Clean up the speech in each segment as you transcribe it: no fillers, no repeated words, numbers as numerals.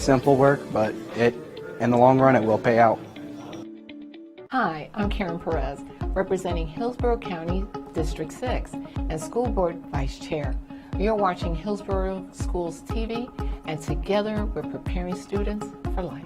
simple work, but in the long run, it will pay out. Hi, I'm Karen Perez, representing Hillsborough County District 6 and School Board Vice Chair. You're watching Hillsborough Schools TV, and together we're preparing students for life.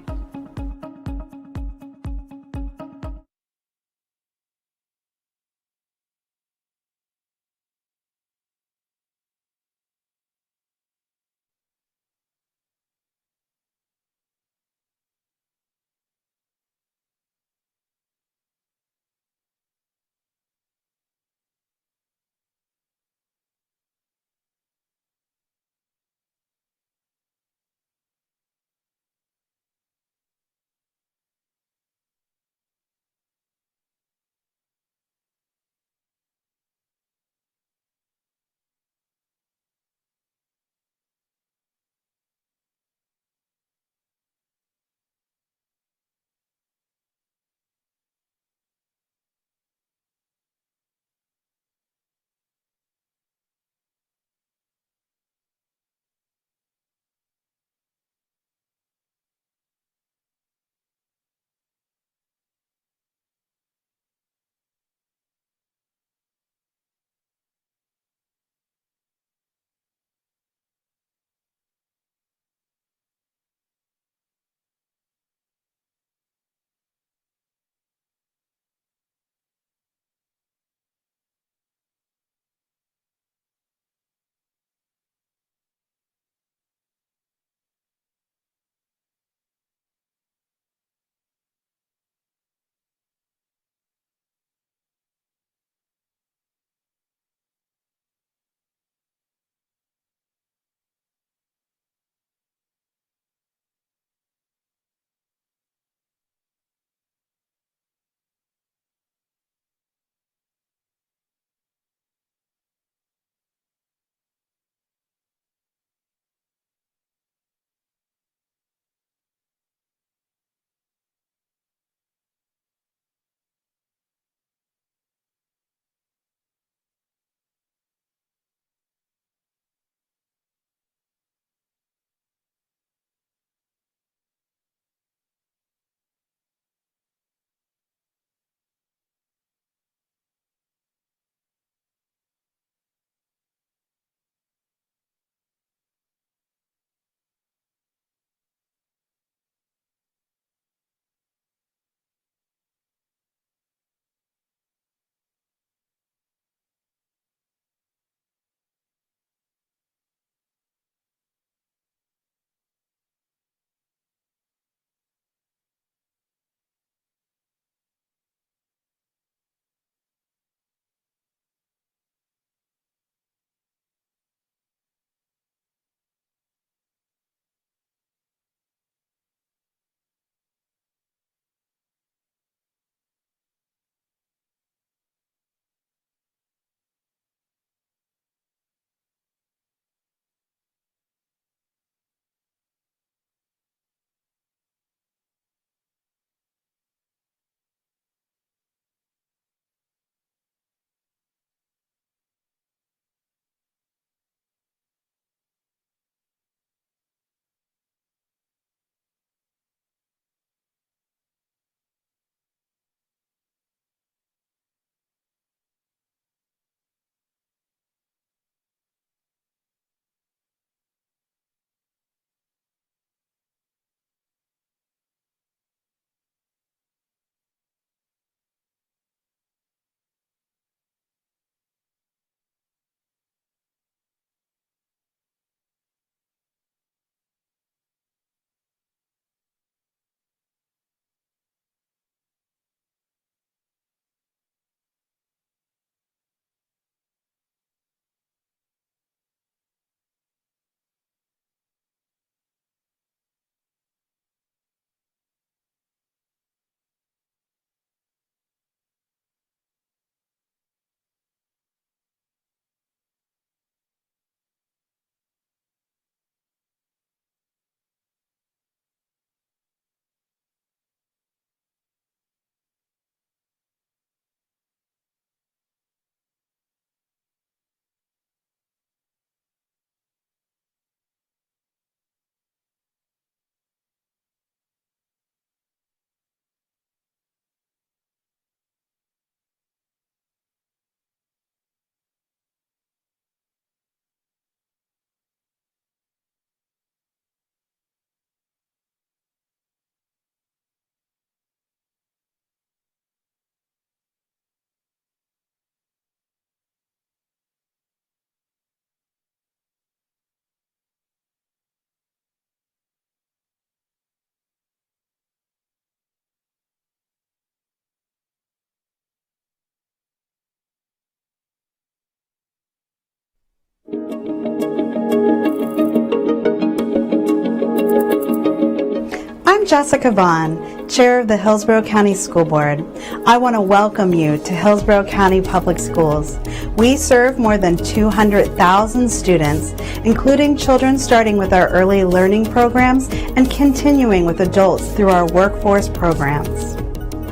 I'm Jessica Vaughn, Chair of the Hillsborough County School Board. I want to welcome you to Hillsborough County Public Schools. We serve more than 200,000 students, including children starting with our early learning programs and continuing with adults through our workforce programs.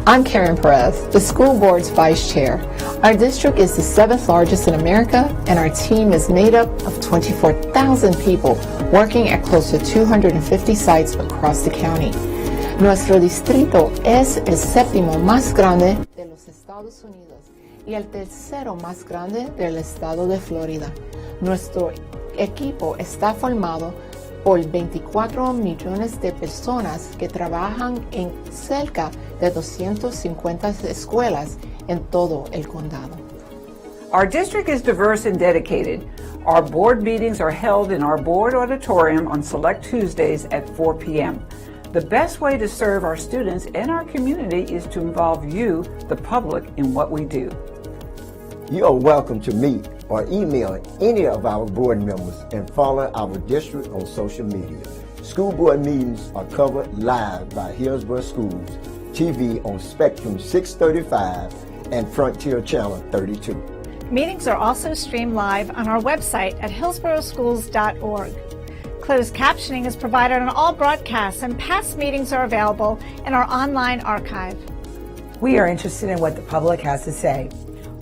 I'm Karen Perez, the school board's vice chair. Our district is the 7th largest in America, and our team is made up of 24,000 people working at close to 250 sites across the county. Nuestro distrito es el séptimo más grande de los Estados Unidos y el tercero más grande del estado de Florida. Nuestro equipo está formado por 24 millones de personas que trabajan en cerca de 250 escuelas en todo el condado. Our district is diverse and dedicated. Our board meetings are held in our board auditorium on select Tuesdays at 4 p.m. The best way to serve our students and our community is to involve you, the public, in what we do. You are welcome to meet or email any of our board members and follow our district on social media. School board meetings are covered live by Hillsborough Schools TV on Spectrum 635 and Frontier Channel 32. Meetings are also streamed live on our website at hillsboroughschools.org. Closed captioning is provided on all broadcasts, and past meetings are available in our online archive. We are interested in what the public has to say.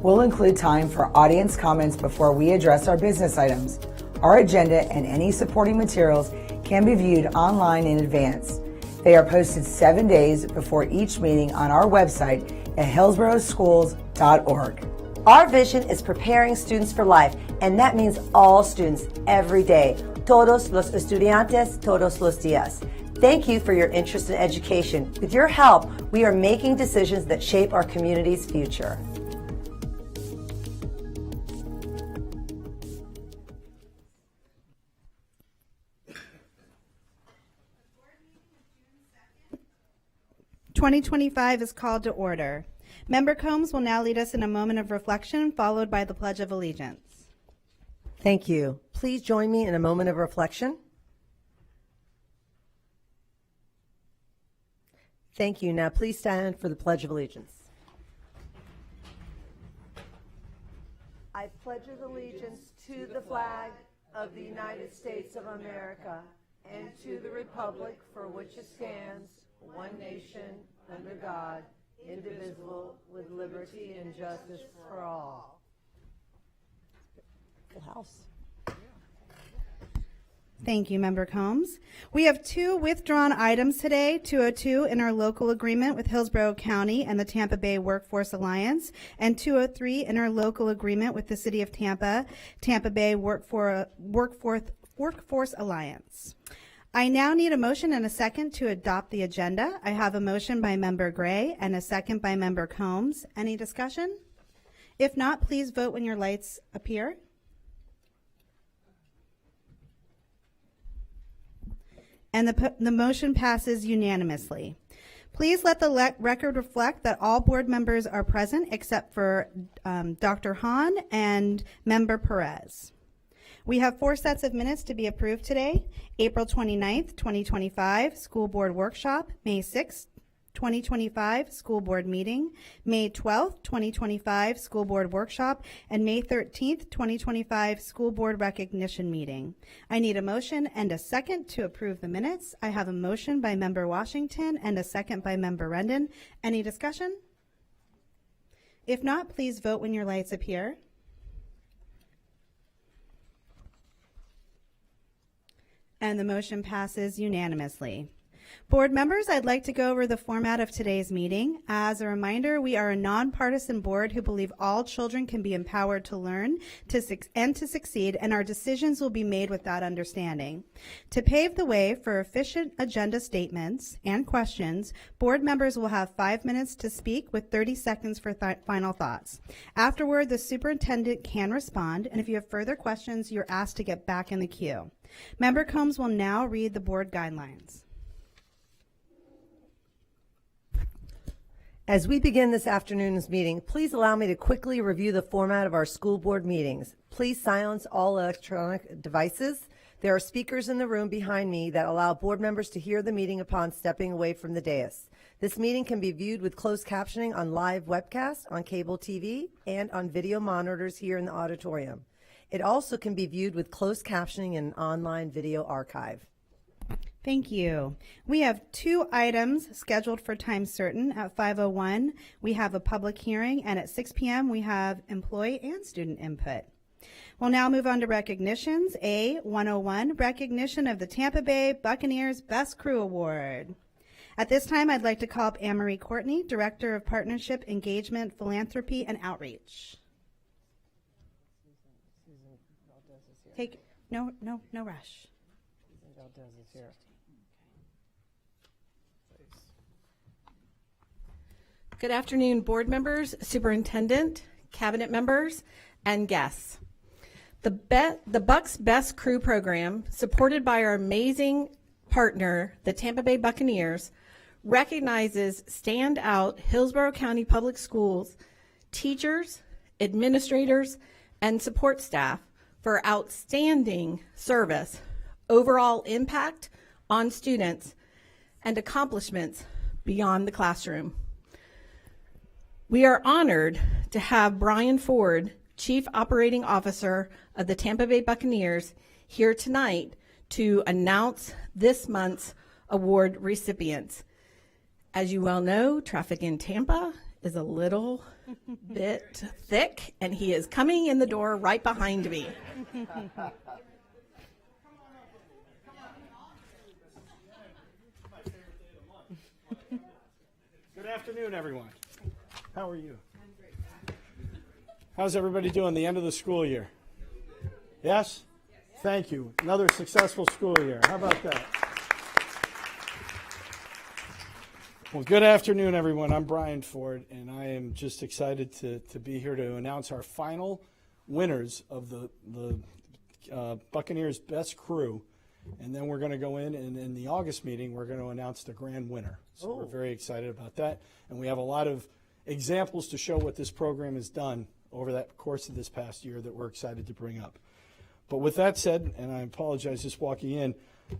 We'll include time for audience comments before we address our business items. Our agenda and any supporting materials can be viewed online in advance. They are posted 7 days before each meeting on our website at hillsboroughschools.org. Our vision is preparing students for life, and that means all students every day. Todos los estudiantes, todos los días. Thank you for your interest in education. With your help, we are making decisions that shape our community's future. (2025) is called to order. Member Combs will now lead us in a moment of reflection, followed by the Pledge of Allegiance. Thank you. Please join me in a moment of reflection. Thank you. Now please stand for the Pledge of Allegiance. I pledge allegiance to the flag of the United States of America and to the republic for which it stands, one nation, under God, indivisible, with liberty and justice for all. Good house. Thank you, Member Combs. We have 2 withdrawn items today, 202 in our local agreement with Hillsborough County and the Tampa Bay Workforce Alliance, and 203 in our local agreement with the City of Tampa, Tampa Bay Workforce Alliance. I now need a motion and a second to adopt the agenda. I have a motion by Member Gray and a second by Member Combs. Any discussion? If not, please vote when your lights appear. And the motion passes unanimously. Please let the record reflect that all board members are present except for Dr. Hahn and Member Perez. We have 4 sets of minutes to be approved today. April 29th, 2025, School Board Workshop. May 6th, 2025, School Board Meeting. May 12th, 2025, School Board Workshop. And May 13th, 2025, School Board Recognition Meeting. I need a motion and a second to approve the minutes. I have a motion by Member Washington and a second by Member Rendon. Any discussion? If not, please vote when your lights appear. And the motion passes unanimously. Board members, I'd like to go over the format of today's meeting. As a reminder, we are a nonpartisan board who believe all children can be empowered to learn and to succeed, and our decisions will be made with that understanding. To pave the way for efficient agenda statements and questions, board members will have 5 minutes to speak with 30 seconds for final thoughts. Afterward, the superintendent can respond, and if you have further questions, you're asked to get back in the queue. Member Combs will now read the board guidelines. As we begin this afternoon's meeting, please allow me to quickly review the format of our school board meetings. Please silence all electronic devices. There are speakers in the room behind me that allow board members to hear the meeting upon stepping away from the dais. This meeting can be viewed with closed captioning on live webcast, on cable TV, and on video monitors here in the auditorium. It also can be viewed with closed captioning in an online video archive. Thank you. We have 2 items scheduled for time certain. At 5:01, we have a public hearing, and at 6 p.m., we have employee and student input. We'll now move on to recognitions. A101, recognition of the Tampa Bay Buccaneers Best Crew Award. At this time, I'd like to call up Anne-Marie Courtney, Director of Partnership, Engagement, Philanthropy, and Outreach. No rush. Good afternoon, board members, superintendent, cabinet members, and guests. The Bucks Best Crew program, supported by our amazing partner, the Tampa Bay Buccaneers, recognizes standout Hillsborough County Public Schools teachers, administrators, and support staff for outstanding service, overall impact on students, and accomplishments beyond the classroom. We are honored to have Brian Ford, Chief Operating Officer of the Tampa Bay Buccaneers, here tonight to announce this month's award recipients. As you well know, traffic in Tampa is a little bit thick, and he is coming in the door right behind me. Good afternoon, everyone. How are you? How's everybody doing the end of the school year? Yes? Thank you. Another successful school year. How about that? Well, good afternoon, everyone. I'm Brian Ford, and I am just excited to be here to announce our final winners of the Buccaneers Best Crew. And then we're going to go in the August meeting, we're going to announce the grand winner. So we're very excited about that. And we have a lot of examples to show what this program has done over that course of this past year that we're excited to bring up. But with that said, and I apologize just walking in,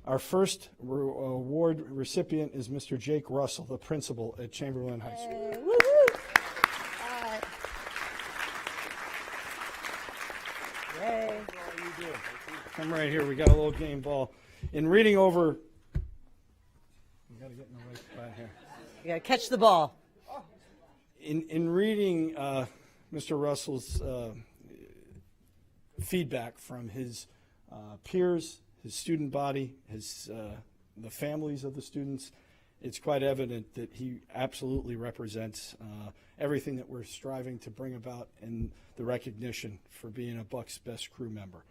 our first award recipient is Mr. Jake Russell, the principal at Chamberlain High School. Yay. Come right here. We got a little game ball. In reading over, we got to get in the right spot here. You gotta catch the ball. In reading Mr. Russell's feedback from his peers, his student body, the families of the students, it's quite evident that he absolutely represents everything that we're striving to bring about in the recognition for being a Bucks Best Crew member.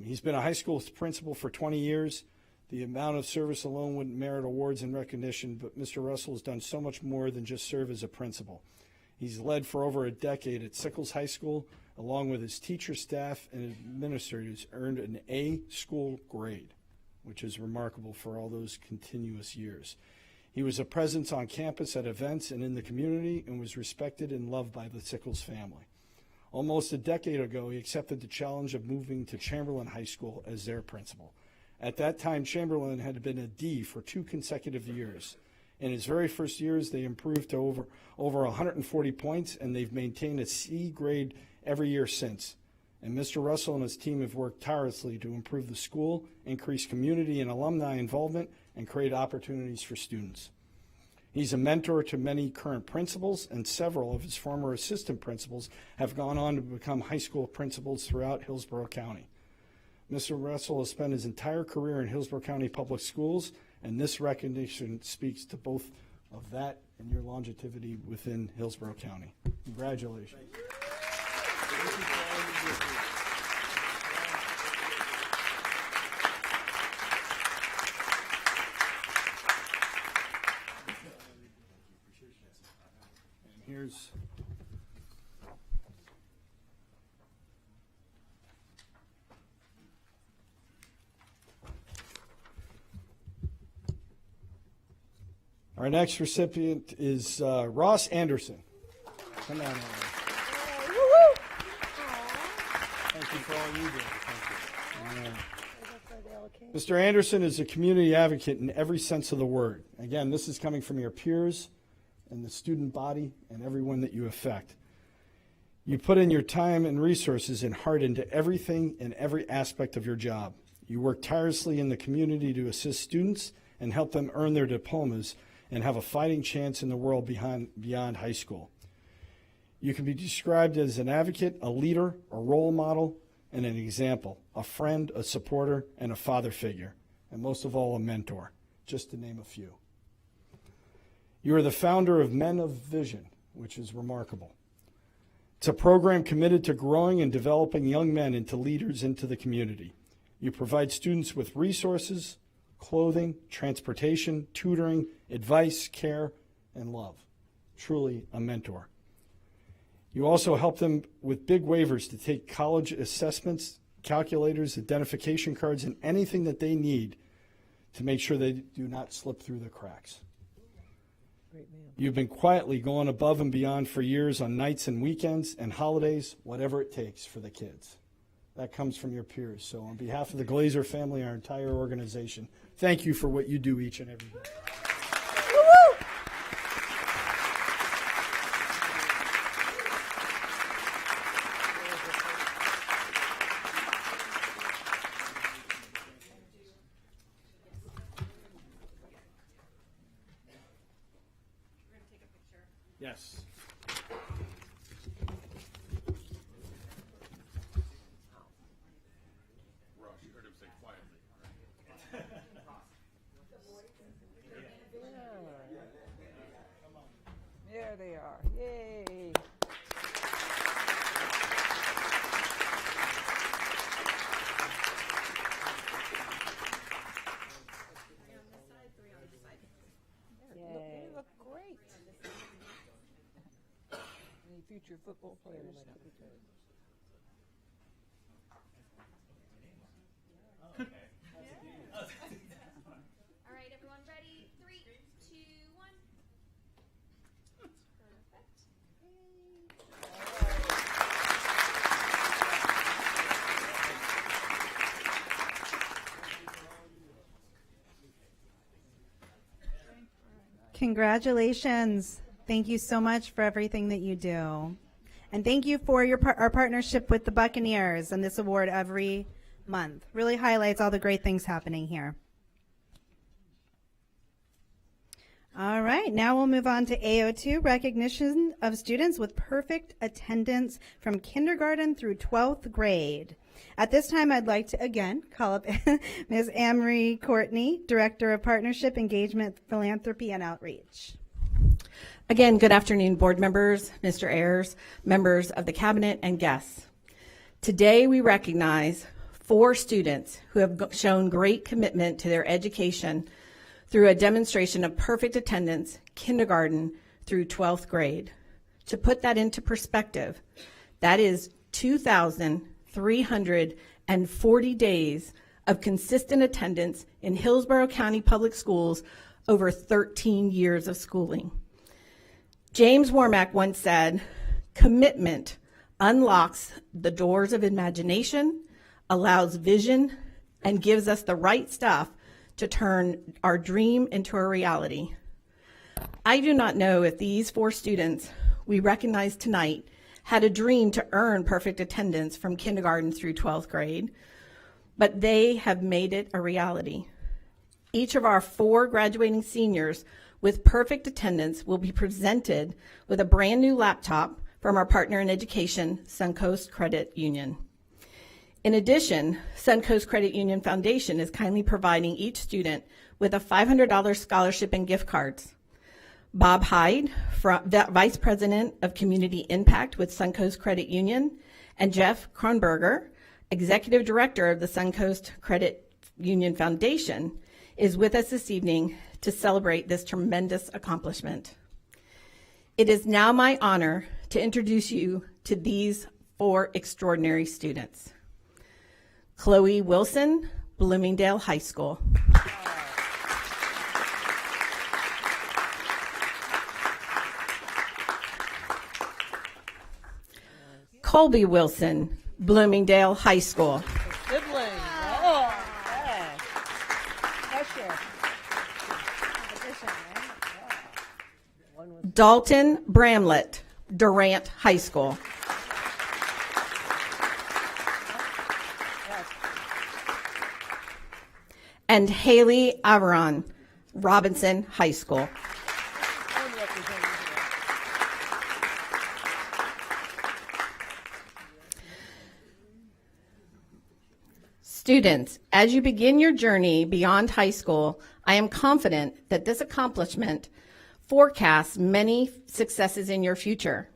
He's been a high school principal for 20 years. The amount of service alone wouldn't merit awards and recognition, but Mr. Russell has done so much more than just serve as a principal. He's led for over a decade at Sickles High School, along with his teacher, staff, and administrators, earned an A school grade, which is remarkable for all those continuous years. He was a presence on campus at events and in the community and was respected and loved by the Sickles family. Almost a decade ago, he accepted the challenge of moving to Chamberlain High School as their principal. At that time, Chamberlain had been a D for 2 consecutive years. In his very first years, they improved to over 140 points, and they've maintained a C grade every year since. And Mr. Russell and his team have worked tirelessly to improve the school, increase community and alumni involvement, and create opportunities for students. He's a mentor to many current principals, and several of his former assistant principals have gone on to become high school principals throughout Hillsborough County. Mr. Russell has spent his entire career in Hillsborough County Public Schools, and this recognition speaks to both of that and your longevity within Hillsborough County. Congratulations. And here's Our next recipient is Ross Anderson. Come on, Ross. Thank you for all you do. Thank you. Mr. Anderson is a community advocate in every sense of the word. Again, this is coming from your peers and the student body and everyone that you affect. You put in your time and resources and heart into everything and every aspect of your job. You work tirelessly in the community to assist students and help them earn their diplomas and have a fighting chance in the world beyond high school. You can be described as an advocate, a leader, a role model, and an example, a friend, a supporter, and a father figure, and most of all, a mentor, just to name a few. You are the founder of Men of Vision, which is remarkable. It's a program committed to growing and developing young men into leaders into the community. You provide students with resources, clothing, transportation, tutoring, advice, care, and love. Truly a mentor. You also help them with big waivers to take college assessments, calculators, identification cards, and anything that they need to make sure they do not slip through the cracks. You've been quietly going above and beyond for years on nights and weekends and holidays, whatever it takes for the kids. That comes from your peers. So on behalf of the Glazer family, our entire organization, thank you for what you do each and every day. Yes. There they are. Yay. They look great. Any future football players? All right, everyone ready? 3, 2, 1. Congratulations. Thank you so much for everything that you do. And thank you for our partnership with the Buccaneers and this award every month. Really highlights all the great things happening here. All right, now we'll move on to AO2, recognition of students with perfect attendance from kindergarten through 12th grade. At this time, I'd like to again call up Ms. Amory Courtney, Director of Partnership, Engagement, Philanthropy, and Outreach. Again, good afternoon, board members, Mr. Ayers, members of the cabinet, and guests. Today, we recognize 4 students who have shown great commitment to their education through a demonstration of perfect attendance, kindergarten through 12th grade. To put that into perspective, that is 2,340 days of consistent attendance in Hillsborough County Public Schools over 13 years of schooling. James Wormack once said, "Commitment unlocks the doors of imagination, allows vision, and gives us the right stuff to turn our dream into a reality." I do not know if these 4 students we recognize tonight had a dream to earn perfect attendance from kindergarten through 12th grade, but they have made it a reality. Each of our 4 graduating seniors with perfect attendance will be presented with a brand new laptop from our partner in education, Suncoast Credit Union. In addition, Suncoast Credit Union Foundation is kindly providing each student with a $500 scholarship and gift cards. Bob Hyde, Vice President of Community Impact with Suncoast Credit Union, and Jeff Kronberger, Executive Director of the Suncoast Credit Union Foundation, is with us this evening to celebrate this tremendous accomplishment. It is now my honor to introduce you to these 4 extraordinary students. Chloe Wilson, Bloomingdale High School. Colby Wilson, Bloomingdale High School. Sibling. Oh, yeah. Pressure. Competition, right? Dalton Bramlett, Durant High School. And Haley Averon, Robinson High School. Students, as you begin your journey beyond high school, I am confident that this accomplishment forecasts many successes in your future.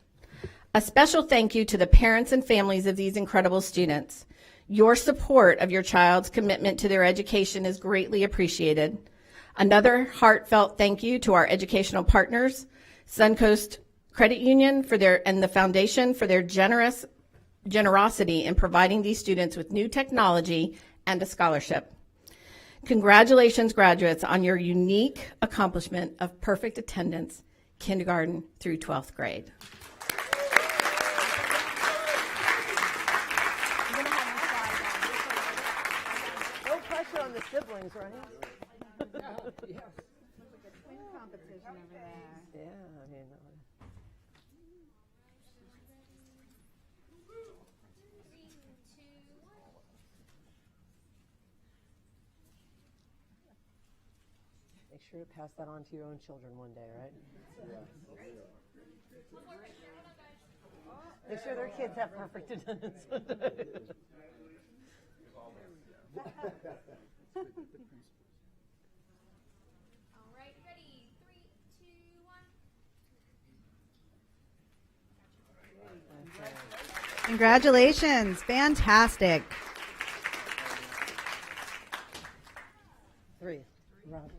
A special thank you to the parents and families of these incredible students. Your support of your child's commitment to their education is greatly appreciated. Another heartfelt thank you to our educational partners, Suncoast Credit Union and the Foundation for their generosity in providing these students with new technology and a scholarship. Congratulations, graduates, on your unique accomplishment of perfect attendance, kindergarten through 12th grade. No pressure on the siblings, right? Yeah. Twin competition over there. Yeah, I mean. Make sure to pass that on to your own children one day, right? Make sure their kids have perfect attendance. All right, ready? 3, 2, 1. Congratulations. Fantastic. 3. Robin.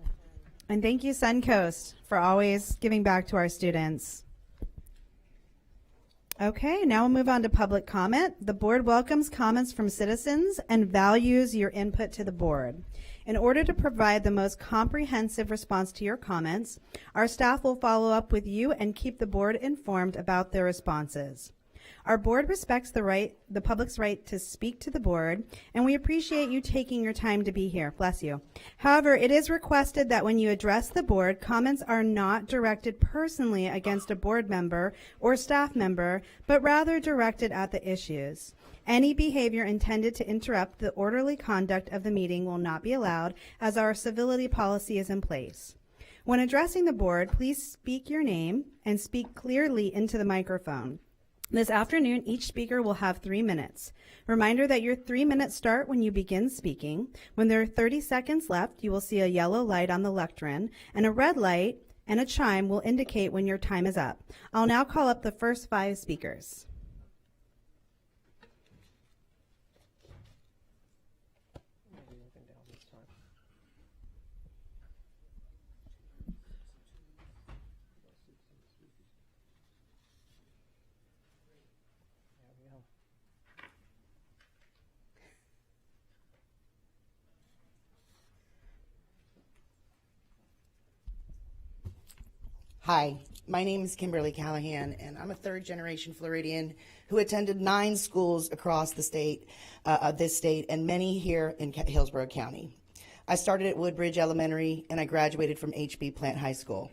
And thank you, Suncoast, for always giving back to our students. Okay, now we'll move on to public comment. The board welcomes comments from citizens and values your input to the board. In order to provide the most comprehensive response to your comments, our staff will follow up with you and keep the board informed about their responses. Our board respects the public's right to speak to the board, and we appreciate you taking your time to be here. Bless you. However, it is requested that when you address the board, comments are not directed personally against a board member or staff member, but rather directed at the issues. Any behavior intended to interrupt the orderly conduct of the meeting will not be allowed, as our civility policy is in place. When addressing the board, please speak your name and speak clearly into the microphone. This afternoon, each speaker will have 3 minutes. Reminder that your 3 minutes start when you begin speaking. When there are 30 seconds left, you will see a yellow light on the lectern, and a red light and a chime will indicate when your time is up. I'll now call up the first 5 speakers. Hi, my name is Kimberly Callahan, and I'm a third-generation Floridian who attended 9 schools across the state, this state, and many here in Hillsborough County. I started at Woodbridge Elementary, and I graduated from HB Plant High School.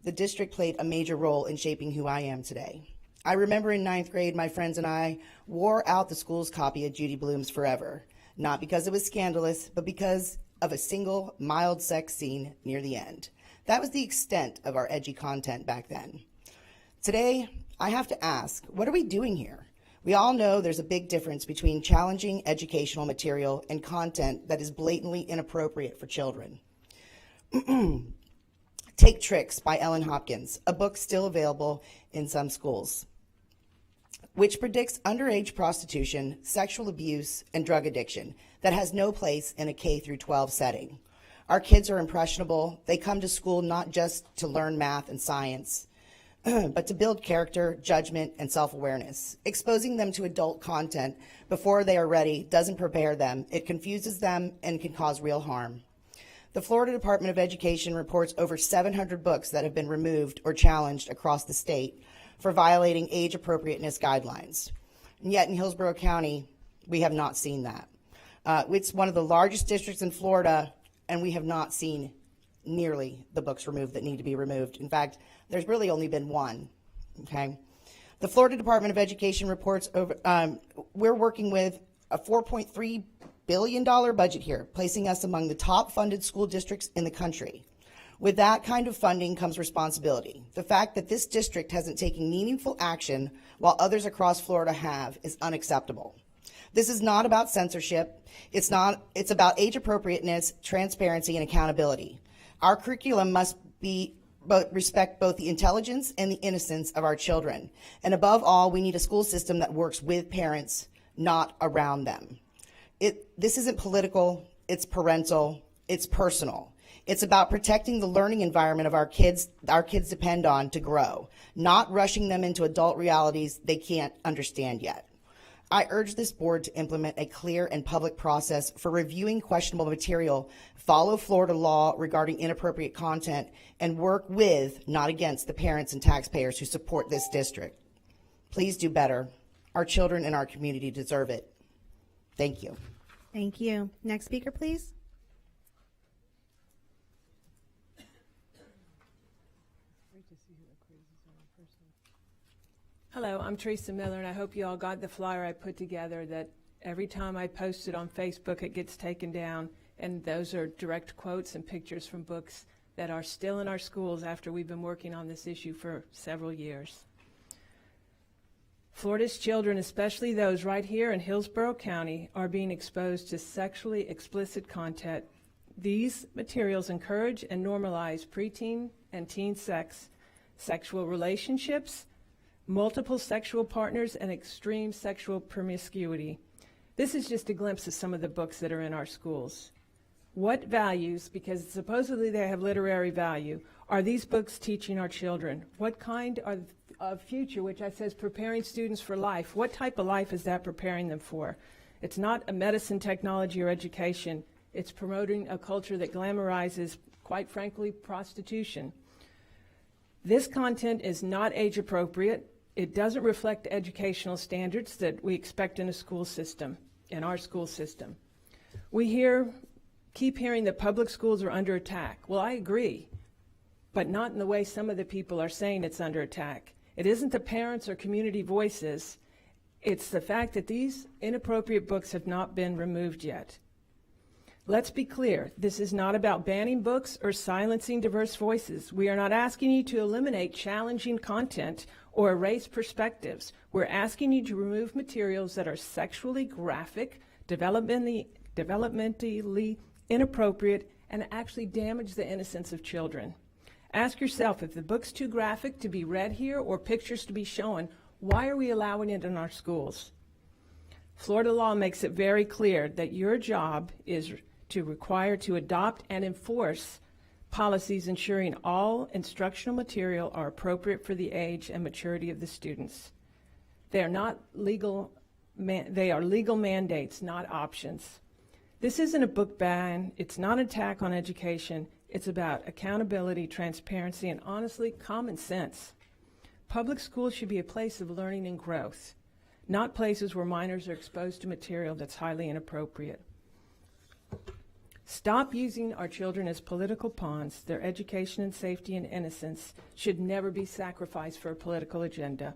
The district played a major role in shaping who I am today. I remember in 9th grade, my friends and I wore out the school's copy of Judy Blume's Forever, not because it was scandalous, but because of a single mild sex scene near the end. That was the extent of our edgy content back then. Today, I have to ask, what are we doing here? We all know there's a big difference between challenging educational material and content that is blatantly inappropriate for children. Take Tricks by Ellen Hopkins, a book still available in some schools, which predicts underage prostitution, sexual abuse, and drug addiction that has no place in a K-12 setting. Our kids are impressionable. They come to school not just to learn math and science, but to build character, judgment, and self-awareness. Exposing them to adult content before they are ready doesn't prepare them. It confuses them and can cause real harm. The Florida Department of Education reports over 700 books that have been removed or challenged across the state for violating age appropriateness guidelines. And yet in Hillsborough County, we have not seen that. It's one of the largest districts in Florida, and we have not seen nearly the books removed that need to be removed. In fact, there's really only been one, okay? The Florida Department of Education reports we're working with a $4.3 billion budget here, placing us among the top funded school districts in the country. With that kind of funding comes responsibility. The fact that this district hasn't taken meaningful action while others across Florida have is unacceptable. This is not about censorship. It's about age appropriateness, transparency, and accountability. Our curriculum must respect both the intelligence and the innocence of our children. And above all, we need a school system that works with parents, not around them. This isn't political, it's parental, it's personal. It's about protecting the learning environment of our kids depend on to grow, not rushing them into adult realities they can't understand yet. I urge this board to implement a clear and public process for reviewing questionable material, follow Florida law regarding inappropriate content, and work with, not against, the parents and taxpayers who support this district. Please do better. Our children and our community deserve it. Thank you. Thank you. Next speaker, please. Hello, I'm Teresa Miller, and I hope you all got the flyer I put together that every time I post it on Facebook, it gets taken down, and those are direct quotes and pictures from books that are still in our schools after we've been working on this issue for several years. Florida's children, especially those right here in Hillsborough County, are being exposed to sexually explicit content. These materials encourage and normalize preteen and teen sex, sexual relationships, multiple sexual partners, and extreme sexual promiscuity. This is just a glimpse of some of the books that are in our schools. What values, because supposedly they have literary value, are these books teaching our children? What kind of future, which I says preparing students for life, what type of life is that preparing them for? It's not a medicine, technology, or education. It's promoting a culture that glamorizes, quite frankly, prostitution. This content is not age appropriate. It doesn't reflect educational standards that we expect in a school system, in our school system. We keep hearing that public schools are under attack. Well, I agree, but not in the way some of the people are saying it's under attack. It isn't the parents or community voices. It's the fact that these inappropriate books have not been removed yet. Let's be clear, this is not about banning books or silencing diverse voices. We are not asking you to eliminate challenging content or erase perspectives. We're asking you to remove materials that are sexually graphic, developmentally inappropriate, and actually damage the innocence of children. Ask yourself, if the book's too graphic to be read here or pictures to be shown, why are we allowing it in our schools? Florida law makes it very clear that your job is to require to adopt and enforce policies ensuring all instructional material are appropriate for the age and maturity of the students. They are not legal, they are legal mandates, not options. This isn't a book ban, it's not an attack on education, it's about accountability, transparency, and honestly, common sense. Public schools should be a place of learning and growth, not places where minors are exposed to material that's highly inappropriate. Stop using our children as political pawns. Their education and safety and innocence should never be sacrificed for a political agenda.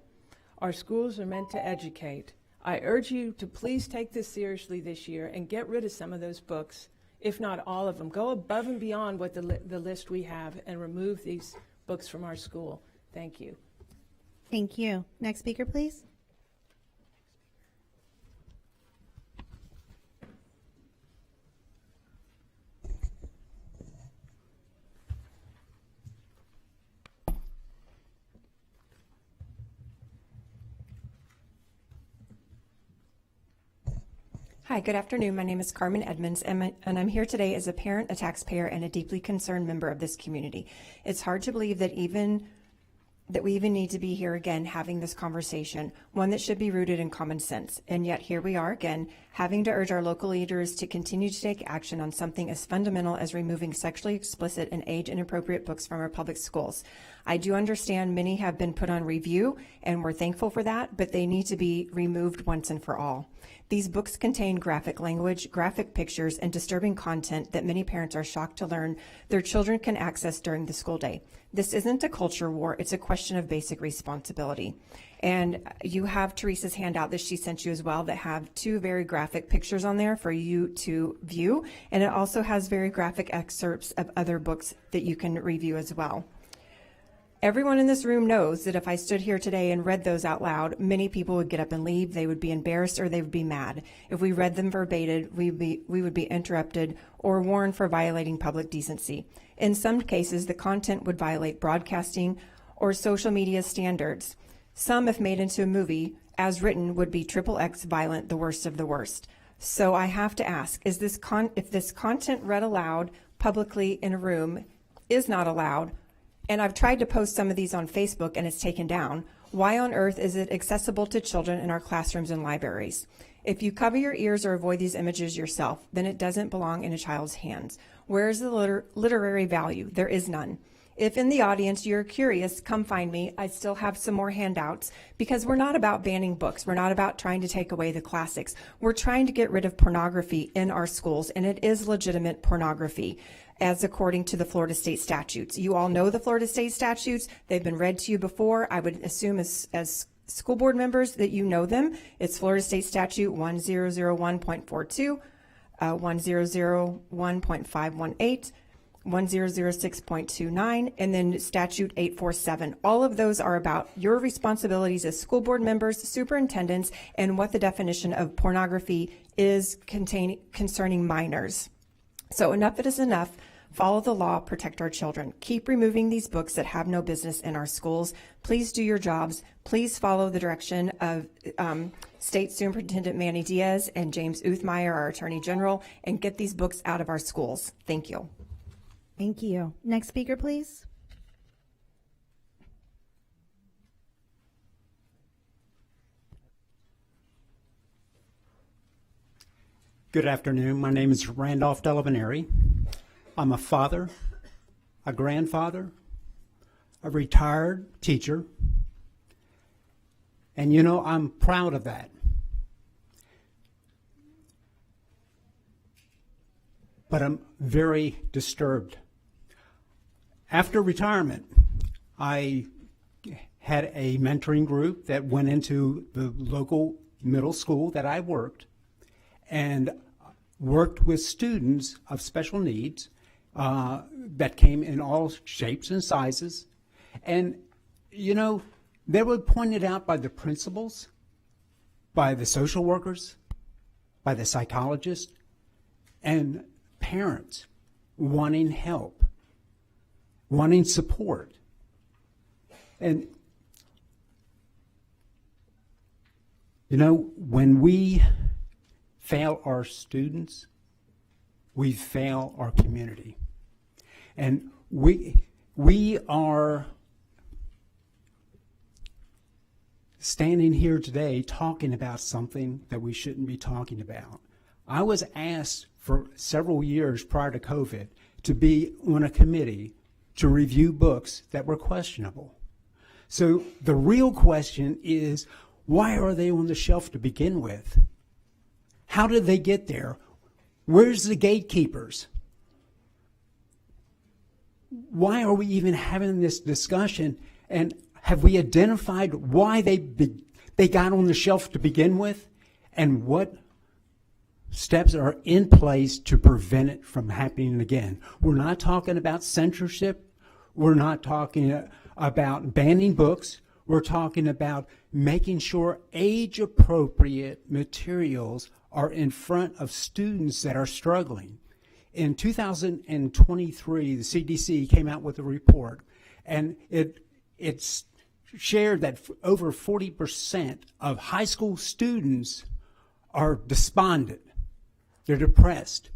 Our schools are meant to educate. I urge you to please take this seriously this year and get rid of some of those books, if not all of them. Go above and beyond what the list we have and remove these books from our school. Thank you. Thank you. Next speaker, please. Hi, good afternoon. My name is Carmen Edmonds, and I'm here today as a parent, a taxpayer, and a deeply concerned member of this community. It's hard to believe that even that we even need to be here again having this conversation, one that should be rooted in common sense. And yet here we are again, having to urge our local leaders to continue to take action on something as fundamental as removing sexually explicit and age-inappropriate books from our public schools. I do understand many have been put on review, and we're thankful for that, but they need to be removed once and for all. These books contain graphic language, graphic pictures, and disturbing content that many parents are shocked to learn their children can access during the school day. This isn't a culture war, it's a question of basic responsibility. And you have Teresa's handout that she sent you as well that have 2 very graphic pictures on there for you to view, and it also has very graphic excerpts of other books that you can review as well. Everyone in this room knows that if I stood here today and read those out loud, many people would get up and leave. They would be embarrassed or they would be mad. If we read them verbatim, we would be interrupted or warned for violating public decency. In some cases, the content would violate broadcasting or social media standards. Some, if made into a movie, as written, would be XXX violent, the worst of the worst. So I have to ask, if this content read aloud publicly in a room is not allowed, and I've tried to post some of these on Facebook and it's taken down, why on earth is it accessible to children in our classrooms and libraries? If you cover your ears or avoid these images yourself, then it doesn't belong in a child's hands. Where is the literary value? There is none. If in the audience you're curious, come find me. I still have some more handouts because we're not about banning books. We're not about trying to take away the classics. We're trying to get rid of pornography in our schools, and it is legitimate pornography, as according to the Florida State statutes. You all know the Florida State statutes. They've been read to you before. I would assume as school board members that you know them. It's Florida State Statute 1001.42, 1001.518, 1006.29, and then Statute 847. All of those are about your responsibilities as school board members, superintendents, and what the definition of pornography is concerning minors. So enough is enough. Follow the law, protect our children. Keep removing these books that have no business in our schools. Please do your jobs. Please follow the direction of State Superintendent Manny Diaz and James Uthmeyer, our Attorney General, and get these books out of our schools. Thank you. Thank you. Next speaker, please. Good afternoon. My name is Randolph Delavaneri. I'm a father, a grandfather, a retired teacher, and you know, I'm proud of that. But I'm very disturbed. After retirement, I had a mentoring group that went into the local middle school that I worked and worked with students of special needs that came in all shapes and sizes. And, you know, they were pointed out by the principals, by the social workers, by the psychologists, and parents wanting help, wanting support. And, you know, when we fail our students, we fail our community. And we are standing here today talking about something that we shouldn't be talking about. I was asked for several years prior to COVID to be on a committee to review books that were questionable. So the real question is, why are they on the shelf to begin with? How did they get there? Where's the gatekeepers? Why are we even having this discussion? And have we identified why they got on the shelf to begin with? And what steps are in place to prevent it from happening again? We're not talking about censorship. We're not talking about banning books. We're talking about making sure age-appropriate materials are in front of students that are struggling. In 2023, the CDC came out with a report, and it's shared that over 40% of high school students are despondent. They're depressed.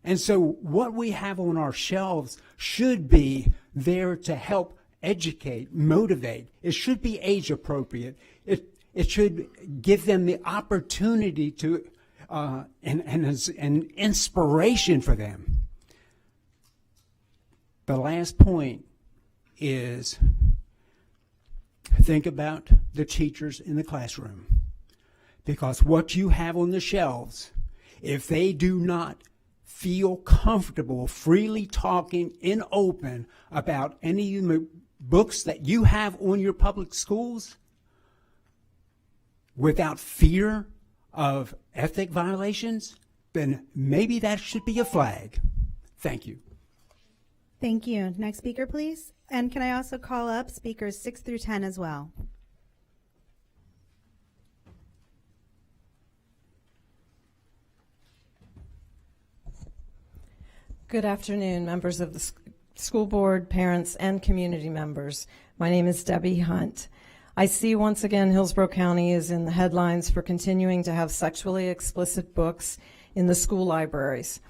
And so what we have on our shelves should be there to help educate, motivate. It should be age appropriate. It should give them the opportunity to, and as an inspiration for them. The last point is think about the teachers in the classroom. Because what you have on the shelves, if they do not feel comfortable freely talking in open about any of the books that you have on your public schools, without fear of ethic violations, then maybe that should be a flag. Thank you. Thank you. Next speaker, please. And can I also call up speakers 6 through 10 as well? Good afternoon, members of the school board, parents, and community members. My name is Debbie Hunt. I see once again Hillsborough County is in the headlines for continuing to have sexually explicit books in the school libraries.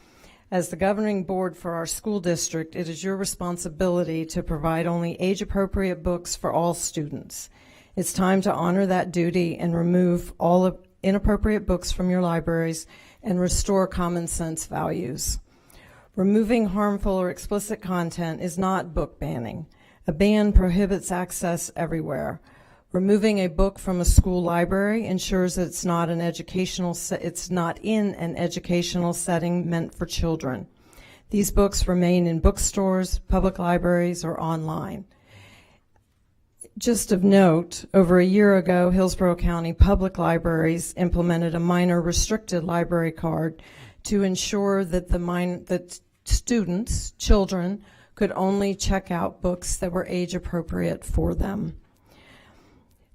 As the governing board for our school district, it is your responsibility to provide only age-appropriate books for all students. It's time to honor that duty and remove all inappropriate books from your libraries and restore common sense values. Removing harmful or explicit content is not book banning. A ban prohibits access everywhere. Removing a book from a school library ensures that it's not in an educational setting meant for children. These books remain in bookstores, public libraries, or online. Just of note, over a year ago, Hillsborough County Public Libraries implemented a minor restricted library card to ensure that that students, children, could only check out books that were age appropriate for them.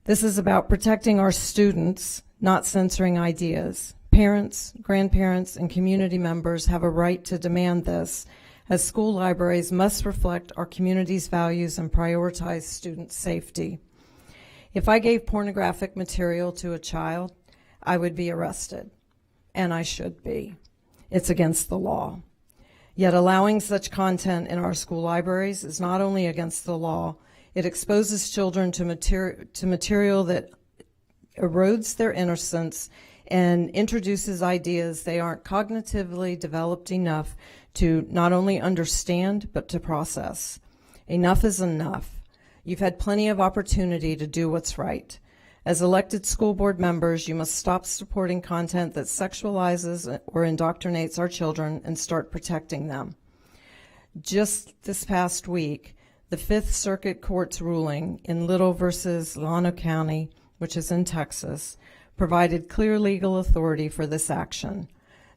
This is about protecting our students, not censoring ideas. Parents, grandparents, and community members have a right to demand this, as school libraries must reflect our community's values and prioritize student safety. If I gave pornographic material to a child, I would be arrested, and I should be. It's against the law. Yet allowing such content in our school libraries is not only against the law, it exposes children to material that erodes their innocence and introduces ideas they aren't cognitively developed enough to not only understand, but to process. Enough is enough. You've had plenty of opportunity to do what's right. As elected school board members, you must stop supporting content that sexualizes or indoctrinates our children and start protecting them. Just this past week, the Fifth Circuit Court's ruling in Little versus Llano County, which is in Texas, provided clear legal authority for this action.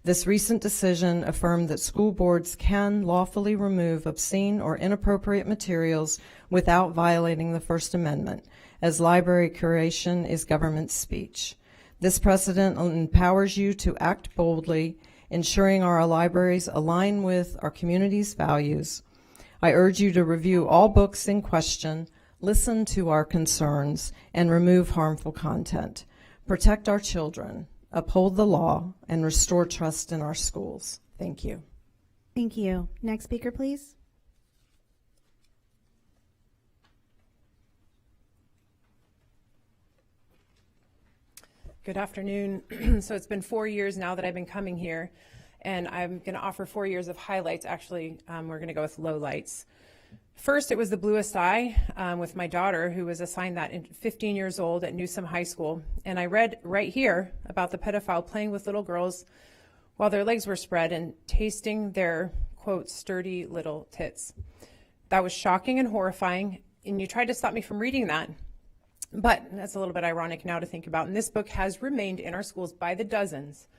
This recent decision affirmed that school boards can lawfully remove obscene or inappropriate materials without violating the First Amendment, as library curation is government speech. This precedent empowers you to act boldly, ensuring our libraries align with our community's values. I urge you to review all books in question, listen to our concerns, and remove harmful content. Protect our children, uphold the law, and restore trust in our schools. Thank you. Thank you. Next speaker, please. Good afternoon. So it's been 4 years now that I've been coming here, and I'm going to offer 4 years of highlights. Actually, we're going to go with lowlights. First, it was the bluest eye with my daughter, who was assigned that at 15 years old at Newsom High School. And I read right here about the pedophile playing with little girls while their legs were spread and tasting their, quote, sturdy little tits. That was shocking and horrifying, and you tried to stop me from reading that. But that's a little bit ironic now to think about. And this book has remained in our schools by the dozens.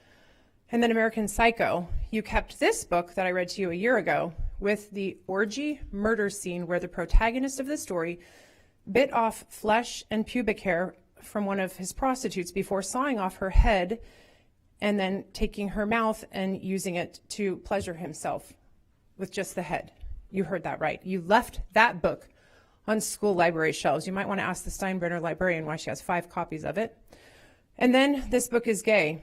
And then American Psycho. You kept this book that I read to you a year ago with the orgy murder scene where the protagonist of the story bit off flesh and pubic hair from one of his prostitutes before sawing off her head and then taking her mouth and using it to pleasure himself with just the head. You heard that right. You left that book on school library shelves. You might want to ask the Steinbrenner librarian why she has 5 copies of it. And then this book is gay.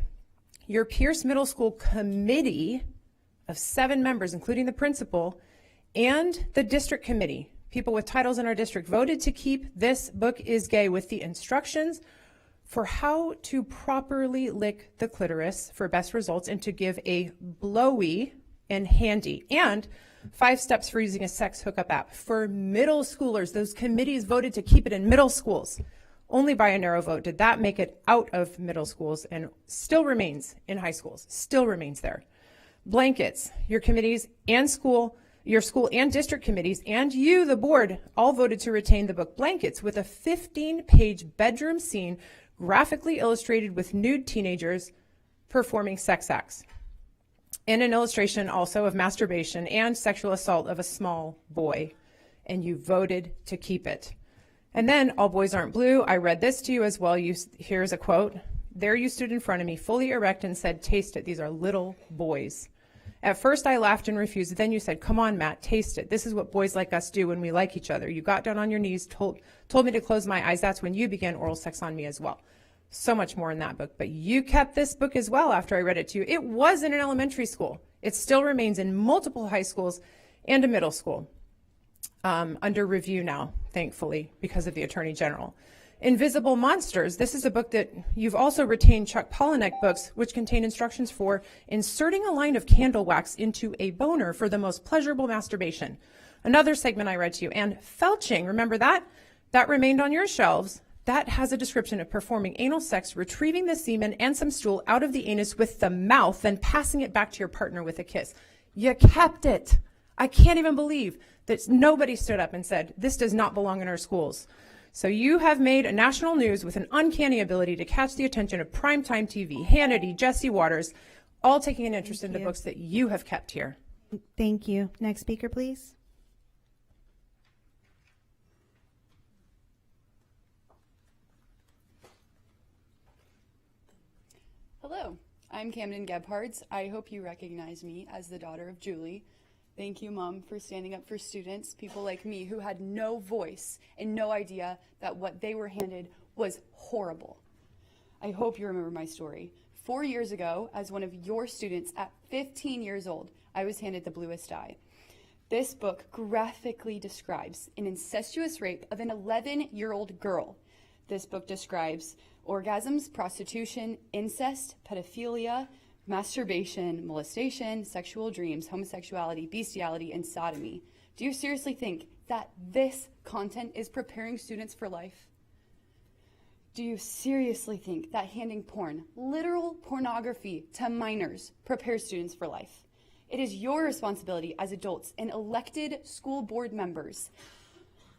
Your Pierce Middle School committee of 7 members, including the principal, and the district committee, people with titles in our district voted to keep This Book is Gay with the instructions for how to properly lick the clitoris for best results and to give a blowy and handy and 5 steps for using a sex hookup app. For middle schoolers, those committees voted to keep it in middle schools. Only by a narrow vote did that make it out of middle schools and still remains in high schools, still remains there. Blankets, your committees and your school and district committees and you, the board, all voted to retain the book Blankets with a 15-page bedroom scene graphically illustrated with nude teenagers performing sex acts. And an illustration also of masturbation and sexual assault of a small boy. And you voted to keep it. And then, All Boys Aren't Blue, I read this to you as well. Here's a quote. There you stood in front of me, fully erect, and said, taste it. These are little boys. At first I laughed and refused. Then you said, come on, Matt, taste it. This is what boys like us do when we like each other. You got down on your knees, told me to close my eyes. That's when you began oral sex on me as well. So much more in that book. But you kept this book as well after I read it to you. It was in an elementary school. It still remains in multiple high schools and a middle school. Under review now, thankfully, because of the Attorney General. Invisible Monsters. This is a book that you've also retained Chuck Palahniuk books, which contain instructions for inserting a line of candle wax into a boner for the most pleasurable masturbation. Another segment I read to you. And Felching, remember that? That remained on your shelves. That has a description of performing anal sex, retrieving the semen and some stool out of the anus with the mouth, then passing it back to your partner with a kiss. You kept it. I can't even believe that nobody stood up and said, this does not belong in our schools. So you have made a national news with an uncanny ability to catch the attention of primetime TV, Hannity, Jesse Waters, all taking an interest in the books that you have kept here. Thank you. Next speaker, please. Hello, I'm Camden Gebhards. I hope you recognize me as the daughter of Julie. Thank you, Mom, for standing up for students, people like me who had no voice and no idea that what they were handed was horrible. I hope you remember my story. 4 years ago, as one of your students at 15 years old, I was handed The Bluest Eye. This book graphically describes an incestuous rape of an 11-year-old girl. This book describes orgasms, prostitution, incest, pedophilia, masturbation, molestation, sexual dreams, homosexuality, bestiality, and sodomy. Do you seriously think that this content is preparing students for life? Do you seriously think that handing porn, literal pornography, to minors prepares students for life? It is your responsibility as adults and elected school board members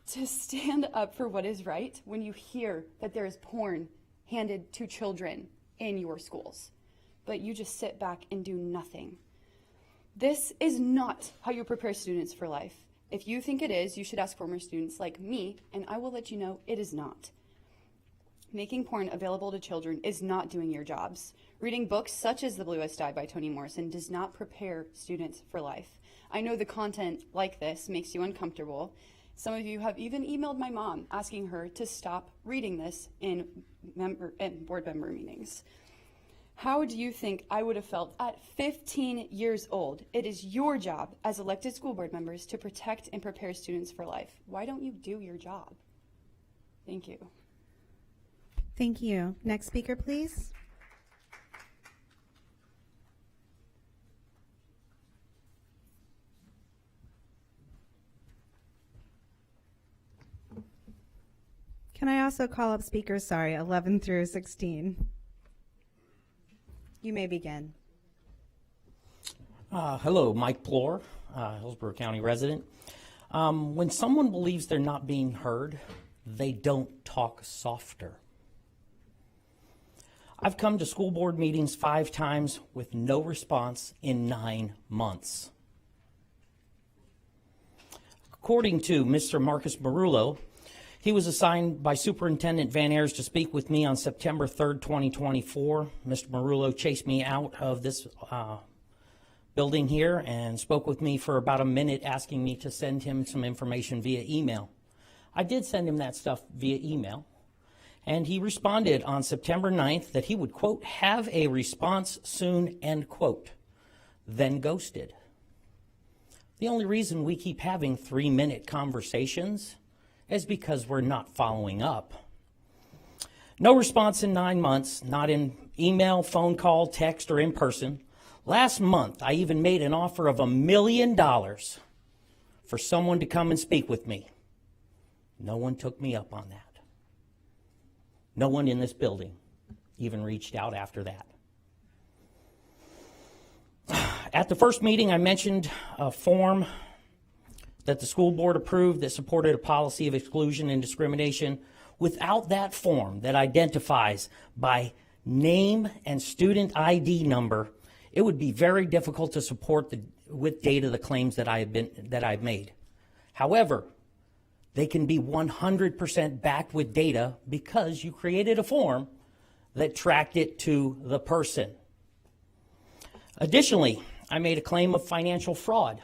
to stand up for what is right when you hear that there is porn handed to children in your schools. But you just sit back and do nothing. This is not how you prepare students for life. If you think it is, you should ask former students like me, and I will let you know it is not. Making porn available to children is not doing your jobs. Reading books such as The Bluest Eye by Toni Morrison does not prepare students for life. I know the content like this makes you uncomfortable. Some of you have even emailed my mom asking her to stop reading this in board member meetings. How do you think I would have felt at 15 years old? It is your job as elected school board members to protect and prepare students for life. Why don't you do your job? Thank you. Thank you. Next speaker, please. Can I also call up speakers, 11 through 16? You may begin. Hello, Mike Plore, Hillsborough County resident. When someone believes they're not being heard, they don't talk softer. I've come to school board meetings 5 times with no response in 9 months. According to Mr. Marcus Marullo, he was assigned by Superintendent Van Ayers to speak with me on September 3rd, 2024. Mr. Marullo chased me out of this building here and spoke with me for about a minute, asking me to send him some information via email. I did send him that stuff via email, and he responded on September 9th that he would, quote, have a response soon, end quote, then ghosted. The only reason we keep having 3-minute conversations is because we're not following up. No response in 9 months, not in email, phone call, text, or in person. Last month, I even made an offer of $1 million for someone to come and speak with me. No one took me up on that. No one in this building even reached out after that. At the first meeting, I mentioned a form that the school board approved that supported a policy of exclusion and discrimination. Without that form that identifies by name and student ID number, it would be very difficult to support with data the claims that I've made. However, they can be 100% backed with data because you created a form that tracked it to the person. Additionally, I made a claim of financial fraud.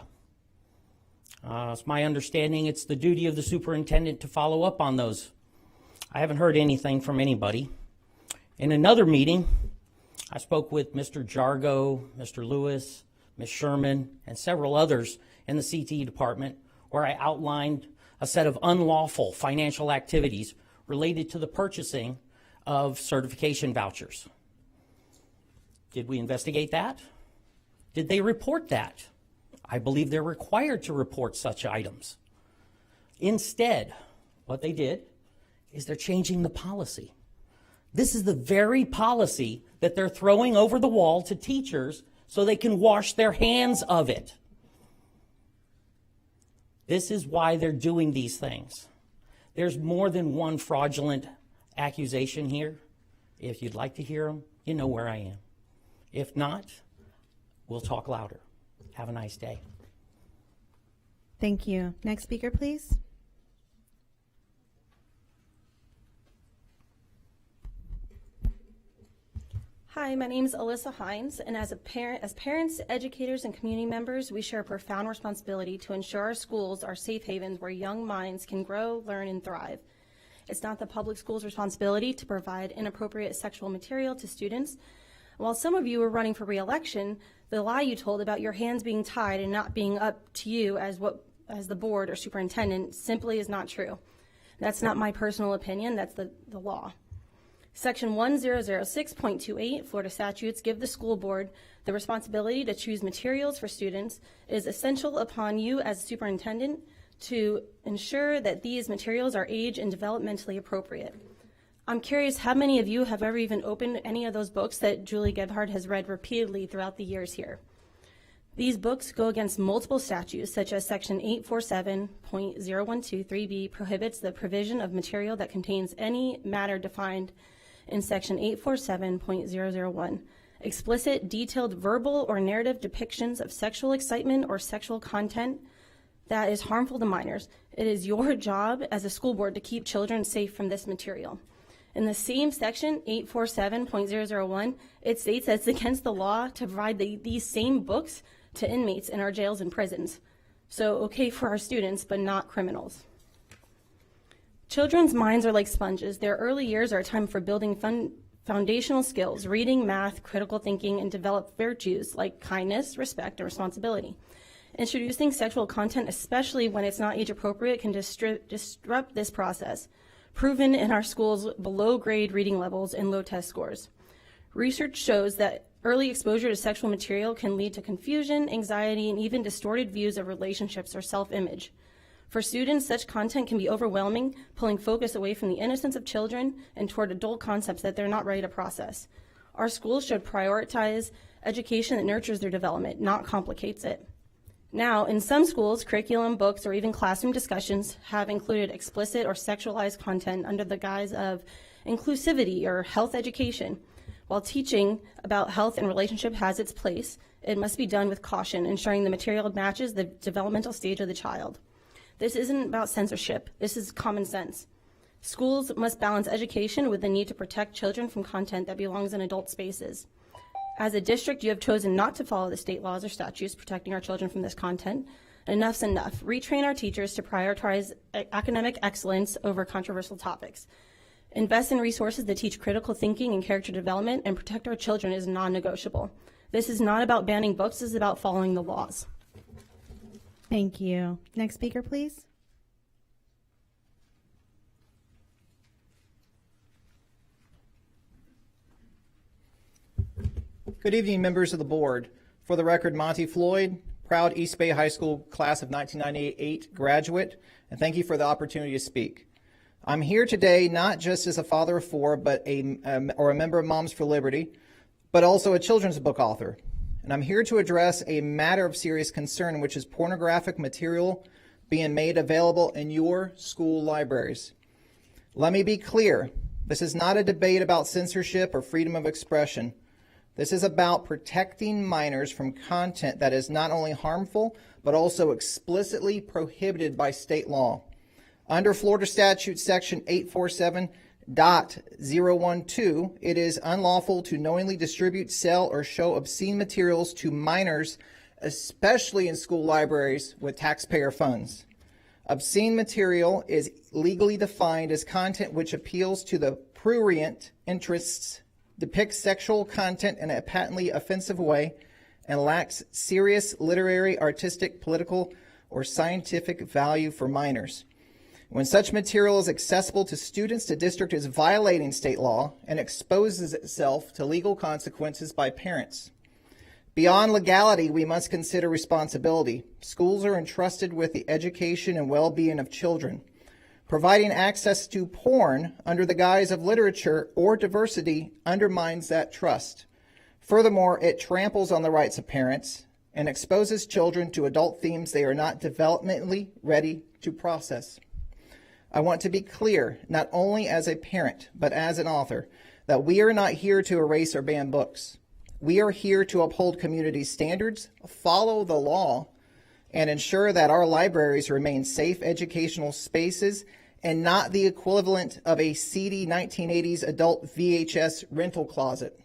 It's my understanding it's the duty of the superintendent to follow up on those. I haven't heard anything from anybody. In another meeting, I spoke with Mr. Jargo, Mr. Lewis, Ms. Sherman, and several others in the CTE department where I outlined a set of unlawful financial activities related to the purchasing of certification vouchers. Did we investigate that? Did they report that? I believe they're required to report such items. Instead, what they did is they're changing the policy. This is the very policy that they're throwing over the wall to teachers so they can wash their hands of it. This is why they're doing these things. There's more than one fraudulent accusation here. If you'd like to hear them, you know where I am. If not, we'll talk louder. Have a nice day. Thank you. Next speaker, please. Hi, my name is Alyssa Hines, and as parents, educators, and community members, we share a profound responsibility to ensure our schools are safe havens where young minds can grow, learn, and thrive. It's not the public school's responsibility to provide inappropriate sexual material to students. While some of you are running for re-election, the lie you told about your hands being tied and not being up to you as the board or superintendent simply is not true. That's not my personal opinion, that's the law. Section 1006.28 Florida statutes give the school board the responsibility to choose materials for students. It is essential upon you as superintendent to ensure that these materials are age and developmentally appropriate. I'm curious how many of you have ever even opened any of those books that Julie Gebhardt has read repeatedly throughout the years here. These books go against multiple statutes, such as Section 847.0123B prohibits the provision of material that contains any matter defined in Section 847.001. Explicit, detailed verbal or narrative depictions of sexual excitement or sexual content that is harmful to minors. It is your job as a school board to keep children safe from this material. In the same section, 847.001, it states that it's against the law to provide these same books to inmates in our jails and prisons. So okay for our students, but not criminals. Children's minds are like sponges. Their early years are a time for building foundational skills, reading, math, critical thinking, and develop virtues like kindness, respect, and responsibility. Introducing sexual content, especially when it's not age appropriate, can disrupt this process, proven in our schools' below grade reading levels and low test scores. Research shows that early exposure to sexual material can lead to confusion, anxiety, and even distorted views of relationships or self-image. For students, such content can be overwhelming, pulling focus away from the innocence of children and toward adult concepts that they're not ready to process. Our schools should prioritize education that nurtures their development, not complicates it. Now, in some schools, curriculum, books, or even classroom discussions have included explicit or sexualized content under the guise of inclusivity or health education. While teaching about health and relationship has its place, it must be done with caution, ensuring the material matches the developmental stage of the child. This isn't about censorship. This is common sense. Schools must balance education with the need to protect children from content that belongs in adult spaces. As a district, you have chosen not to follow the state laws or statutes protecting our children from this content. Enough's enough. Retrain our teachers to prioritize academic excellence over controversial topics. Invest in resources that teach critical thinking and character development, and protect our children is non-negotiable. This is not about banning books, this is about following the laws. Thank you. Next speaker, please. Good evening, members of the board. For the record, Monty Floyd, proud East Bay High School class of 1998 graduate, and thank you for the opportunity to speak. I'm here today not just as a father of four, but a member of Moms for Liberty, but also a children's book author. And I'm here to address a matter of serious concern, which is pornographic material being made available in your school libraries. Let me be clear, this is not a debate about censorship or freedom of expression. This is about protecting minors from content that is not only harmful, but also explicitly prohibited by state law. Under Florida Statute Section 847.012, it is unlawful to knowingly distribute, sell, or show obscene materials to minors, especially in school libraries with taxpayer funds. Obscene material is legally defined as content which appeals to the prurient interests, depicts sexual content in a patently offensive way, and lacks serious literary, artistic, political, or scientific value for minors. When such material is accessible to students, the district is violating state law and exposes itself to legal consequences by parents. Beyond legality, we must consider responsibility. Schools are entrusted with the education and well-being of children. Providing access to porn under the guise of literature or diversity undermines that trust. Furthermore, it tramples on the rights of parents and exposes children to adult themes they are not developmentally ready to process. I want to be clear, not only as a parent, but as an author, that we are not here to erase or ban books. We are here to uphold community standards, follow the law, and ensure that our libraries remain safe educational spaces and not the equivalent of a seedy 1980s adult VHS rental closet.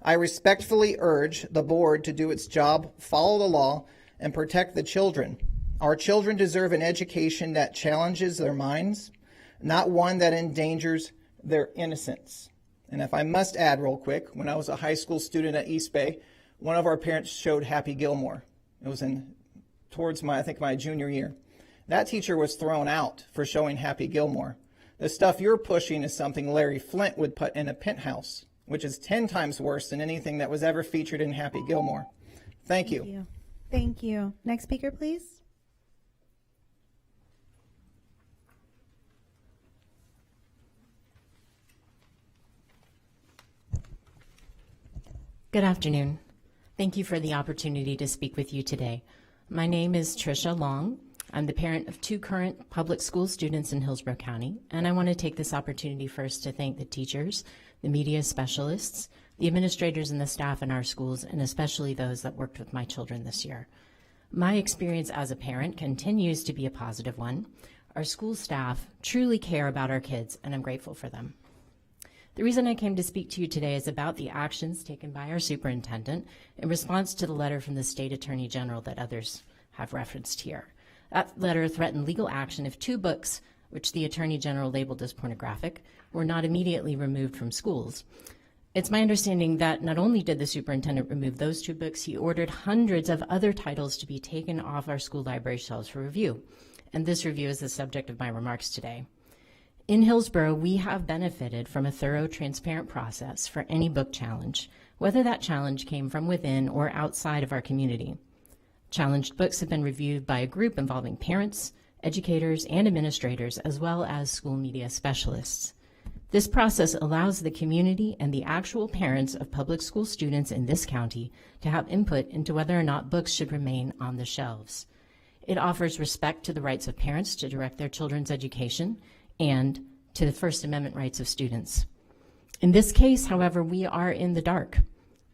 I respectfully urge the board to do its job, follow the law, and protect the children. Our children deserve an education that challenges their minds, not one that endangers their innocence. And if I must add real quick, when I was a high school student at East Bay, one of our parents showed Happy Gilmore. It was towards my junior year. That teacher was thrown out for showing Happy Gilmore. The stuff you're pushing is something Larry Flint would put in a penthouse, which is 10 times worse than anything that was ever featured in Happy Gilmore. Thank you. Thank you. Next speaker, please. Good afternoon. Thank you for the opportunity to speak with you today. My name is Tricia Long. I'm the parent of 2 current public school students in Hillsborough County, and I want to take this opportunity first to thank the teachers, the media specialists, the administrators and the staff in our schools, and especially those that worked with my children this year. My experience as a parent continues to be a positive one. Our school staff truly care about our kids, and I'm grateful for them. The reason I came to speak to you today is about the actions taken by our superintendent in response to the letter from the State Attorney General that others have referenced here. That letter threatened legal action if 2 books, which the Attorney General labeled as pornographic, were not immediately removed from schools. It's my understanding that not only did the superintendent remove those 2 books, he ordered hundreds of other titles to be taken off our school library shelves for review. And this review is the subject of my remarks today. In Hillsborough, we have benefited from a thorough, transparent process for any book challenge, whether that challenge came from within or outside of our community. Challenged books have been reviewed by a group involving parents, educators, and administrators, as well as school media specialists. This process allows the community and the actual parents of public school students in this county to have input into whether or not books should remain on the shelves. It offers respect to the rights of parents to direct their children's education and to the First Amendment rights of students. In this case, however, we are in the dark.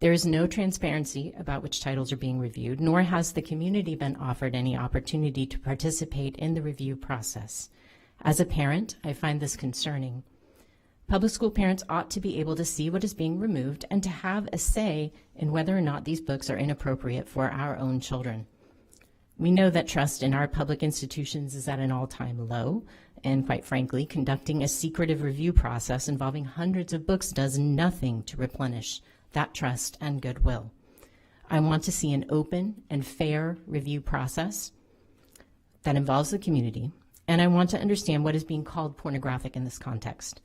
There is no transparency about which titles are being reviewed, nor has the community been offered any opportunity to participate in the review process. As a parent, I find this concerning. Public school parents ought to be able to see what is being removed and to have a say in whether or not these books are inappropriate for our own children. We know that trust in our public institutions is at an all-time low, and quite frankly, conducting a secretive review process involving hundreds of books does nothing to replenish that trust and goodwill. I want to see an open and fair review process. that involves the community, and I want to understand what is being called pornographic in this context.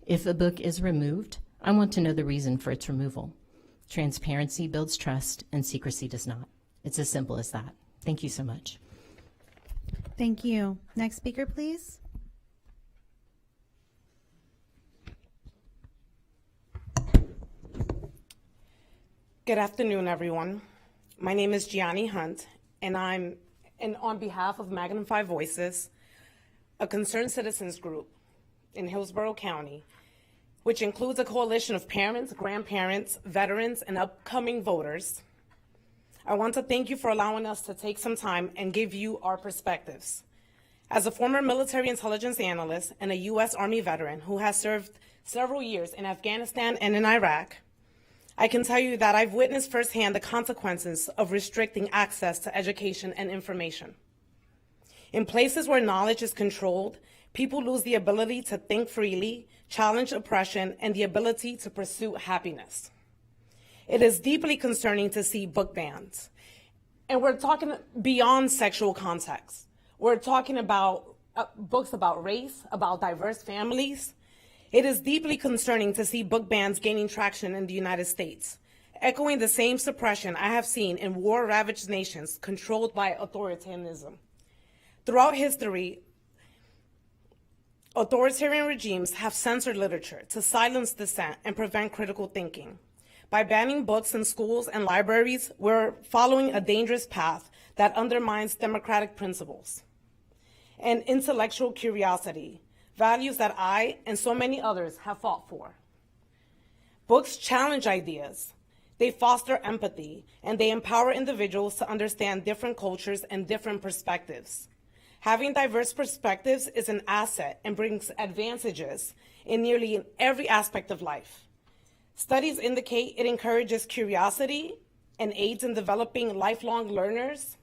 If a book is removed, I want to know the reason for its removal. Transparency builds trust, and secrecy does not. It's as simple as that. Thank you so much. Thank you. Next speaker, please. Good afternoon, everyone. My name is Gianni Hunt, and on behalf of Magnify Voices, a concerned citizens group in Hillsborough County, which includes a coalition of parents, grandparents, veterans, and upcoming voters. I want to thank you for allowing us to take some time and give you our perspectives. As a former military intelligence analyst and a U.S. Army veteran who has served several years in Afghanistan and in Iraq, I can tell you that I've witnessed firsthand the consequences of restricting access to education and information. In places where knowledge is controlled, people lose the ability to think freely, challenge oppression, and the ability to pursue happiness. It is deeply concerning to see book bans. And we're talking beyond sexual context. We're talking about books about race, about diverse families. It is deeply concerning to see book bans gaining traction in the United States, echoing the same suppression I have seen in war-ravaged nations controlled by authoritarianism. Throughout history, authoritarian regimes have censored literature to silence dissent and prevent critical thinking. By banning books in schools and libraries, we're following a dangerous path that undermines democratic principles and intellectual curiosity, values that I and so many others have fought for. Books challenge ideas, they foster empathy, and they empower individuals to understand different cultures and different perspectives. Having diverse perspectives is an asset and brings advantages in nearly every aspect of life. Studies indicate it encourages curiosity and aids in developing lifelong learners.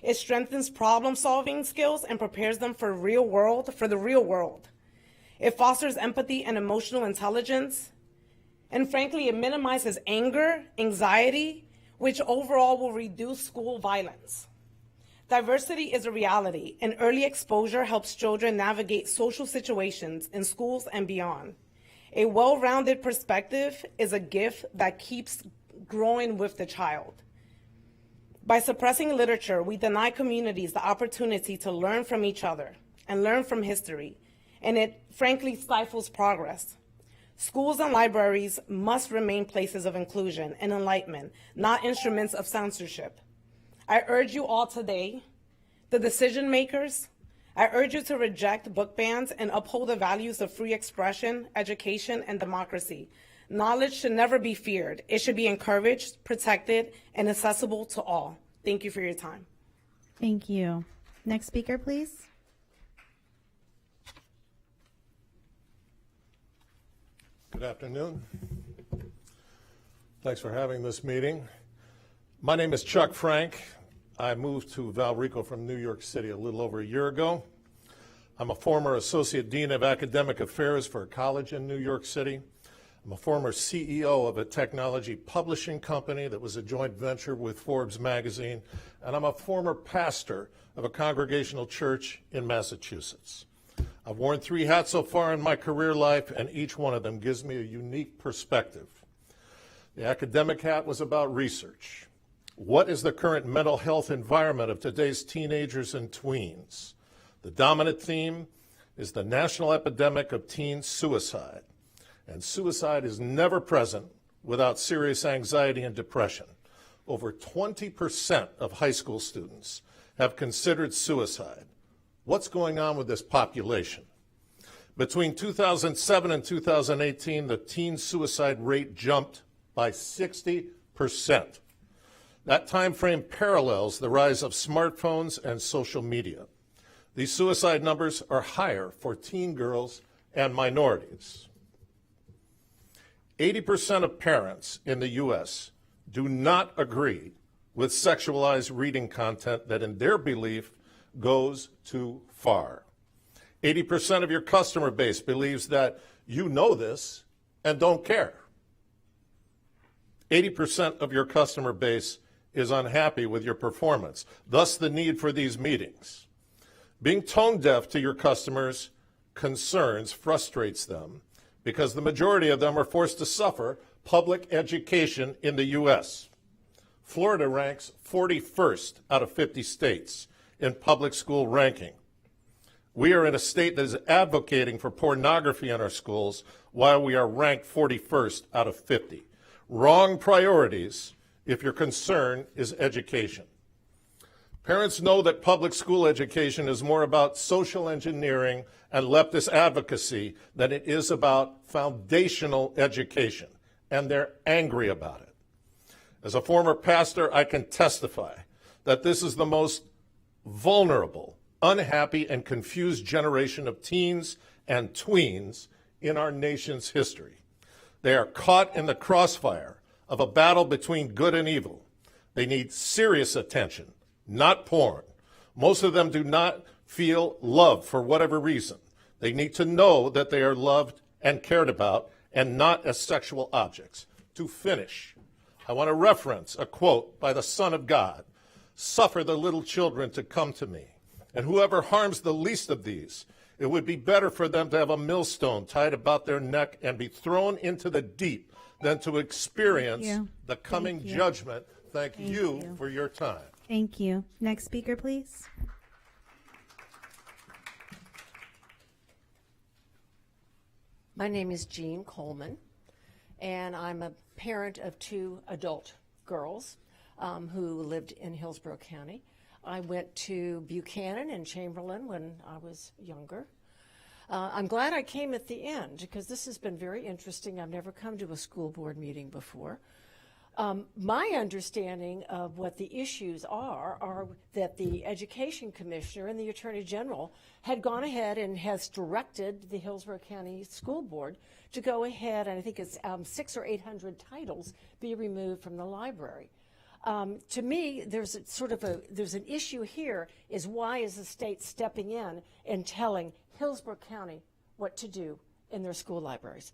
It strengthens problem-solving skills and prepares them for the real world. It fosters empathy and emotional intelligence. And frankly, it minimizes anger, anxiety, which overall will reduce school violence. Diversity is a reality, and early exposure helps children navigate social situations in schools and beyond. A well-rounded perspective is a gift that keeps growing with the child. By suppressing literature, we deny communities the opportunity to learn from each other and learn from history, and it frankly stifles progress. Schools and libraries must remain places of inclusion and enlightenment, not instruments of censorship. I urge you all today, the decision makers, I urge you to reject book bans and uphold the values of free expression, education, and democracy. Knowledge should never be feared. It should be encouraged, protected, and accessible to all. Thank you for your time. Thank you. Next speaker, please. Good afternoon. Thanks for having this meeting. My name is Chuck Frank. I moved to Valrico from New York City a little over a year ago. I'm a former Associate Dean of Academic Affairs for a college in New York City. I'm a former CEO of a technology publishing company that was a joint venture with Forbes magazine, and I'm a former pastor of a congregational church in Massachusetts. I've worn 3 hats so far in my career life, and each one of them gives me a unique perspective. The academic hat was about research. What is the current mental health environment of today's teenagers and tweens? The dominant theme is the national epidemic of teen suicide. And suicide is never present without serious anxiety and depression. Over 20% of high school students have considered suicide. What's going on with this population? Between 2007 and 2018, the teen suicide rate jumped by 60%. That time frame parallels the rise of smartphones and social media. These suicide numbers are higher for teen girls and minorities. 80% of parents in the U.S. do not agree with sexualized reading content that, in their belief, goes too far. 80% of your customer base believes that you know this and don't care. 80% of your customer base is unhappy with your performance, thus the need for these meetings. Being tone deaf to your customers' concerns frustrates them because the majority of them are forced to suffer public education in the U.S. Florida ranks 41st out of 50 states in public school ranking. We are in a state that is advocating for pornography in our schools while we are ranked 41st out of 50. Wrong priorities if your concern is education. Parents know that public school education is more about social engineering and leftist advocacy than it is about foundational education, and they're angry about it. As a former pastor, I can testify that this is the most vulnerable, unhappy, and confused generation of teens and tweens in our nation's history. They are caught in the crossfire of a battle between good and evil. They need serious attention, not porn. Most of them do not feel love for whatever reason. They need to know that they are loved and cared about and not as sexual objects. To finish, I want to reference a quote by the Son of God. Suffer the little children to come to me, and whoever harms the least of these, it would be better for them to have a millstone tied about their neck and be thrown into the deep than to experience the coming judgment. Thank you for your time. Thank you. Next speaker, please. My name is Jean Coleman, and I'm a parent of 2 adult girls who lived in Hillsborough County. I went to Buchanan and Chamberlain when I was younger. I'm glad I came at the end because this has been very interesting. I've never come to a school board meeting before. My understanding of what the issues are that the Education Commissioner and the Attorney General had gone ahead and has directed the Hillsborough County School Board to go ahead, and I think it's 600 or 800 titles be removed from the library. To me, there's an issue here is why is the state stepping in and telling Hillsborough County what to do in their school libraries?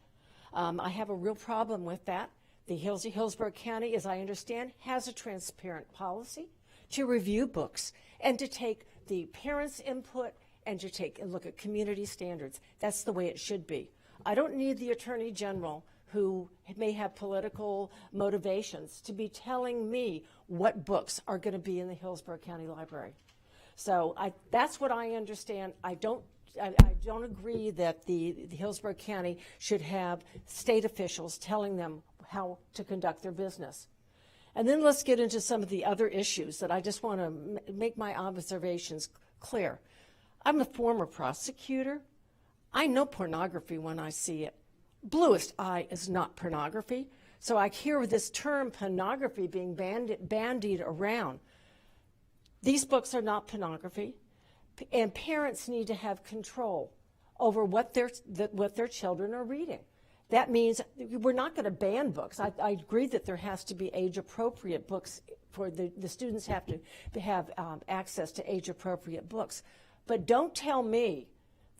I have a real problem with that. The Hillsborough County, as I understand, has a transparent policy to review books and to take the parents' input and to take a look at community standards. That's the way it should be. I don't need the Attorney General, who may have political motivations, to be telling me what books are going to be in the Hillsborough County Library. So that's what I understand. I don't agree that the Hillsborough County should have state officials telling them how to conduct their business. And then let's get into some of the other issues that I just want to make my observations clear. I'm a former prosecutor. I know pornography when I see it. Bluest eye is not pornography. So I hear this term pornography being bandied around. These books are not pornography, and parents need to have control over what their children are reading. That means we're not going to ban books. I agree that there has to be age-appropriate books for the students have to have access to age-appropriate books. But don't tell me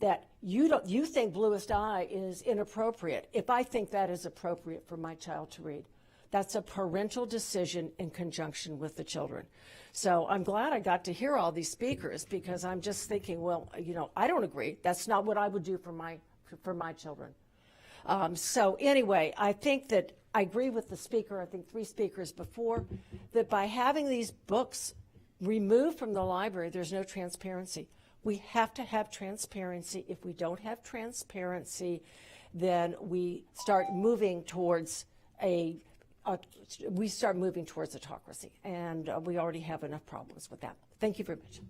that you think Bluest Eye is inappropriate if I think that is appropriate for my child to read. That's a parental decision in conjunction with the children. So I'm glad I got to hear all these speakers because I'm just thinking, well, I don't agree. That's not what I would do for my children. So anyway, I think that I agree with the speaker, I think 3 speakers before, that by having these books removed from the library, there's no transparency. We have to have transparency. If we don't have transparency, then we start moving towards autocracy, and we already have enough problems with that. Thank you very much.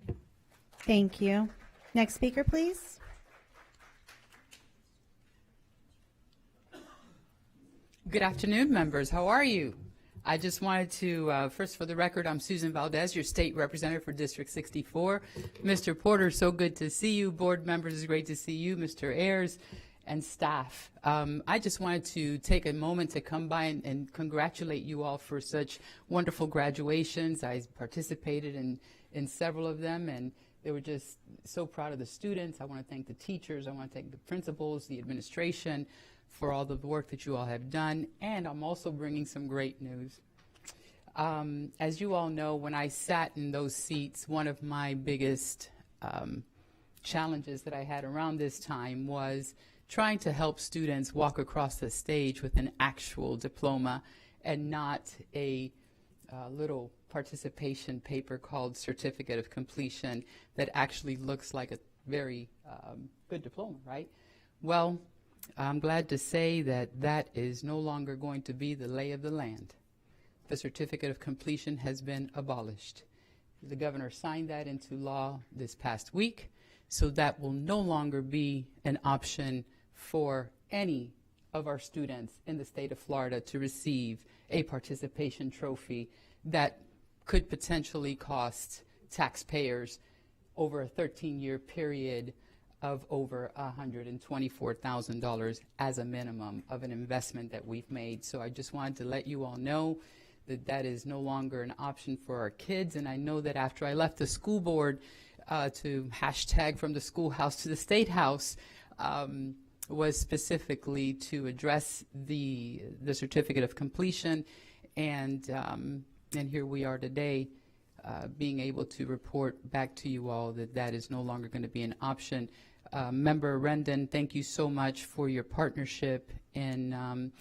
Thank you. Next speaker, please. Good afternoon, members. How are you? I just wanted to, first for the record, I'm Susan Valdez, your state representative for District 64. Mr. Porter, so good to see you. Board members, it's great to see you. Mr. Ayers and staff. I just wanted to take a moment to come by and congratulate you all for such wonderful graduations. I participated in several of them, and they were just so proud of the students. I want to thank the teachers. I want to thank the principals, the administration, for all the work that you all have done, and I'm also bringing some great news. As you all know, when I sat in those seats, one of my biggest challenges that I had around this time was trying to help students walk across the stage with an actual diploma and not a little participation paper called Certificate of Completion that actually looks like a very good diploma, right? Well, I'm glad to say that that is no longer going to be the lay of the land. The Certificate of Completion has been abolished. The governor signed that into law this past week, so that will no longer be an option for any of our students in the state of Florida to receive a participation trophy that could potentially cost taxpayers over a 13-year period of over $124,000 as a minimum of an investment that we've made. So I just wanted to let you all know that that is no longer an option for our kids. And I know that after I left the school board to hashtag from the schoolhouse to the state house, was specifically to address the certificate of completion, and here we are today, being able to report back to you all that that is no longer going to be an option. Member Rendon, thank you so much for your partnership in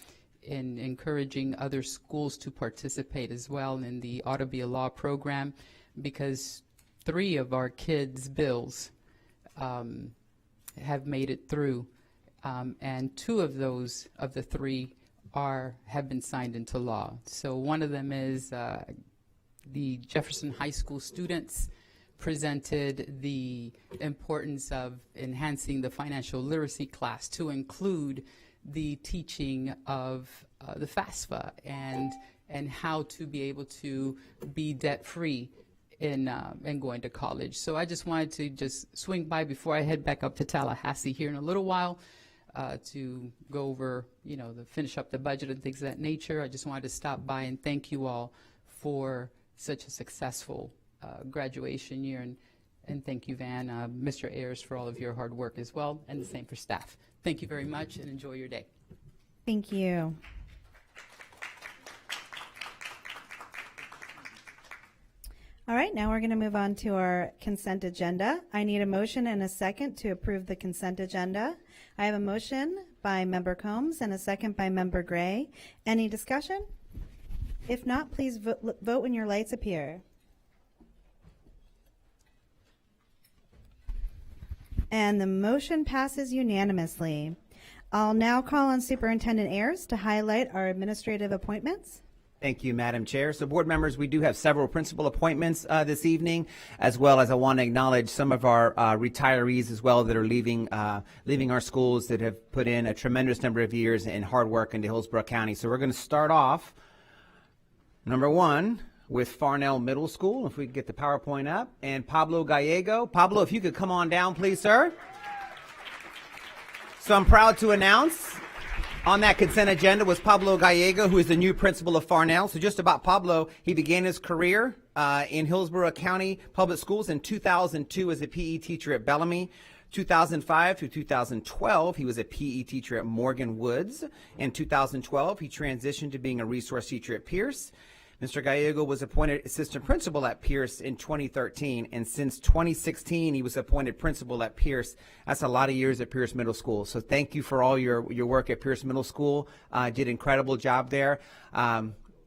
encouraging other schools to participate as well in the Ought to Be a Law program, because 3 of our kids' bills have made it through. And 2 of those, of the 3, have been signed into law. So one of them is the Jefferson High School students presented the importance of enhancing the financial literacy class to include the teaching of the FAFSA and how to be able to be debt-free in going to college. So I just wanted to just swing by before I head back up to Tallahassee here in a little while to go over, finish up the budget and things of that nature. I just wanted to stop by and thank you all for such a successful graduation year, and thank you, Van, Mr. Ayers, for all of your hard work as well, and the same for staff. Thank you very much, and enjoy your day. Thank you. All right, now we're going to move on to our consent agenda. I need a motion and a second to approve the consent agenda. I have a motion by Member Combs and a second by Member Gray. Any discussion? If not, please vote when your lights appear. And the motion passes unanimously. I'll now call on Superintendent Ayers to highlight our administrative appointments. Thank you, Madam Chair. So, board members, we do have several principal appointments this evening, as well as I want to acknowledge some of our retirees as well that are leaving our schools, that have put in a tremendous number of years and hard work into Hillsborough County. So we're going to start off, number 1, with Farnell Middle School. If we could get the PowerPoint up. And Pablo Gallego. Pablo, if you could come on down, please, sir. So I'm proud to announce on that consent agenda was Pablo Gallego, who is the new principal of Farnell. So just about Pablo, he began his career in Hillsborough County Public Schools in 2002 as a PE teacher at Bellamy. 2005 through 2012, he was a PE teacher at Morgan Woods. In 2012, he transitioned to being a resource teacher at Pierce. Mr. Gallego was appointed assistant principal at Pierce in 2013, and since 2016, he was appointed principal at Pierce. That's a lot of years at Pierce Middle School. So thank you for all your work at Pierce Middle School. Did an incredible job there.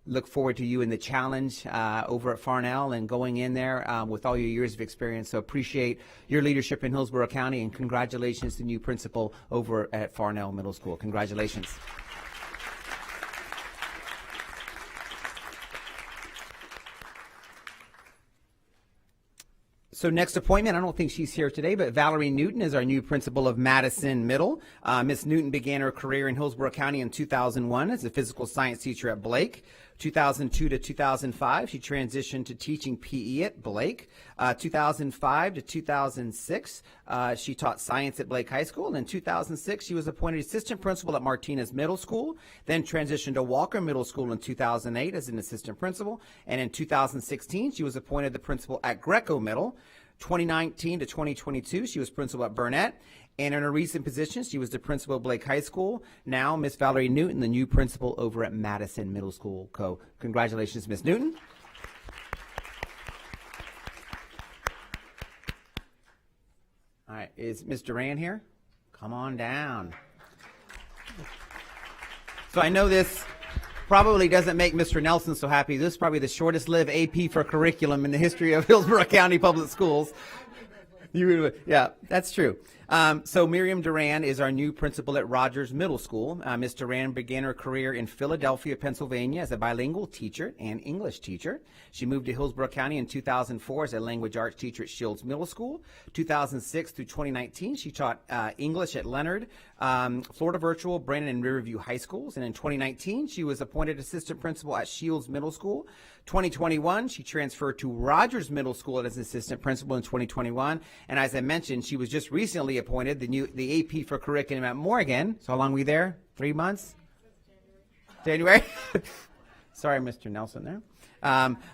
Look forward to you in the challenge over at Farnell and going in there with all your years of experience. So appreciate your leadership in Hillsborough County, and congratulations to new principal over at Farnell Middle School. Congratulations. So next appointment, I don't think she's here today, but Valerie Newton is our new principal of Madison Middle. Ms. Newton began her career in Hillsborough County in 2001 as a physical science teacher at Blake. 2002 to 2005, she transitioned to teaching PE at Blake. 2005 to 2006, she taught science at Blake High School. And in 2006, she was appointed assistant principal at Martinez Middle School, then transitioned to Walker Middle School in 2008 as an assistant principal. And in 2016, she was appointed the principal at Greco Middle. 2019 to 2022, she was principal at Burnett. And in her recent position, she was the principal of Blake High School. Now, Miss Valerie Newton, the new principal over at Madison Middle School. Congratulations, Miss Newton. All right. Is Ms. Duran here? Come on down. So I know this probably doesn't make Mr. Nelson so happy. This is probably the shortest lived AP for curriculum in the history of Hillsborough County Public Schools. Yeah, that's true. So Miriam Duran is our new principal at Rogers Middle School. Ms. Duran began her career in Philadelphia, Pennsylvania as a bilingual teacher and English teacher. She moved to Hillsborough County in 2004 as a language arts teacher at Shields Middle School. 2006 through 2019, she taught English at Leonard, Florida Virtual, Brandon, and Riverview High Schools. And in 2019, she was appointed assistant principal at Shields Middle School. 2021, she transferred to Rogers Middle School as assistant principal in 2021. And as I mentioned, she was just recently appointed the AP for curriculum at Morgan. So how long were we there? 3 months? January? Sorry, Mr. Nelson there.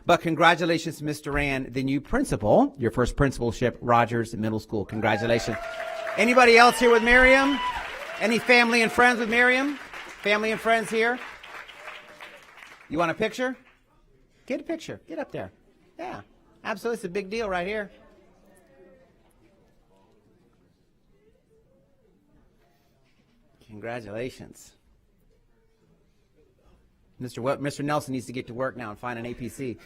But congratulations, Ms. Duran, the new principal, your first principalship, Rogers Middle School. Congratulations. Anybody else here with Miriam? Any family and friends with Miriam? Family and friends here? You want a picture? Get a picture. Get up there. Yeah, absolutely. It's a big deal right here. Congratulations. Mr. Nelson needs to get to work now and find an APC.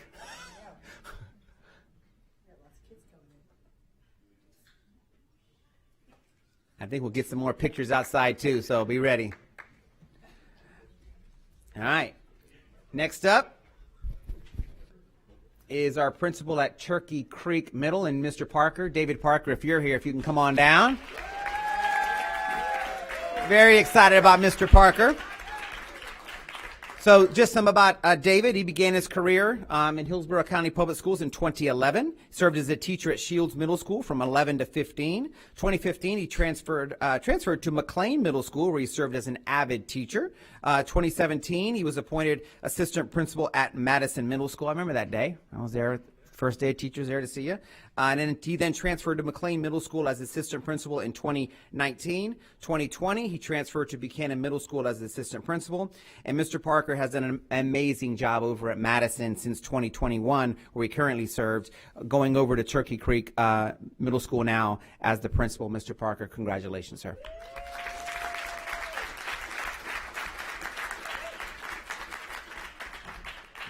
I think we'll get some more pictures outside too, so be ready. All right. Next up is our principal at Turkey Creek Middle, and Mr. Parker. David Parker, if you're here, if you can come on down. Very excited about Mr. Parker. So just some about David. He began his career in Hillsborough County Public Schools in 2011. Served as a teacher at Shields Middle School from 11 to 15. 2015, he transferred to McLean Middle School, where he served as an avid teacher. 2017, he was appointed assistant principal at Madison Middle School. I remember that day. I was there. First day of teachers there to see you. And then he then transferred to McLean Middle School as assistant principal in 2019. 2020, he transferred to Buchanan Middle School as assistant principal. And Mr. Parker has done an amazing job over at Madison since 2021, where he currently served, going over to Turkey Creek Middle School now as the principal. Mr. Parker, congratulations, sir.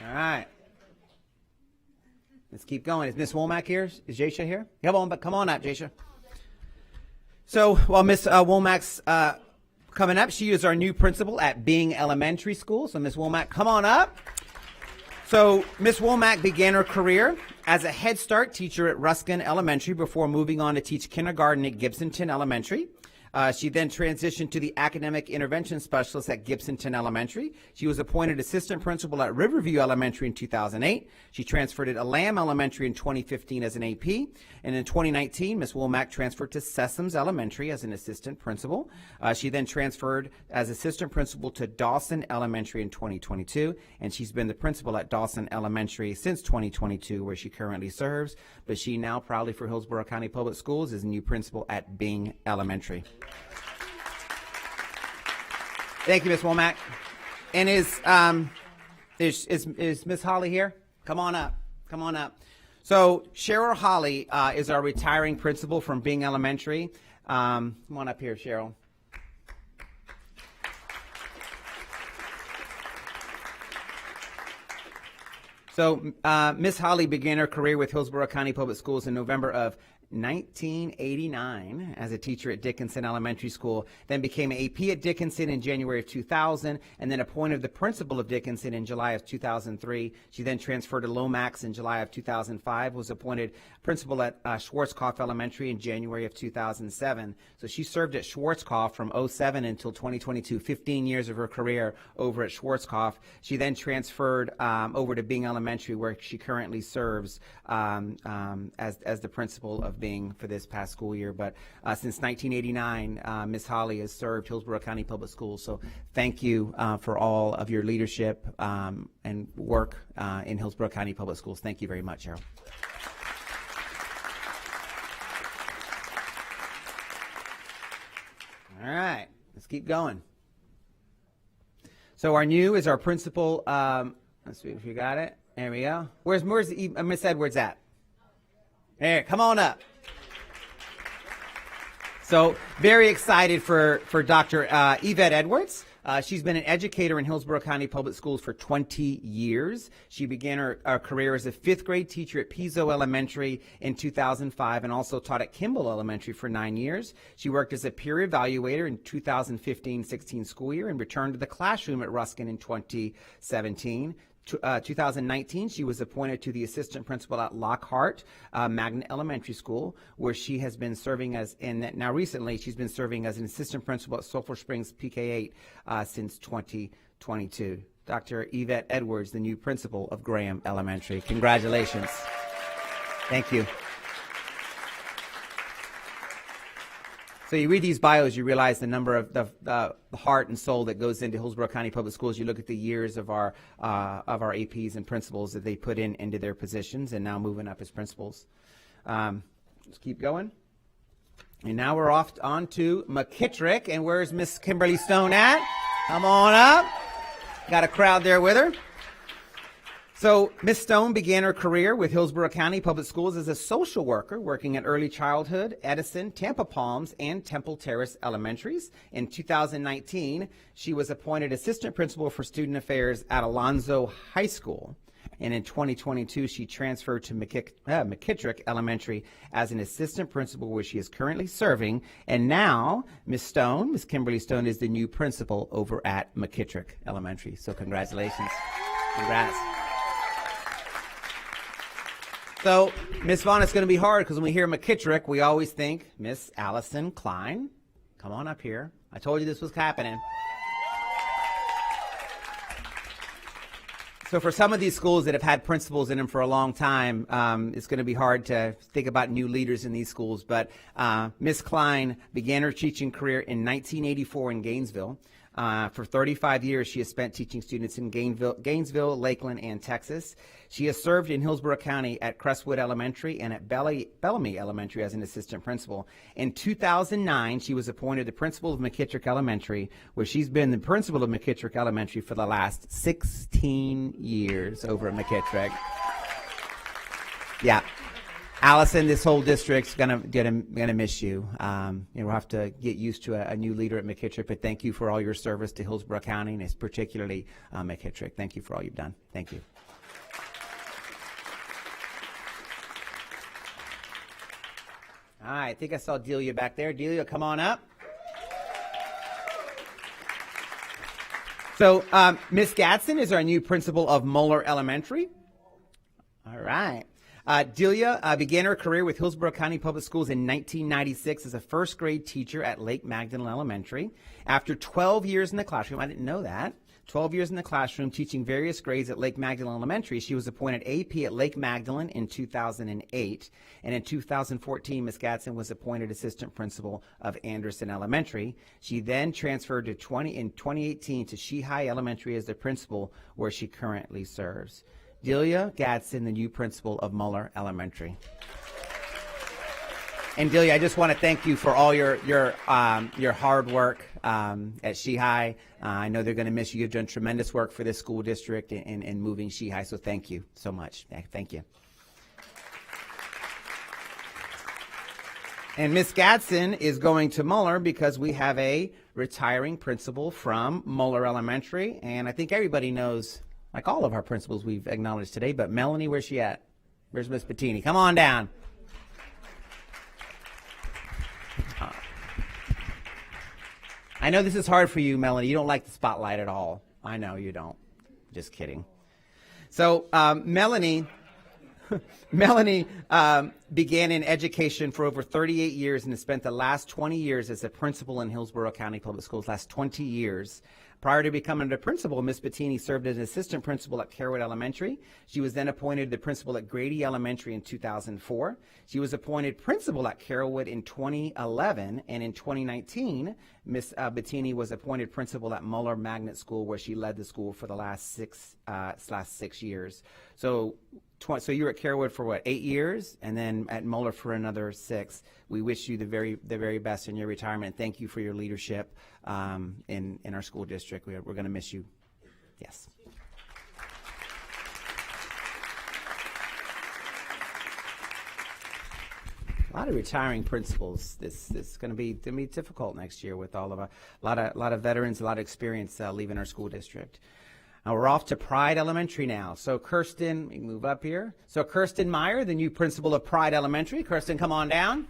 All right. Let's keep going. Is Miss Womack here? Is Jasha here? Come on up, Jasha. So while Miss Womack's coming up, she is our new principal at Bing Elementary School. So Miss Womack, come on up. So Miss Womack began her career as a Head Start teacher at Ruskin Elementary before moving on to teach kindergarten at Gibsonton Elementary. She then transitioned to the academic intervention specialist at Gibsonton Elementary. She was appointed assistant principal at Riverview Elementary in 2008. She transferred to Lamb Elementary in 2015 as an AP. And in 2019, Ms. Womack transferred to Sessoms Elementary as an assistant principal. She then transferred as assistant principal to Dawson Elementary in 2022. And she's been the principal at Dawson Elementary since 2022, where she currently serves. But she now, proudly for Hillsborough County Public Schools, is the new principal at Bing Elementary. Thank you, Ms. Womack. And is Ms. Holly here? Come on up. Come on up. So Cheryl Holly is our retiring principal from Bing Elementary. Come on up here, Cheryl. So Ms. Holly began her career with Hillsborough County Public Schools in November of 1989 as a teacher at Dickinson Elementary School, then became an AP at Dickinson in January of 2000, and then appointed the principal of Dickinson in July of 2003. She then transferred to Lomax in July of 2005, was appointed principal at Schwarzkopf Elementary in January of 2007. So she served at Schwarzkopf from 2007 until 2022, 15 years of her career over at Schwarzkopf. She then transferred over to Bing Elementary, where she currently serves as the principal of Bing for this past school year. But since 1989, Ms. Holly has served Hillsborough County Public Schools. So thank you for all of your leadership and work in Hillsborough County Public Schools. Thank you very much, Cheryl. All right, let's keep going. So our new is our principal. Let's see if you got it. There we go. Where's Miss Edwards at? There, come on up. So very excited for Dr. Yvette Edwards. She's been an educator in Hillsborough County Public Schools for 20 years. She began her career as a fifth grade teacher at Pizzo Elementary in 2005 and also taught at Kimball Elementary for 9 years. She worked as a peer evaluator in 2015-16 school year and returned to the classroom at Ruskin in 2017. 2019, she was appointed to the assistant principal at Lockhart Magnet Elementary School, where she has been serving as, and now recently she's been serving as an assistant principal at Sulphur Springs PK8 since 2022. Dr. Yvette Edwards, the new principal of Graham Elementary. Congratulations. Thank you. So you read these bios, you realize the number of the heart and soul that goes into Hillsborough County Public Schools. You look at the years of our APs and principals that they put into their positions, and now moving up as principals. Let's keep going. And now we're off on to McKittrick. And where's Miss Kimberly Stone at? Come on up. Got a crowd there with her. So Ms. Stone began her career with Hillsborough County Public Schools as a social worker, working at Early Childhood, Edison, Tampa Palms, and Temple Terrace Elementaries. In 2019, she was appointed assistant principal for student affairs at Alonzo High School. And in 2022, she transferred to McKittrick Elementary as an assistant principal, where she is currently serving. And now, Ms. Kimberly Stone, is the new principal over at McKittrick Elementary. So congratulations. Congrats. So, Ms. Vaughn, it's going to be hard because when we hear McKittrick, we always think Miss Allison Klein. Come on up here. I told you this was happening. So for some of these schools that have had principals in them for a long time, it's going to be hard to think about new leaders in these schools. But Ms. Klein began her teaching career in 1984 in Gainesville. For 35 years, she has spent teaching students in Gainesville, Lakeland, and Texas. She has served in Hillsborough County at Crestwood Elementary and at Bellamy Elementary as an assistant principal. In 2009, she was appointed the principal of McKittrick Elementary, where she's been the principal of McKittrick Elementary for the last 16 years over at McKittrick. Yeah. Allison, this whole district's gonna miss you. We'll have to get used to a new leader at McKittrick, but thank you for all your service to Hillsborough County, and it's particularly McKittrick. Thank you for all you've done. Thank you. All right, I think I saw Delia back there. Delia, come on up. So Miss Gadsden is our new principal of Moeller Elementary. All right. Delia began her career with Hillsborough County Public Schools in 1996 as a first grade teacher at Lake Magdalen Elementary. After 12 years in the classroom, I didn't know that, 12 years in the classroom teaching various grades at Lake Magdalen Elementary, she was appointed AP at Lake Magdalen in 2008. And in 2014, Ms. Gadsden was appointed assistant principal of Anderson Elementary. She then transferred in 2018 to Shehigh Elementary as the principal, where she currently serves. Delia Gadsden, the new principal of Moeller Elementary. And Delia, I just want to thank you for all your hard work at Shehigh. I know they're going to miss you. You've done tremendous work for this school district in moving Shehigh, so thank you so much. Thank you. And Miss Gadsden is going to Moeller because we have a retiring principal from Moeller Elementary, and I think everybody knows, like all of our principals we've acknowledged today, but Melanie, where's she at? Where's Miss Bettini? Come on down. I know this is hard for you, Melanie. You don't like the spotlight at all. I know you don't. Just kidding. So Melanie began in education for over 38 years and has spent the last 20 years as a principal in Hillsborough County Public Schools, last 20 years. Prior to becoming the principal, Ms. Bettini served as an assistant principal at Carewood Elementary. She was then appointed the principal at Grady Elementary in 2004. She was appointed principal at Carewood in 2011, and in 2019, Ms. Bettini was appointed principal at Moeller Magnet School, where she led the school for the last six years. So you were at Carewood for what, 8 years, and then at Moeller for another 6. We wish you the very best in your retirement, and thank you for your leadership in our school district. We're going to miss you. Yes. A lot of retiring principals. This is going to be difficult next year with all of a lot of veterans, a lot of experience leaving our school district. Now we're off to Pride Elementary now. So Kirsten, we can move up here. So Kirsten Meyer, the new principal of Pride Elementary. Kirsten, come on down.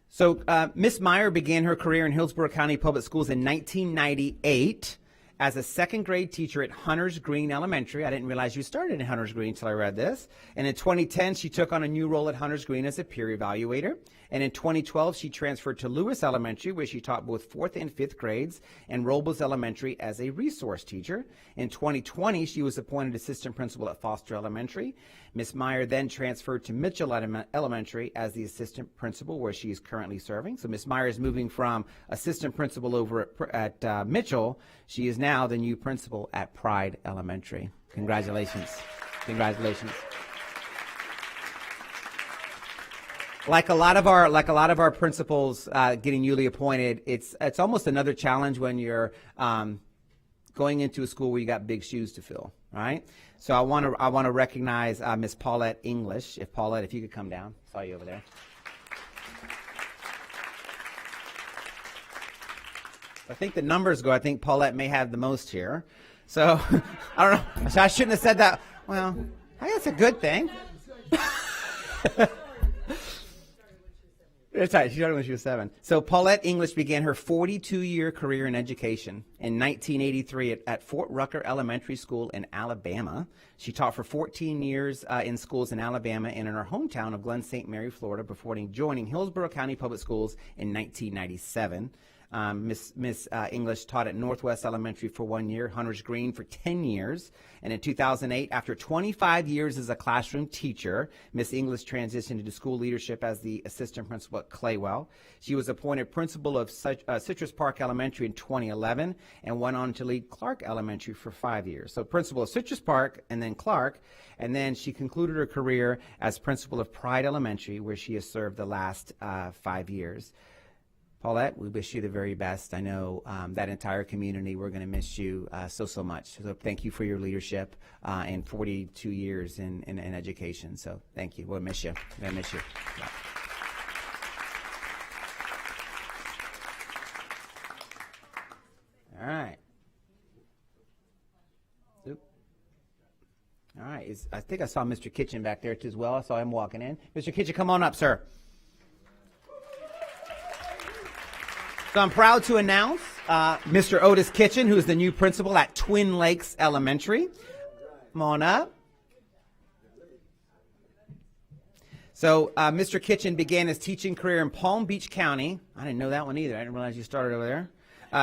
So Miss Meyer began her career in Hillsborough County Public Schools in 1998 as a second grade teacher at Hunters Green Elementary. I didn't realize you started in Hunters Green until I read this. And in 2010, she took on a new role at Hunters Green as a peer evaluator. And in 2012, she transferred to Lewis Elementary, where she taught both 4th and 5th grades, and Robles Elementary as a resource teacher. In 2020, she was appointed assistant principal at Foster Elementary. Ms. Meyer then transferred to Mitchell Elementary as the assistant principal, where she is currently serving. So Ms. Meyer is moving from assistant principal over at Mitchell. She is now the new principal at Pride Elementary. Congratulations. Congratulations. Like a lot of our principals getting newly appointed, it's almost another challenge when you're going into a school where you got big shoes to fill, right? So I want to recognize Miss Paulette English. If you could come down, saw you over there. I think the numbers go. I think Paulette may have the most here. So I don't know. I shouldn't have said that. Well, I guess it's a good thing. That's right. She started when she was 7. So Paulette English began her 42-year career in education. In 1983 at Fort Rucker Elementary School in Alabama. She taught for 14 years in schools in Alabama and in her hometown of Glen St. Mary, Florida, before joining Hillsborough County Public Schools in 1997. Miss English taught at Northwest Elementary for 1 year, Hunters Green for 10 years, and in 2008, after 25 years as a classroom teacher, Miss English transitioned into school leadership as the assistant principal at Claywell. She was appointed principal of Citrus Park Elementary in 2011 and went on to lead Clark Elementary for 5 years. So principal of Citrus Park and then Clark, and then she concluded her career as principal of Pride Elementary, where she has served the last 5 years. Paulette, we wish you the very best. I know that entire community, we're going to miss you so much. So thank you for your leadership and 42 years in education. So thank you. We'll miss you. We're going to miss you. Yeah. All right. Oop. All right. I think I saw Mr. Kitchen back there too as well. I saw him walking in. Mr. Kitchen, come on up, sir. So I'm proud to announce Mr. Otis Kitchen, who is the new principal at Twin Lakes Elementary. Come on up. So Mr. Kitchen began his teaching career in Palm Beach County. I didn't know that one either. I didn't realize you started over there.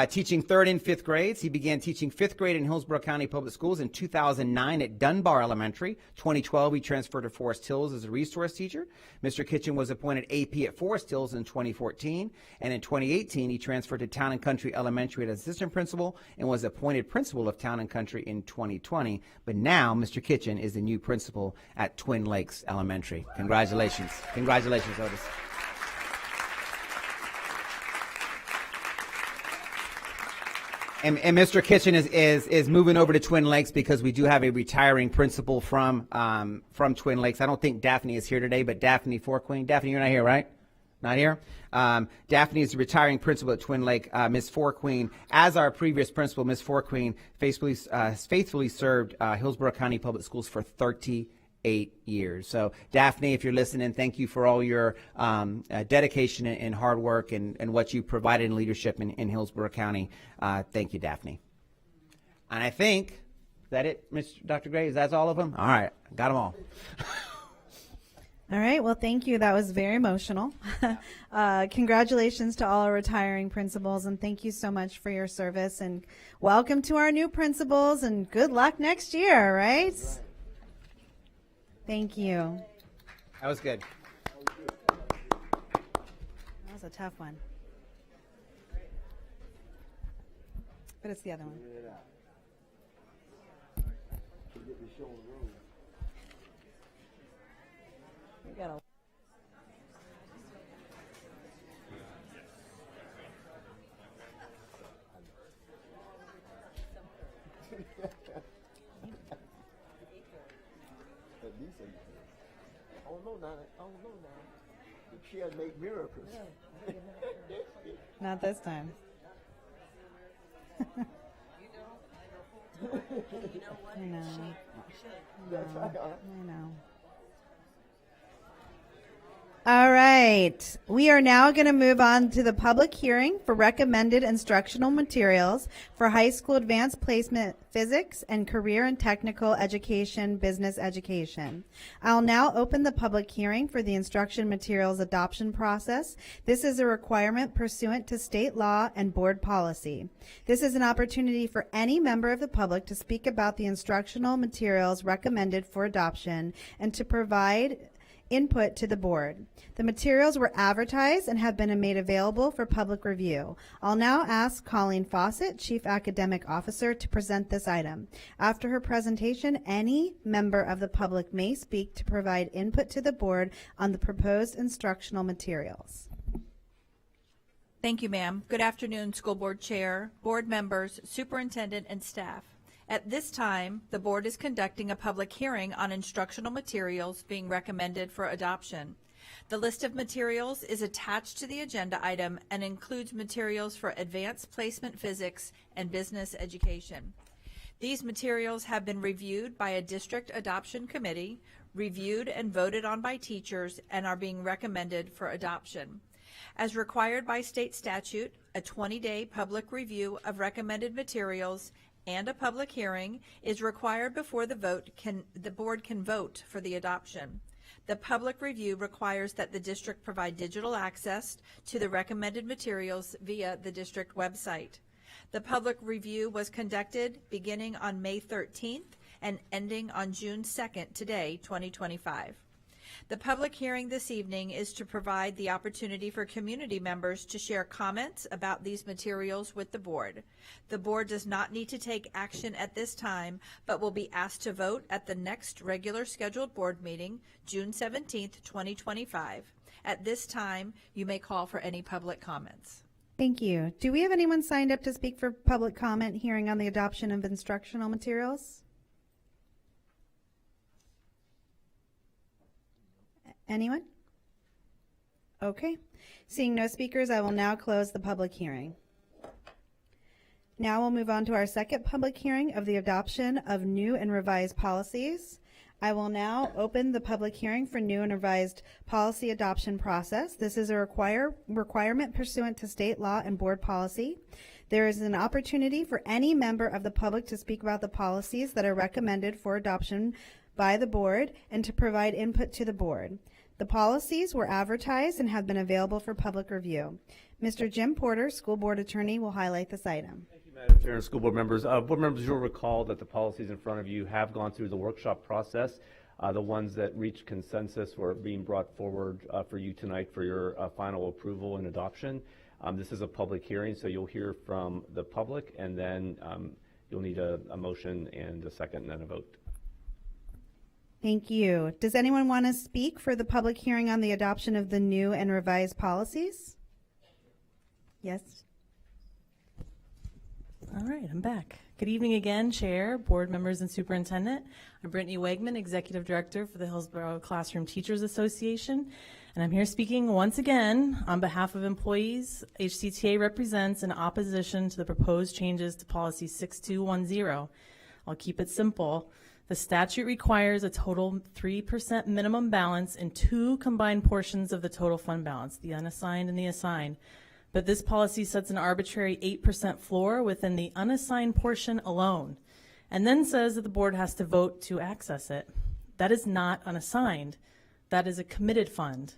Teaching 3rd and 5th grades. He began teaching 5th grade in Hillsborough County Public Schools in 2009 at Dunbar Elementary. 2012, he transferred to Forest Hills as a resource teacher. Mr. Kitchen was appointed AP at Forest Hills in 2014. And in 2018, he transferred to Town and Country Elementary as assistant principal and was appointed principal of Town and Country in 2020. But now, Mr. Kitchen is the new principal at Twin Lakes Elementary. Congratulations. Congratulations, Otis. And Mr. Kitchen is moving over to Twin Lakes because we do have a retiring principal from Twin Lakes. I don't think Daphne is here today, but Daphne Forqueen. Daphne, you're not here, right? Not here? Daphne is the retiring principal at Twin Lake. Ms. Forqueen, as our previous principal, Ms. Forqueen faithfully served Hillsborough County Public Schools for 38 years. So, Daphne, if you're listening, thank you for all your dedication and hard work and what you provided in leadership in Hillsborough County. Thank you, Daphne. And I think, is that it, Dr. Gray? Is that all of them? All right, got them all. All right. Well, thank you. That was very emotional. Congratulations to all our retiring principals, and thank you so much for your service. And welcome to our new principals, and good luck next year, right? Thank you. That was good. That was a tough one. But it's the other one. We got a Oh no, now. Oh no, now. She has made miracles. Not this time. I know. I know. All right. We are now going to move on to the public hearing for recommended instructional materials for high school advanced placement physics and career and technical education business education. I'll now open the public hearing for the instruction materials adoption process. This is a requirement pursuant to state law and board policy. This is an opportunity for any member of the public to speak about the instructional materials recommended for adoption and to provide input to the board. The materials were advertised and have been made available for public review. I'll now ask Colleen Fawcett, Chief Academic Officer, to present this item. After her presentation, any member of the public may speak to provide input to the board on the proposed instructional materials. Thank you, ma'am. Good afternoon, School Board Chair, board members, superintendent, and staff. At this time, the board is conducting a public hearing on instructional materials being recommended for adoption. The list of materials is attached to the agenda item and includes materials for advanced placement physics and business education. These materials have been reviewed by a district adoption committee, reviewed and voted on by teachers, and are being recommended for adoption. As required by state statute, a 20-day public review of recommended materials and a public hearing is required before the board can vote for the adoption. The public review requires that the district provide digital access to the recommended materials via the district website. The public review was conducted beginning on May 13th and ending on June 2nd, today, 2025. The public hearing this evening is to provide the opportunity for community members to share comments about these materials with the board. The board does not need to take action at this time, but will be asked to vote at the next regular scheduled board meeting, June 17th, 2025. At this time, you may call for any public comments. Thank you. Do we have anyone signed up to speak for public comment hearing on the adoption of instructional materials? Anyone? Okay. Seeing no speakers, I will now close the public hearing. Now we'll move on to our second public hearing of the adoption of new and revised policies. I will now open the public hearing for new and revised policy adoption process. This is a requirement pursuant to state law and board policy. There is an opportunity for any member of the public to speak about the policies that are recommended for adoption by the board and to provide input to the board. The policies were advertised and have been available for public review. Mr. Jim Porter, School Board Attorney, will highlight this item. Thank you, Madam Chair and school board members. Board members, you'll recall that the policies in front of you have gone through the workshop process. The ones that reached consensus were being brought forward for you tonight for your final approval and adoption. This is a public hearing, so you'll hear from the public, and then you'll need a motion and a second and then a vote. Thank you. Does anyone want to speak for the public hearing on the adoption of the new and revised policies? Yes. All right, I'm back. Good evening again, Chair, board members, and superintendent. I'm Brittany Wegman, Executive Director for the Hillsborough Classroom Teachers Association, and I'm here speaking once again on behalf of employees HCTA represents in opposition to the proposed changes to Policy 6210. I'll keep it simple. The statute requires a total 3% minimum balance in two combined portions of the total fund balance, the unassigned and the assigned. But this policy sets an arbitrary 8% floor within the unassigned portion alone, and then says that the board has to vote to access it. That is not unassigned. That is a committed fund,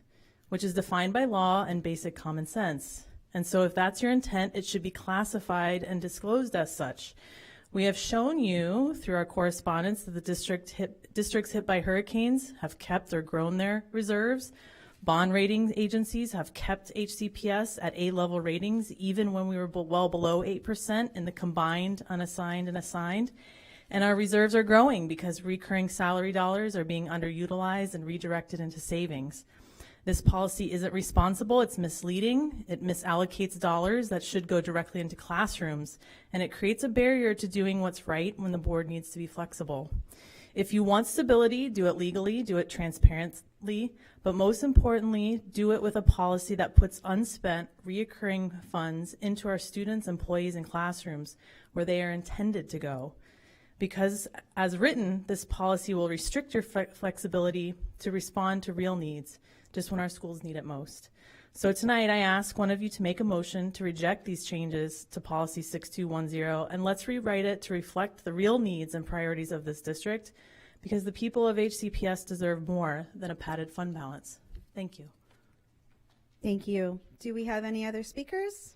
which is defined by law and basic common sense. And so if that's your intent, it should be classified and disclosed as such. We have shown you through our correspondence that the districts hit by hurricanes have kept or grown their reserves. Bond rating agencies have kept HCPS at A-level ratings even when we were well below 8% in the combined unassigned and assigned. And our reserves are growing because recurring salary dollars are being underutilized and redirected into savings. This policy isn't responsible, it's misleading, it misallocates dollars that should go directly into classrooms, and it creates a barrier to doing what's right when the board needs to be flexible. If you want stability, do it legally, do it transparently, but most importantly, do it with a policy that puts unspent, reoccurring funds into our students, employees, and classrooms where they are intended to go. Because as written, this policy will restrict your flexibility to respond to real needs just when our schools need it most. So tonight I ask one of you to make a motion to reject these changes to policy 6210, and let's rewrite it to reflect the real needs and priorities of this district, because the people of HCPS deserve more than a padded fund balance. Thank you. Thank you. Do we have any other speakers?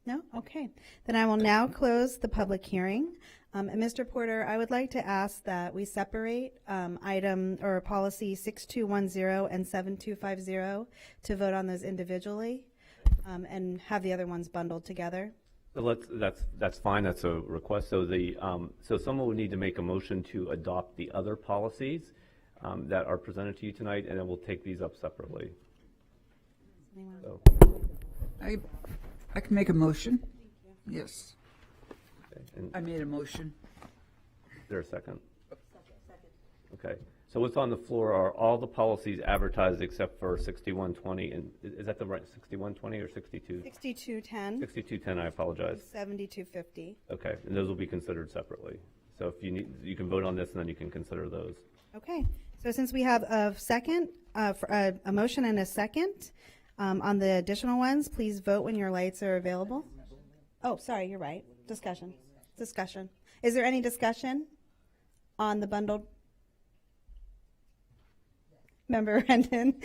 No? Okay. Then I will now close the public hearing. And Mr. Porter, I would like to ask that we separate item or policy 6210 and 7250 to vote on those individually and have the other ones bundled together. So that's fine. That's a request. So so someone would need to make a motion to adopt the other policies that are presented to you tonight, and then we'll take these up separately. So. I can make a motion. Yes. Okay. I made a motion. Is there a second? Okay. So what's on the floor are all the policies advertised except for 6120. And is that the right 6120 or 62? 6210. 6210. I apologize. 7250. Okay. And those will be considered separately. So if you need, you can vote on this and then you can consider those. Okay. So since we have a second, a motion and a second on the additional ones, please vote when your lights are available. Oh, sorry, you're right. Discussion. Is there any discussion on the bundled? Member Renton.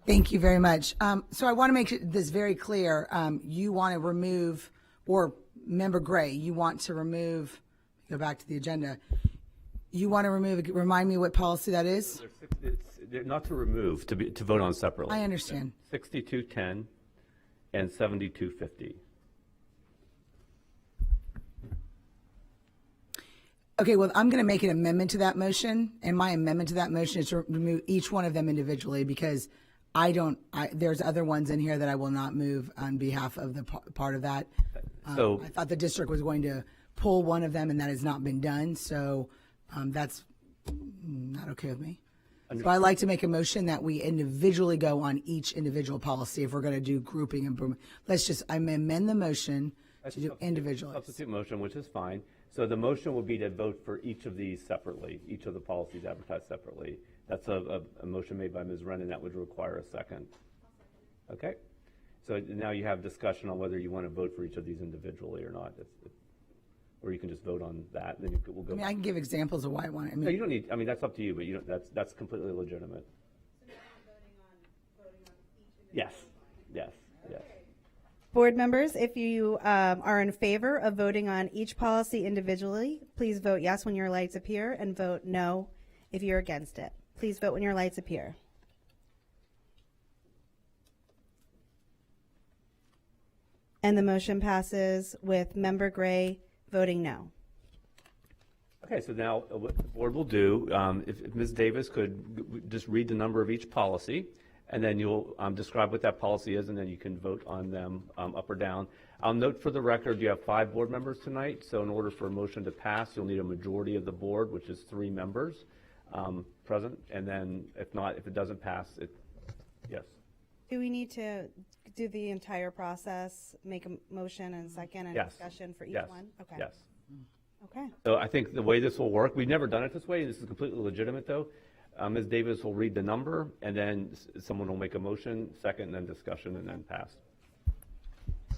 Thank you very much. So I want to make this very clear. You want to remove, or Member Gray, you want to remove, go back to the agenda. You want to remove, remind me what policy that is? They're not to remove, to vote on separately. I understand. 6210 and 7250. Okay, well, I'm going to make an amendment to that motion, and my amendment to that motion is to remove each one of them individually, because there's other ones in here that I will not move on behalf of the part of that. So I thought the district was going to pull one of them, and that has not been done, so that's not okay with me. So I'd like to make a motion that we individually go on each individual policy if we're going to do grouping and I amend the motion to do individually. Substitute motion, which is fine. So the motion will be to vote for each of these separately, each of the policies advertised separately. That's a motion made by Ms. Rennan that would require a second. Okay. So now you have discussion on whether you want to vote for each of these individually or not. Or you can just vote on that. And then we'll go. I mean, I can give examples of why I want it. No, you don't need. I mean, that's up to you. But you don't. That's completely legitimate. So now voting on each. Yes. Yes. Yes. Board members, if you are in favor of voting on each policy individually, please vote yes when your lights appear, and vote no if you're against it. Please vote when your lights appear. And the motion passes with Member Gray voting no. Okay, so now what the board will do, if Ms. Davis could just read the number of each policy, and then you'll describe what that policy is, and then you can vote on them up or down. I'll note for the record, you have 5 board members tonight, so in order for a motion to pass, you'll need a majority of the board, which is 3 members present, and then if not, if it doesn't pass, yes. Do we need to do the entire process, make a motion and second and Yes. discussion for each Yes. one? Okay. Yes. Okay. So I think the way this will work, we've never done it this way. This is completely legitimate, though. Ms. Davis will read the number, and then someone will make a motion, second, and then discussion, and then pass.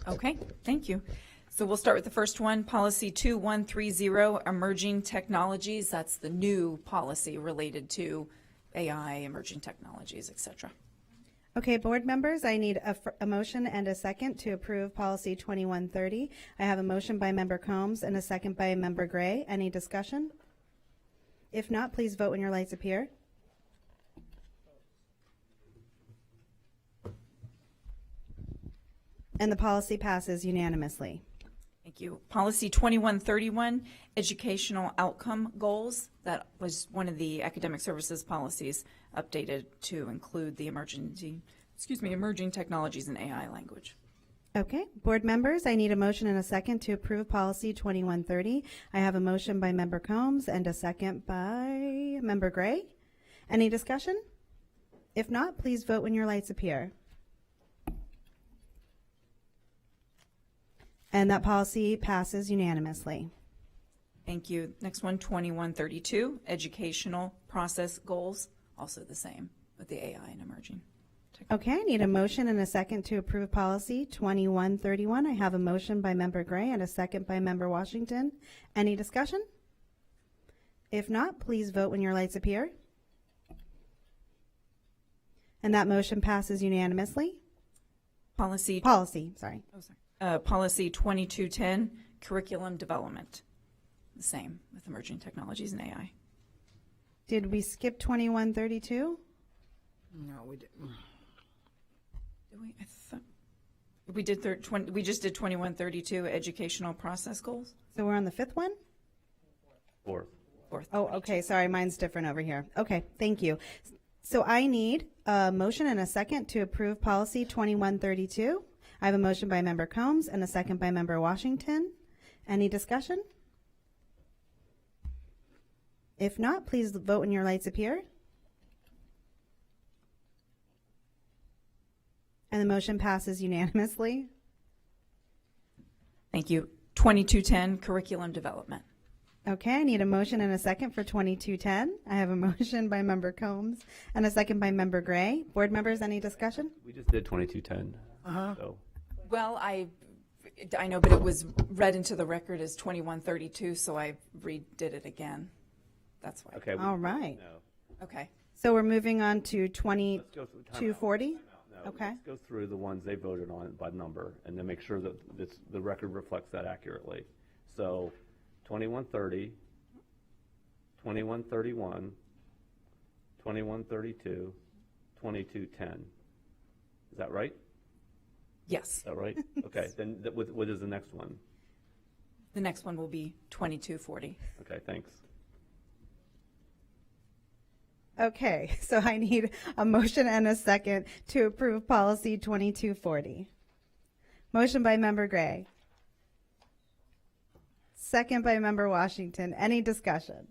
Okay, thank you. So we'll start with the first one, policy 2130, emerging technologies. That's the new policy related to AI, emerging technologies, et cetera. Okay, board members, I need a motion and a second to approve policy 2130. I have a motion by Member Combs and a second by Member Gray. Any discussion? If not, please vote when your lights appear. And the policy passes unanimously. Thank you. Policy 2131, educational outcome goals. That was one of the academic services policies updated to include the emerging technologies and AI language. Okay, board members, I need a motion and a second to approve policy 2130. I have a motion by member Combs and a second by member Gray. Any discussion? If not, please vote when your lights appear. And that policy passes unanimously. Thank you. Next one, 2132, educational process goals, also the same with the AI and emerging. Okay, I need a motion and a second to approve policy 2131. I have a motion by member Gray and a second by member Washington. Any discussion? If not, please vote when your lights appear. And that motion passes unanimously. Policy, sorry. Policy 2210, curriculum development. The same with emerging technologies and AI. Did we skip 2132? No, we didn't. Did we? I thought we did. We just did 2132, educational process goals. So we're on the fifth one? Fourth. Oh, okay, sorry, mine's different over here. Okay, thank you. So I need a motion and a second to approve policy 2132. I have a motion by member Combs and a second by member Washington. Any discussion? If not, please vote when your lights appear. And the motion passes unanimously. Thank you. 2210, curriculum development. Okay, I need a motion and a second for 2210. I have a motion by member Combs and a second by member Gray. Board members, any discussion? We just did 2210. So Well, I know, but it was read into the record as 2132, so I redid it again. That's why. okay. All right. No. Okay. So we're moving on to Let's go through 2240. No, Okay. Let's go through the ones they voted on by number and then make sure that the record reflects that accurately. So 2130, 2131, 2132, 2210. Is that right? Yes. Is that right? Okay. Then what is the next one? The next one will be 2240. Okay, thanks. Okay, so I need a motion and a second to approve policy 2240. Motion by member Gray. Second by member Washington. Any discussion?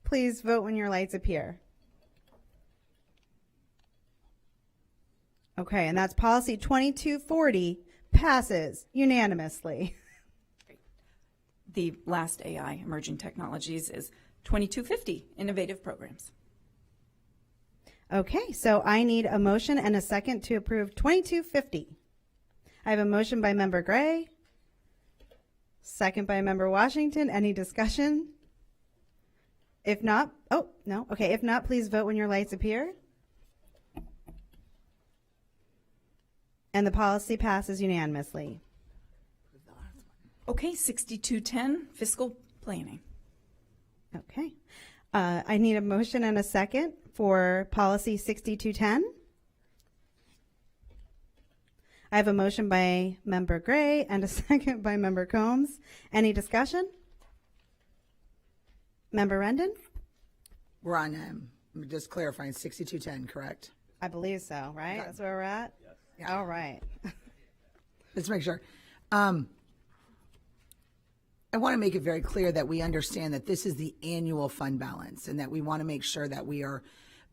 Please vote when your lights appear. Okay, and that's policy 2240 passes unanimously. The last AI, emerging technologies, is 2250, innovative programs. Okay, so I need a motion and a second to approve 2250. I have a motion by member Gray, second by member Washington. Any discussion? If not, oh, no. Okay, if not, please vote when your lights appear. And the policy passes unanimously. Okay, 6210, fiscal planning. Okay. I need a motion and a second for policy 6210. I have a motion by member Gray and a second by member Combs. Any discussion? Member Rendon? We're on, just clarifying, 6210, correct? I believe so, right? Okay. That's where we're at? Yes. Yeah. All right. Let's make sure. I want to make it very clear that we understand that this is the annual fund balance and that we want to make sure that we are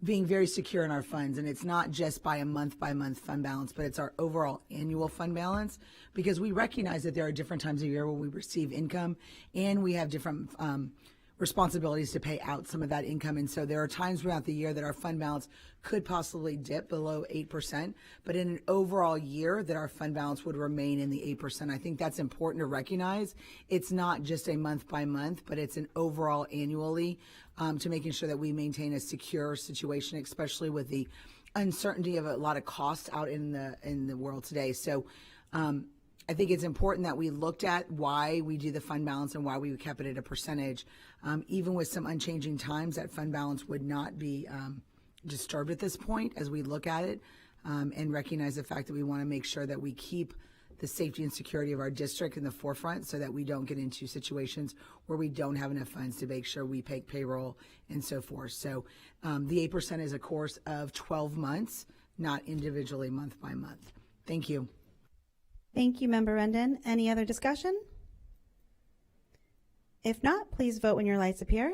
being very secure in our funds. And it's not just by a month fund balance, but it's our overall annual fund balance, because we recognize that there are different times of year when we receive income and we have different responsibilities to pay out some of that income. And so there are times throughout the year that our fund balance could possibly dip below 8%, but in an overall year that our fund balance would remain in the 8%. I think that's important to recognize. It's not just a month by month, but it's an overall annually to making sure that we maintain a secure situation, especially with the uncertainty of a lot of costs out in the world today. So I think it's important that we looked at why we do the fund balance and why we kept it at a percentage. Even with some unchanging times, that fund balance would not be disturbed at this point as we look at it and recognize the fact that we want to make sure that we keep the safety and security of our district in the forefront so that we don't get into situations where we don't have enough funds to make sure we pay payroll and so forth. So the 8% is a course of 12 months, not individually month by month. Thank you. Thank you, Member Rendon. Any other discussion? If not, please vote when your lights appear.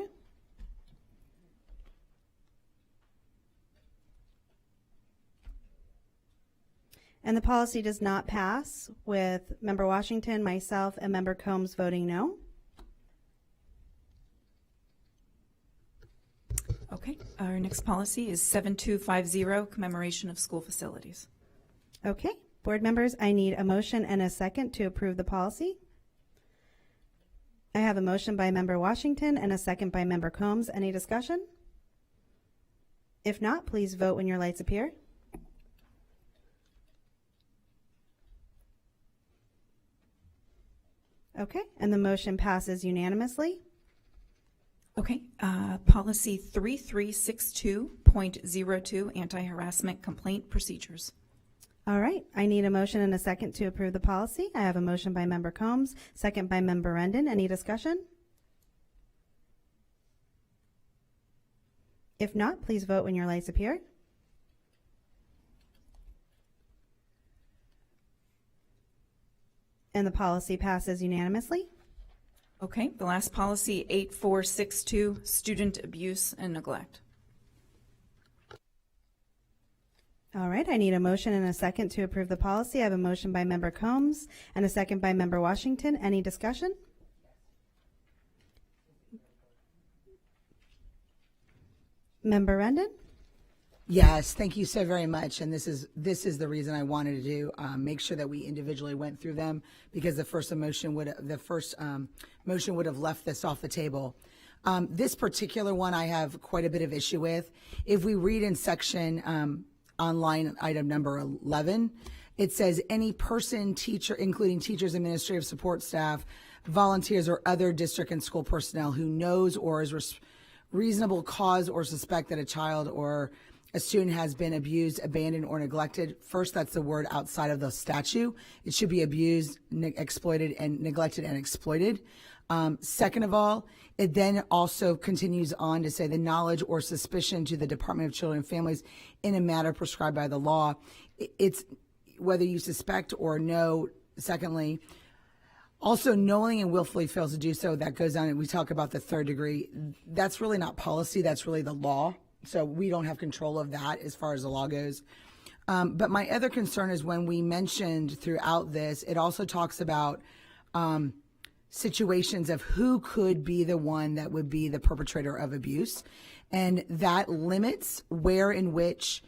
And the policy does not pass, with Member Washington, myself, and Member Combs voting no. Okay, our next policy is 7250, commemoration of school facilities. Okay, board members, I need a motion and a second to approve the policy. I have a motion by Member Washington and a second by Member Combs. Any discussion? If not, please vote when your lights appear. Okay, and the motion passes unanimously. Okay, policy 3362.02, anti-harassment complaint procedures. All right, I need a motion and a second to approve the policy. I have a motion by Member Combs, second by Member Rendon. Any discussion? If not, please vote when your lights appear. And the policy passes unanimously. Okay, the last policy, 8462, student abuse and neglect. All right, I need a motion and a second to approve the policy. I have a motion by Member Combs and a second by Member Washington. Any discussion? Member Rendon? Yes, thank you so very much. And this is the reason I wanted to do make sure that we individually went through them, because the first motion would have left this off the table. This particular one I have quite a bit of issue with. If we read in section on line item number 11, it says any person, teacher, including teachers, administrative support staff, volunteers, or other district and school personnel who knows or is reasonable cause or suspect that a child or a student has been abused, abandoned, or neglected. First, that's the word outside of the statute. It should be abused, exploited, and neglected and exploited. Second of all, it then also continues on to say the knowledge or suspicion to the Department of Children and Families in a matter prescribed by the law. It's whether you suspect or know. Secondly, also knowing and willfully fails to do so. That goes on, and we talk about the third degree. That's really not policy. That's really the law. So we don't have control of that as far as the law goes. But my other concern is when we mentioned throughout this, it also talks about situations of who could be the one that would be the perpetrator of abuse. And that limits where in which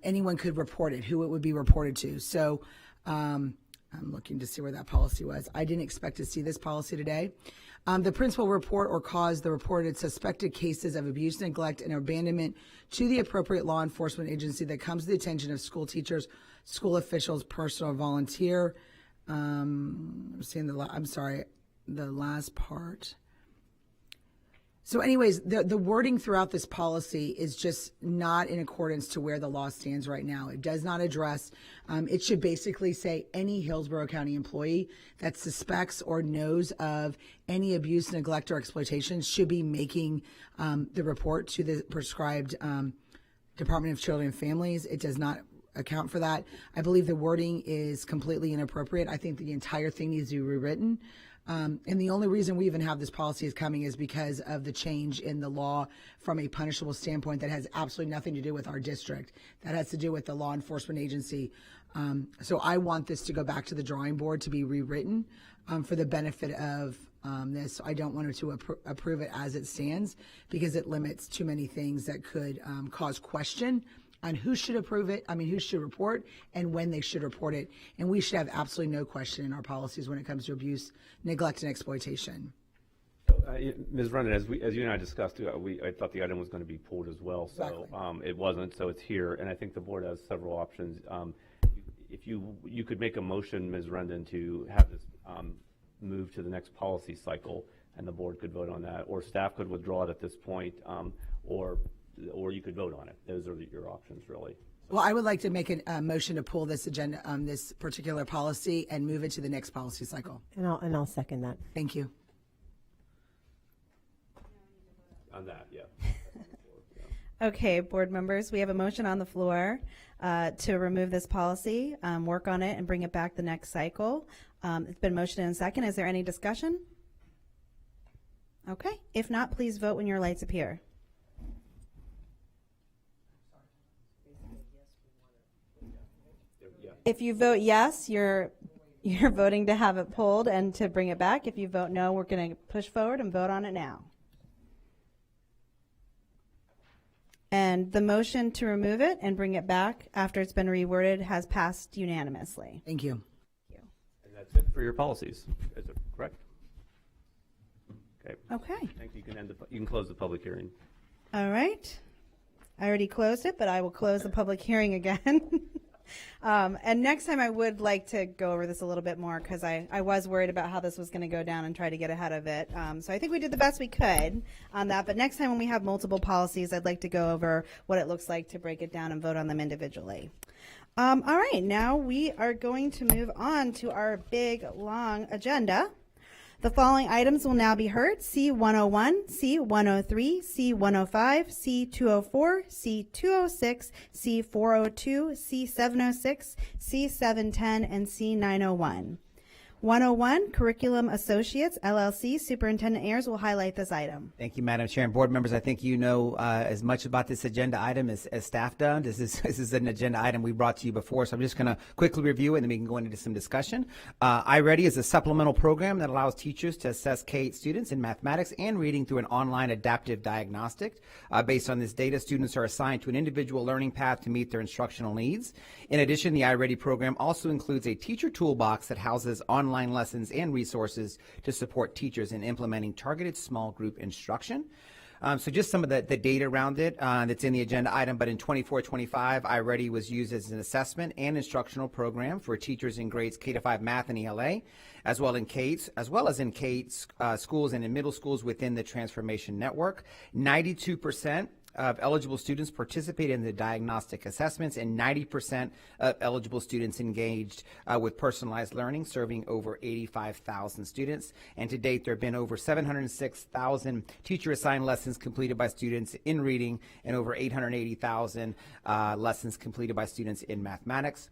anyone could report it, who it would be reported to. So I'm looking to see where that policy was. I didn't expect to see this policy today. The principal report or cause the reported suspected cases of abuse, neglect, and abandonment to the appropriate law enforcement agency that comes to the attention of school teachers, school officials, personal or volunteer. I'm seeing the last part. So anyways, the wording throughout this policy is just not in accordance to where the law stands right now. It does not address, it should basically say any Hillsborough County employee that suspects or knows of any abuse, neglect, or exploitation should be making the report to the prescribed Department of Children and Families. It does not account for that. I believe the wording is completely inappropriate. I think the entire thing needs to be rewritten. And the only reason we even have this policy is coming is because of the change in the law from a punishable standpoint that has absolutely nothing to do with our district. That has to do with the law enforcement agency. So I want this to go back to the drawing board to be rewritten for the benefit of this. I don't want to approve it as it stands because it limits too many things that could cause question on who should approve it, who should report, and when they should report it. And we should have absolutely no question in our policies when it comes to abuse, neglect, and exploitation. Ms. Rendon, as you and I discussed, I thought the item was going to be pulled as well, so it wasn't, so it's here, and I think the board has several options. If you could make a motion, Ms. Rendon, to have this move to the next policy cycle, and the board could vote on that, or staff could withdraw it at this point, or you could vote on it. Those are your options, really. Well, I would like to make a motion to pull this agenda, this particular policy, and move it to the next policy cycle. And I'll second that. Thank you. On that, yeah. Okay, board members, we have a motion on the floor to remove this policy, work on it, and bring it back the next cycle. It's been motioned and second. Is there any discussion? Okay, if not, please vote when your lights appear. If you vote yes, you're voting to have it pulled and to bring it back. If you vote no, we're going to push forward and vote on it now. And the motion to remove it and bring it back after it's been reworded has passed unanimously. Thank you. And that's it for your policies. Is it correct? Okay. Okay. I think you can close the public hearing. All right. I already closed it, but I will close the public hearing again. And next time I would like to go over this a little bit more because I was worried about how this was going to go down and try to get ahead of it. So I think we did the best we could on that. But next time when we have multiple policies, I'd like to go over what it looks like to break it down and vote on them individually. All right. Now we are going to move on to our big, long agenda. The following items will now be heard: C101, C103, C105, C204, C206, C402, C706, C710, and C901. 101, Curriculum Associates, LLC. Superintendent Ayers will highlight this item. Thank you, Madam Chair and board members. I think you know as much about this agenda item as staff does. This is an agenda item we brought to you before, so I'm just going to quickly review it and then we can go into some discussion. iReady is a supplemental program that allows teachers to assess K-8 students in mathematics and reading through an online adaptive diagnostic. Based on this data, students are assigned to an individual learning path to meet their instructional needs. In addition, the iReady program also includes a teacher toolbox that houses online lessons and resources to support teachers in implementing targeted small group instruction. So just some of the data around it that's in the agenda item, but in 24-25, iReady was used as an assessment and instructional program for teachers in grades K-5 math and ELA, as well as in K-8 schools and in middle schools within the Transformation Network. 92% of eligible students participated in the diagnostic assessments, and 90% of eligible students engaged with personalized learning, serving over 85,000 students. And to date, there have been over 706,000 teacher-assigned lessons completed by students in reading and over 880,000 lessons completed by students in mathematics.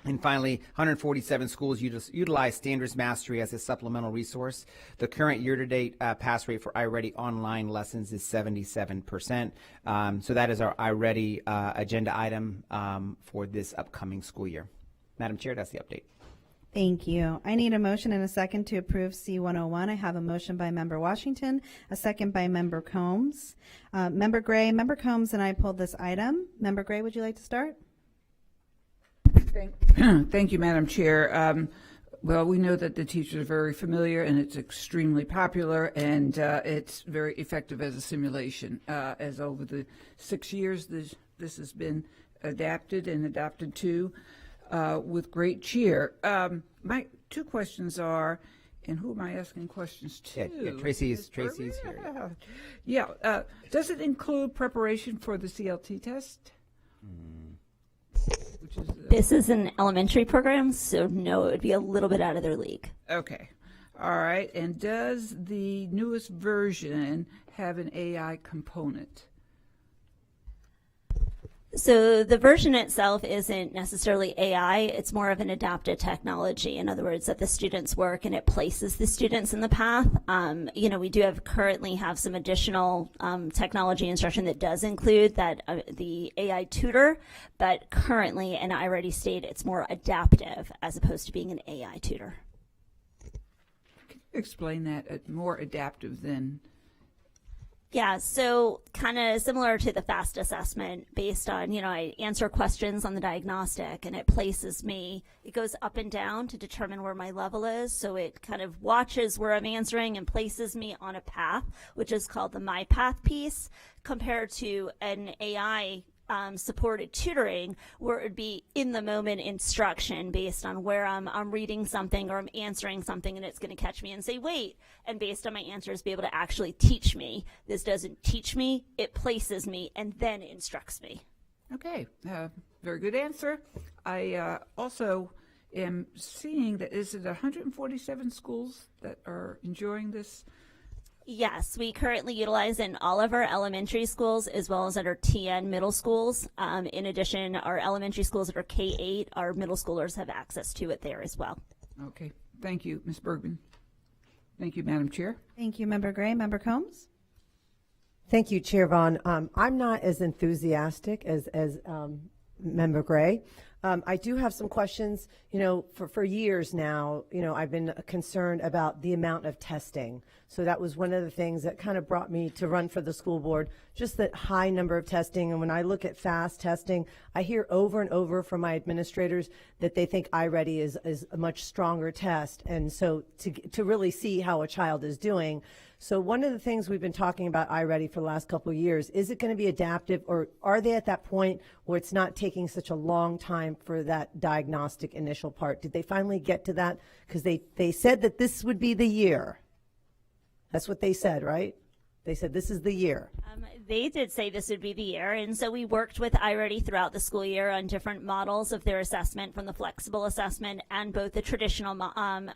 And finally, 147 schools utilize Standards Mastery as a supplemental resource. The current year-to-date pass rate for iReady online lessons is 77%. So that is our iReady agenda item for this upcoming school year. Madam Chair, that's the update. Thank you. I need a motion and a second to approve C101. I have a motion by Member Washington, a second by Member Combs. Member Gray, Member Combs, and I pulled this item. Member Gray, would you like to start? Thank you, Madam Chair. Well, we know that the teachers are very familiar and it's extremely popular, and it's very effective as a simulation. As over the 6 years, this has been adapted and adopted to with great cheer. My two questions are, and who am I asking questions to? Yeah, Tracy's here. Yeah. Does it include preparation for the CLT test? This is an elementary program, so no, it would be a little bit out of their league. Okay. All right. And does the newest version have an AI component? So the version itself isn't necessarily AI. It's more of an adaptive technology. In other words, that the students work and it places the students in the path. We do currently have some additional technology instruction that does include that the AI tutor, but currently, and I already stated, it's more adaptive as opposed to being an AI tutor. Can you explain that? More adaptive than? Yeah, so kind of similar to the FAST assessment based on, I answer questions on the diagnostic and it places me, it goes up and down to determine where my level is. So it kind of watches where I'm answering and places me on a path, which is called the My Path piece, compared to an AI supported tutoring where it would be in the moment instruction based on where I'm reading something or I'm answering something, and it's going to catch me and say, wait, and based on my answers be able to actually teach me. This doesn't teach me, it places me and then instructs me. Okay, very good answer. I also am seeing that is it 147 schools that are enjoying this Yes, we currently utilize in all of our elementary schools as well as at our TN middle schools. In addition, our elementary schools that are K-8, our middle schoolers have access to it there as well. Okay, thank you, Ms. Bergman. Thank you, Madam Chair. Thank you, Member Gray. Member Combs? Thank you, Chair Vaughn. I'm not as enthusiastic as Member Gray. I do have some questions. You know, for years now, you know, I've been concerned about the amount of testing. So that was one of the things that kind of brought me to run for the school board, just the high number of testing. And when I look at fast testing, I hear over and over from my administrators that they think iReady is a much stronger test. And so to really see how a child is doing. So one of the things we've been talking about iReady for the last couple of years, is it going to be adaptive, or are they at that point where it's not taking such a long time for that diagnostic initial part? Did they finally get to that? Because they said that this would be the year. That's what they said, right? They said this is the year. They did say this would be the year, and so we worked with iReady throughout the school year on different models of their assessment, from the flexible assessment and both the traditional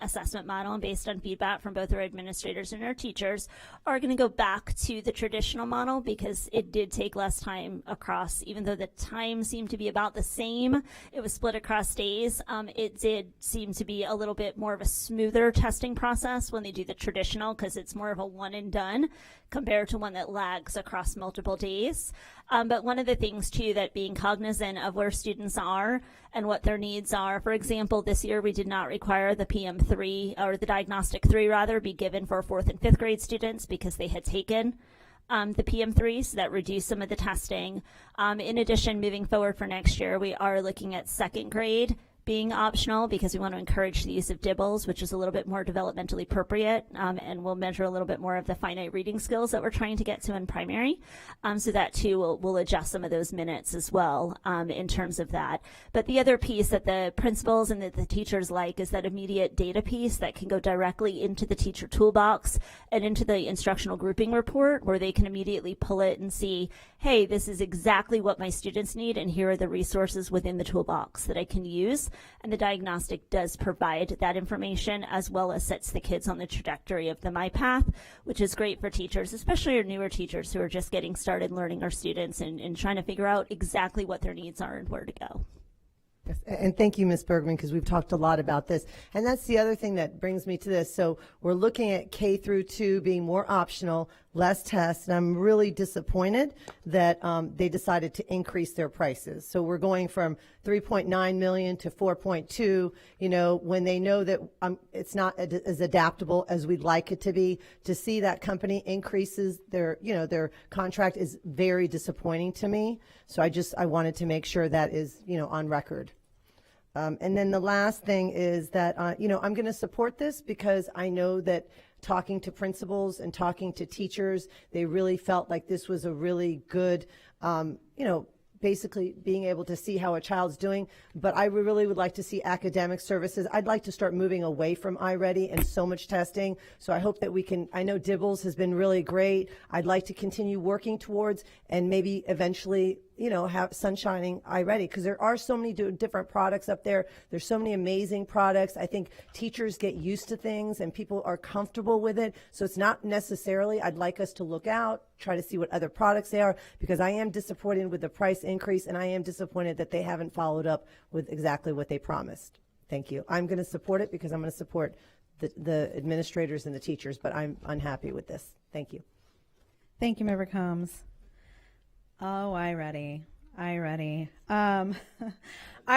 assessment model, and based on feedback from both our administrators and our teachers, are going to go back to the traditional model because it did take less time across. Even though the time seemed to be about the same, it was split across days. It did seem to be a little bit more of a smoother testing process when they do the traditional, because it's more of a one and done compared to one that lags across multiple days. But one of the things too, that being cognizant of where students are and what their needs are. For example, this year we did not require the PM3, or the diagnostic 3 rather, be given for 4th and 5th grade students because they had taken the PM3, so that reduced some of the testing. In addition, moving forward for next year, we are looking at 2nd grade being optional because we want to encourage the use of DIBELS, which is a little bit more developmentally appropriate, and will measure a little bit more of the finite reading skills that we're trying to get to in primary. So that too will adjust some of those minutes as well in terms of that. But the other piece that the principals and that the teachers like is that immediate data piece that can go directly into the teacher toolbox and into the instructional grouping report, where they can immediately pull it and see, hey, this is exactly what my students need, and here are the resources within the toolbox that I can use. And the diagnostic does provide that information, as well as sets the kids on the trajectory of the MyPath, which is great for teachers, especially our newer teachers who are just getting started learning our students and trying to figure out exactly what their needs are and where to go. Yes, and thank you, Ms. Bergman, because we've talked a lot about this. And that's the other thing that brings me to this. So we're looking at K through 2 being more optional, less tests, and I'm really disappointed that they decided to increase their prices. So we're going from 3.9 million to 4.2, you know, when they know that it's not as adaptable as we'd like it to be. To see that company increases their, you know, their contract is very disappointing to me. So I wanted to make sure that is, you know, on record. And then the last thing is that, you know, I'm going to support this because I know that talking to principals and talking to teachers, they really felt like this was a really good, you know, basically being able to see how a child's doing. But I really would like to see academic services. I'd like to start moving away from iReady and so much testing. So I hope that we can, I know DIBELS has been really great. I'd like to continue working towards, and maybe eventually, you know, have sunshining iReady, because there are so many different products up there. There's so many amazing products. I think teachers get used to things and people are comfortable with it. So it's not necessarily, I'd like us to look out, try to see what other products they are, because I am disappointed with the price increase, and I am disappointed that they haven't followed up with exactly what they promised. Thank you. I'm going to support it because I'm going to support the administrators and the teachers, but I'm unhappy with this. Thank you. Thank you, Member Combs. Oh, iReady. I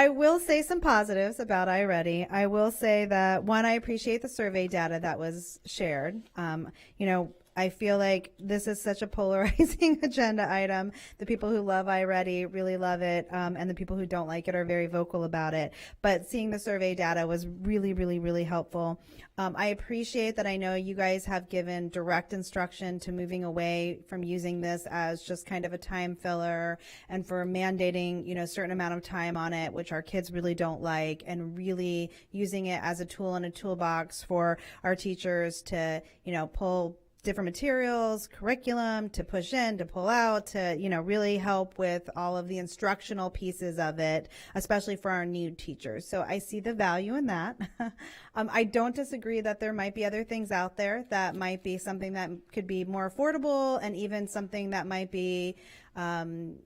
will say some positives about iReady. I will say that, one, I appreciate the survey data that was shared. You know, I feel like this is such a polarizing agenda item. The people who love iReady really love it, and the people who don't like it are very vocal about it. But seeing the survey data was really, really, really helpful. I appreciate that. I know you guys have given direct instruction to moving away from using this as just kind of a time filler, and for mandating, you know, a certain amount of time on it, which our kids really don't like, and really using it as a tool in a toolbox for our teachers to, you know, pull different materials, curriculum to push in, to pull out, to, really help with all of the instructional pieces of it, especially for our new teachers. So I see the value in that. I don't disagree that there might be other things out there that might be something that could be more affordable and even something that might be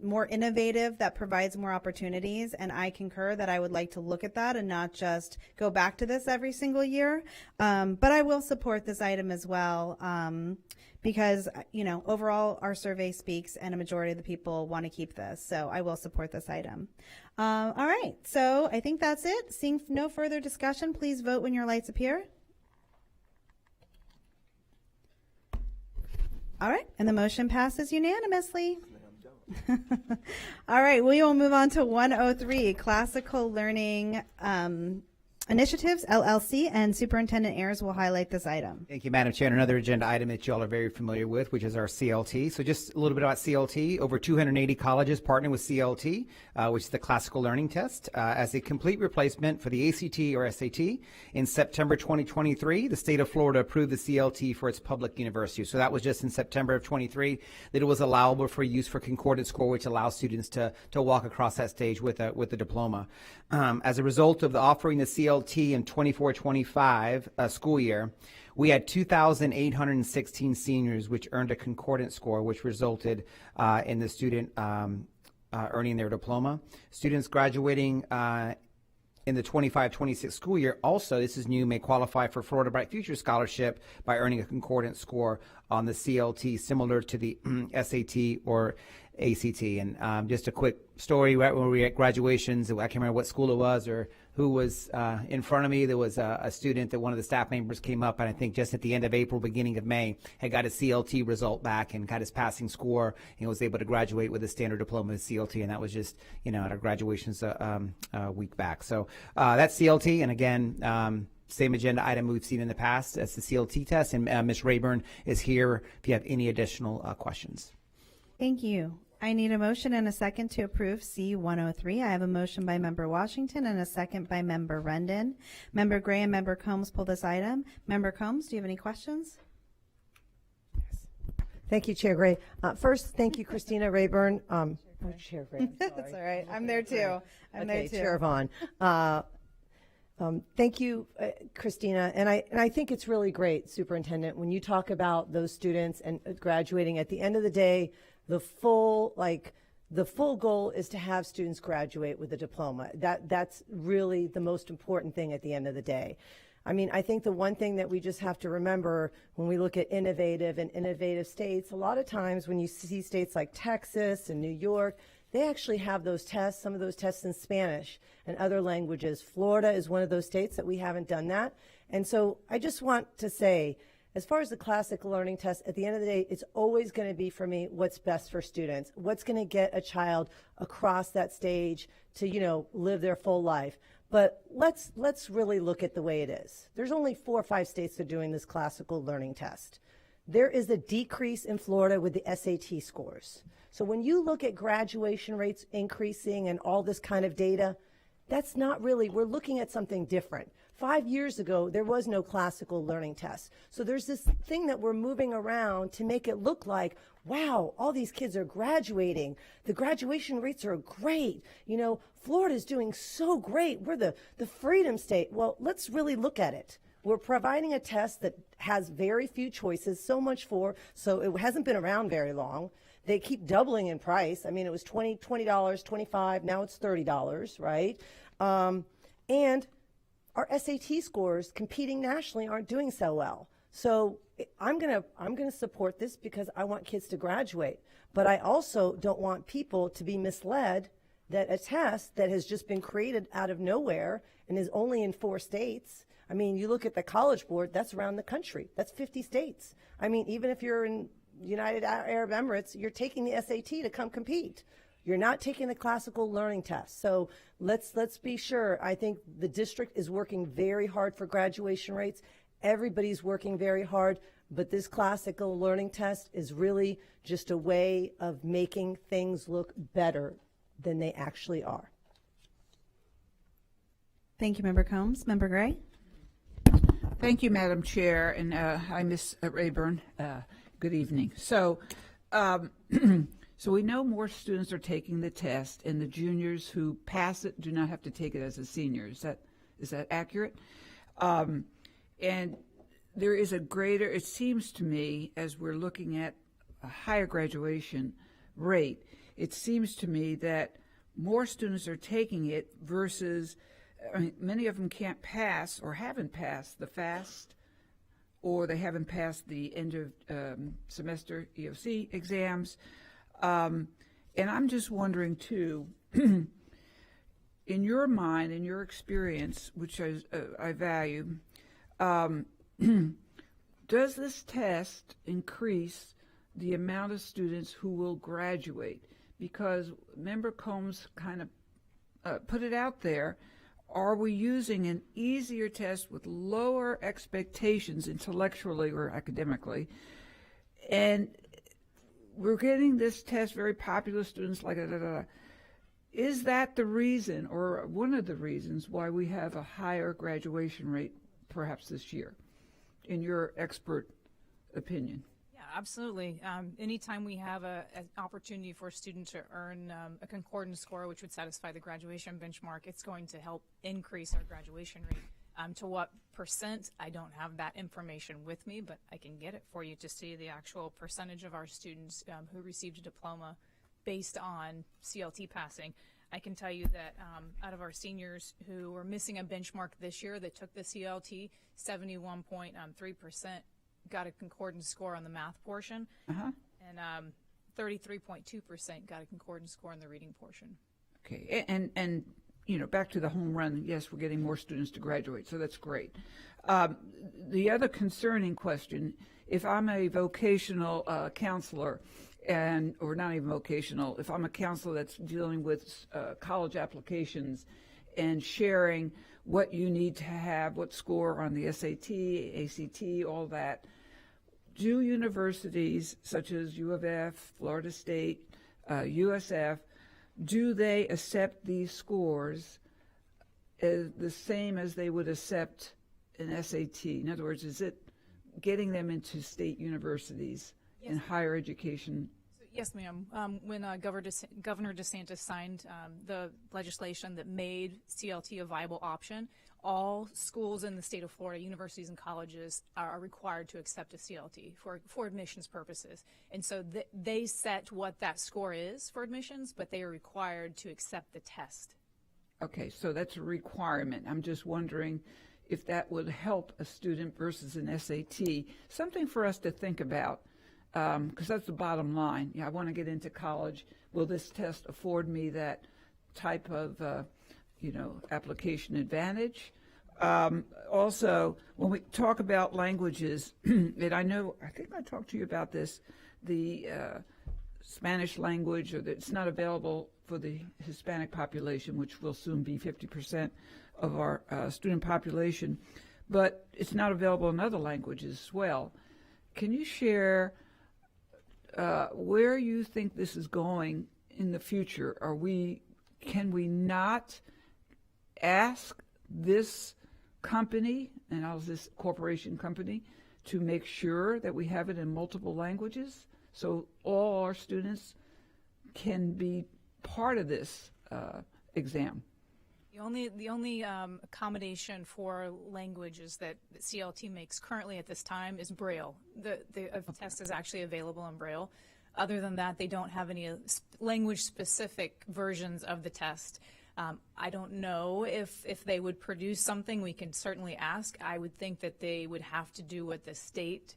more innovative, that provides more opportunities. And I concur that I would like to look at that and not just go back to this every single year. But I will support this item as well, because, overall our survey speaks and a majority of the people want to keep this. So I will support this item. All right. So I think that's it. Seeing no further discussion, please vote when your lights appear. All right. And the motion passes unanimously. All right, we will move on to 103, Classical Learning Initiatives, LLC, and Superintendent Ayers will highlight this item. Thank you, Madam Chair. And another agenda item that you all are very familiar with, which is our CLT. So just a little bit about CLT. Over 280 colleges partner with CLT, which is the Classical Learning Test, as a complete replacement for the ACT or SAT. In September 2023, the state of Florida approved the CLT for its public universities. So that was just in September of 23 that it was allowable for use for concordant score, which allows students to walk across that stage with a diploma. As a result of the offering the CLT in 24-25 school year, we had 2,816 seniors which earned a concordant score, which resulted in the student earning their diploma. Students graduating in the 25-26 school year, also, this is new, may qualify for Florida Bright Future Scholarship by earning a concordant score on the CLT, similar to the SAT or ACT. And just a quick story, right when we were at graduations, I can't remember what school it was or who was in front of me. There was a student that one of the staff members came up, and I think just at the end of April, beginning of May, had got a CLT result back and got his passing score and was able to graduate with a standard diploma of CLT, and that was just, at our graduations a week back. So that's CLT, and again, same agenda item we've seen in the past as the CLT test, and Ms. Rayburn is here if you have any additional questions. Thank you. I need a motion and a second to approve C-103. I have a motion by Member Washington and a second by Member Rendon. Member Gray and Member Combs pull this item. Member Combs, do you have any questions? Thank you, Chair Gray. First, thank you, Christina Rayburn. Chair Gray. That's all right. I'm there too. I'm there too. Chair Vaughn. Thank you, Christina. And I think it's really great, Superintendent, when you talk about those students and graduating. At the end of the day, the full goal is to have students graduate with a diploma. That's really the most important thing at the end of the day. I mean, I think the one thing that we just have to remember when we look at innovative states, a lot of times when you see states like Texas and New York, they actually have those tests, some of those tests in Spanish and other languages. Florida is one of those states that we haven't done that. And so I just want to say, as far as the classical learning test, at the end of the day, it's always going to be, for me, what's best for students, what's going to get a child across that stage to, live their full life. But let's really look at the way it is. There's only 4 or 5 states that are doing this classical learning test. There is a decrease in Florida with the SAT scores. So when you look at graduation rates increasing and all this kind of data, that's not really, we're looking at something different. 5 years ago, there was no classical learning test. So there's this thing that we're moving around to make it look like, wow, all these kids are graduating. The graduation rates are great. Florida's doing so great. We're the freedom state. Well, let's really look at it. We're providing a test that has very few choices, so it hasn't been around very long. They keep doubling in price. I mean, it was $20, $25, now it's $30, right? And our SAT scores competing nationally aren't doing so well. So I'm gonna support this because I want kids to graduate. But I also don't want people to be misled that a test that has just been created out of nowhere and is only in 4 states. I mean, you look at the College Board, that's around the country. That's 50 states. I mean, even if you're in United Arab Emirates, you're taking the SAT to come compete. You're not taking the classical learning test. So let's be sure. I think the district is working very hard for graduation rates. Everybody's working very hard, but this classical learning test is really just a way of making things look better than they actually are. Thank you, Member Combs. Member Gray? Thank you, Madam Chair, and hi, Ms. Rayburn. Good evening. So, so we know more students are taking the test, and the juniors who pass it do not have to take it as a senior. Is that accurate? And there is a greater, it seems to me, as we're looking at a higher graduation rate, it seems to me that more students are taking it versus, I mean, many of them can't pass or haven't passed the FAST, or they haven't passed the end of semester EOC exams. And I'm just wondering too, in your mind, in your experience, which I value, does this test increase the amount of students who will graduate? Because Member Combs kind of put it out there. Are we using an easier test with lower expectations intellectually or academically? And we're getting this test, very popular students like Is that the reason, or one of the reasons, why we have a higher graduation rate perhaps this year, in your expert opinion? Yeah, absolutely. Anytime we have an opportunity for a student to earn a concordance score, which would satisfy the graduation benchmark, it's going to help increase our graduation rate. To what percent, I don't have that information with me, but I can get it for you to see the actual percentage of our students who received a diploma based on CLT passing. I can tell you that out of our seniors who were missing a benchmark this year that took the CLT, 71.3% got a concordance score on the math portion, and 33.2% got a concordance score on the reading portion. Okay, and you know, back to the home run, yes, we're getting more students to graduate, so that's great. The other concerning question, if I'm a vocational counselor, or not even vocational, if I'm a counselor that's dealing with college applications and sharing what you need to have, what score on the SAT, ACT, all that, do universities such as U of F, Florida State, USF, do they accept these scores as the same as they would accept an SAT? In other words, is it getting them into state universities in higher education? Yes, ma'am. When Governor DeSantis signed the legislation that made CLT a viable option, all schools in the state of Florida, universities and colleges, are required to accept a CLT for admissions purposes. And so they set what that score is for admissions, but they are required to accept the test. Okay, so that's a requirement. I'm just wondering if that would help a student versus an SAT. Something for us to think about, because that's the bottom line. Yeah, I want to get into college. Will this test afford me that type of application advantage? Also, when we talk about languages, and I think I talked to you about this, the Spanish language, it's not available for the Hispanic population, which will soon be 50% of our student population, but it's not available in other languages as well. Can you share where you think this is going in the future? Can we not ask this company, and this corporation company, to make sure that we have it in multiple languages so all our students can be part of this exam? The only accommodation for languages that CLT makes currently at this time is Braille. The test is actually available in Braille. Other than that, they don't have any language-specific versions of the test. I don't know if they would produce something. We can certainly ask. I would think that they would have to do what the state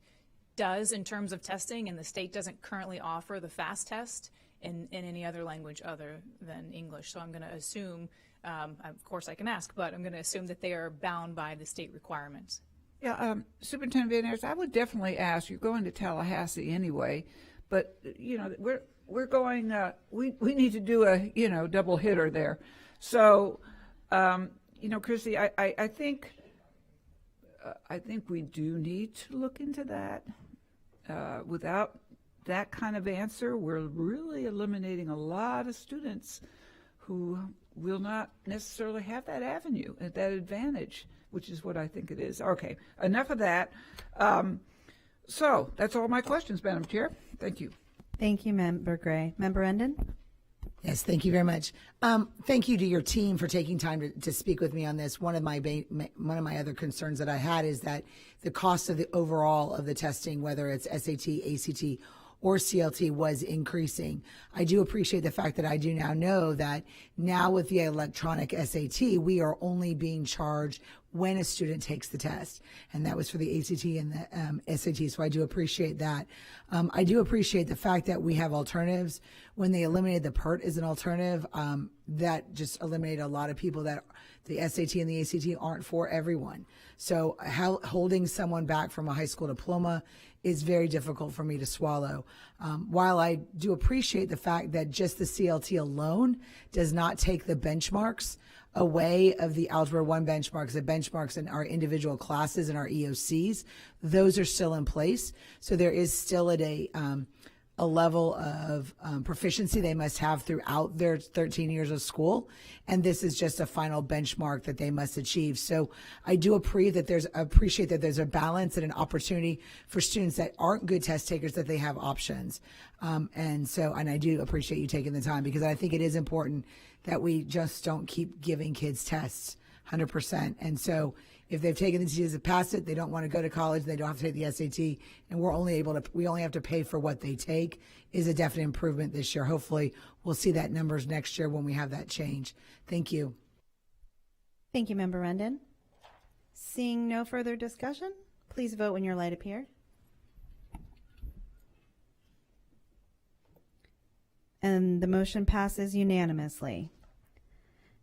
does in terms of testing, and the state doesn't currently offer the FAST test in any other language other than English. So I'm going to assume, of course I can ask, but I'm going to assume that they are bound by the state requirements. Yeah, Superintendent Van Ayers, I would definitely ask. You're going to Tallahassee anyway, but we're going. We need to do a double hitter there. So, Chrissy, I think we do need to look into that. Without that kind of answer, we're really eliminating a lot of students who will not necessarily have that avenue, that advantage, which is what I think it is. Okay, enough of that. So that's all my questions, Madam Chair. Thank you. Thank you, Member Gray. Member Endon? Yes, thank you very much. Thank you to your team for taking time to speak with me on this. One of my other concerns that I had is that the cost of the overall of the testing, whether it's SAT, ACT, or CLT, was increasing. I do appreciate the fact that I do now know that now with the electronic SAT, we are only being charged when a student takes the test. And that was for the ACT and the SAT. So I do appreciate that. I do appreciate the fact that we have alternatives. When they eliminated the PERT as an alternative, that just eliminated a lot of people that the SAT and the ACT aren't for everyone. So holding someone back from a high school diploma is very difficult for me to swallow. While I do appreciate the fact that just the CLT alone does not take the benchmarks away of the Algebra 1 benchmarks, the benchmarks in our individual classes and our EOCs, those are still in place. So there is still at a level of proficiency they must have throughout their 13 years of school. And this is just a final benchmark that they must achieve. So I do appreciate that there's a balance and an opportunity for students that aren't good test takers, that they have options. And I do appreciate you taking the time, because I think it is important that we just don't keep giving kids tests 100%. And so if they've taken the tests and passed it, they don't want to go to college, they don't have to take the SAT, and we only have to pay for what they take, is a definite improvement this year. Hopefully we'll see that numbers next year when we have that change. Thank you. Thank you, Member Rendon. Seeing no further discussion, please vote when your light appeared. And the motion passes unanimously.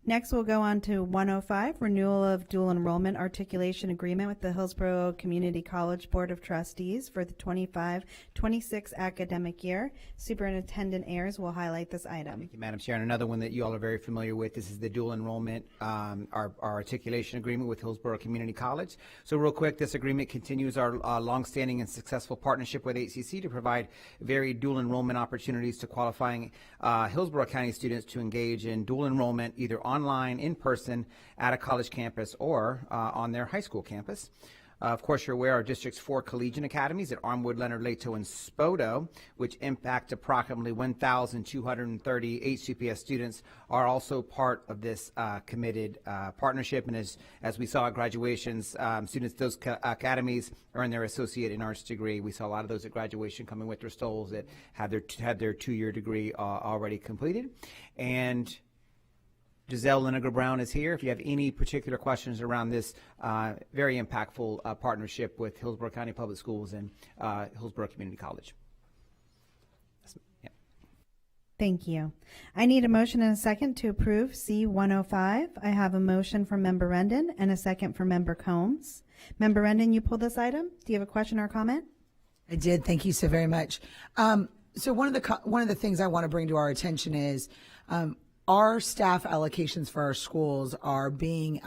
Next, we'll go on to 105, renewal of dual enrollment articulation agreement with the Hillsborough Community College Board of Trustees for the 25-26 academic year. Superintendent Ayers will highlight this item. Thank you, Madam Chair. And another one that you all are very familiar with, this is the dual enrollment, our articulation agreement with Hillsborough Community College. So real quick, this agreement continues our longstanding and successful partnership with HCC to provide varied dual enrollment opportunities to qualifying Hillsborough County students to engage in dual enrollment either online, in person, at a college campus, or on their high school campus. Of course, you're aware our district's 4 collegiate academies at Armwood, Leonard, Lato, and Spoto, which impact approximately 1,230 HCPS students, are also part of this committed partnership. And as we saw at graduations, students at those academies earn their associate in arts degree. We saw a lot of those at graduation coming with their stoles that had their 2-year degree already completed. And Giselle Linegar-Brown is here. If you have any particular questions around this very impactful partnership with Hillsborough County Public Schools and Hillsborough Community College. Yeah. Thank you. I need a motion and a second to approve C-105. I have a motion from Member Rendon and a second from Member Combs. Member Rendon, you pulled this item. Do you have a question or comment? I did. Thank you so very much. So one of the things I want to bring to our attention is our staff allocations for our schools are being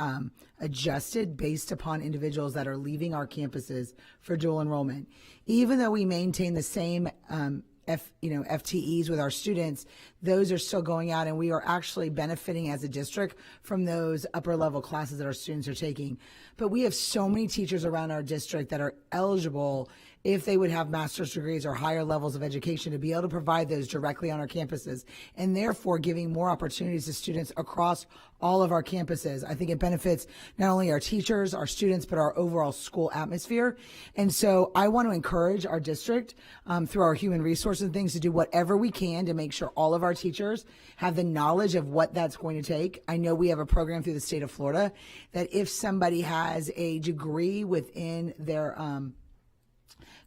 adjusted based upon individuals that are leaving our campuses for dual enrollment. Even though we maintain the same FTEs with our students, those are still going out, and we are actually benefiting as a district from those upper level classes that our students are taking. But we have so many teachers around our district that are eligible, if they would have master's degrees or higher levels of education, to be able to provide those directly on our campuses, and therefore giving more opportunities to students across all of our campuses. I think it benefits not only our teachers, our students, but our overall school atmosphere. And so I want to encourage our district through our human resources and things to do whatever we can to make sure all of our teachers have the knowledge of what that's going to take. I know we have a program through the state of Florida that if somebody has a degree within their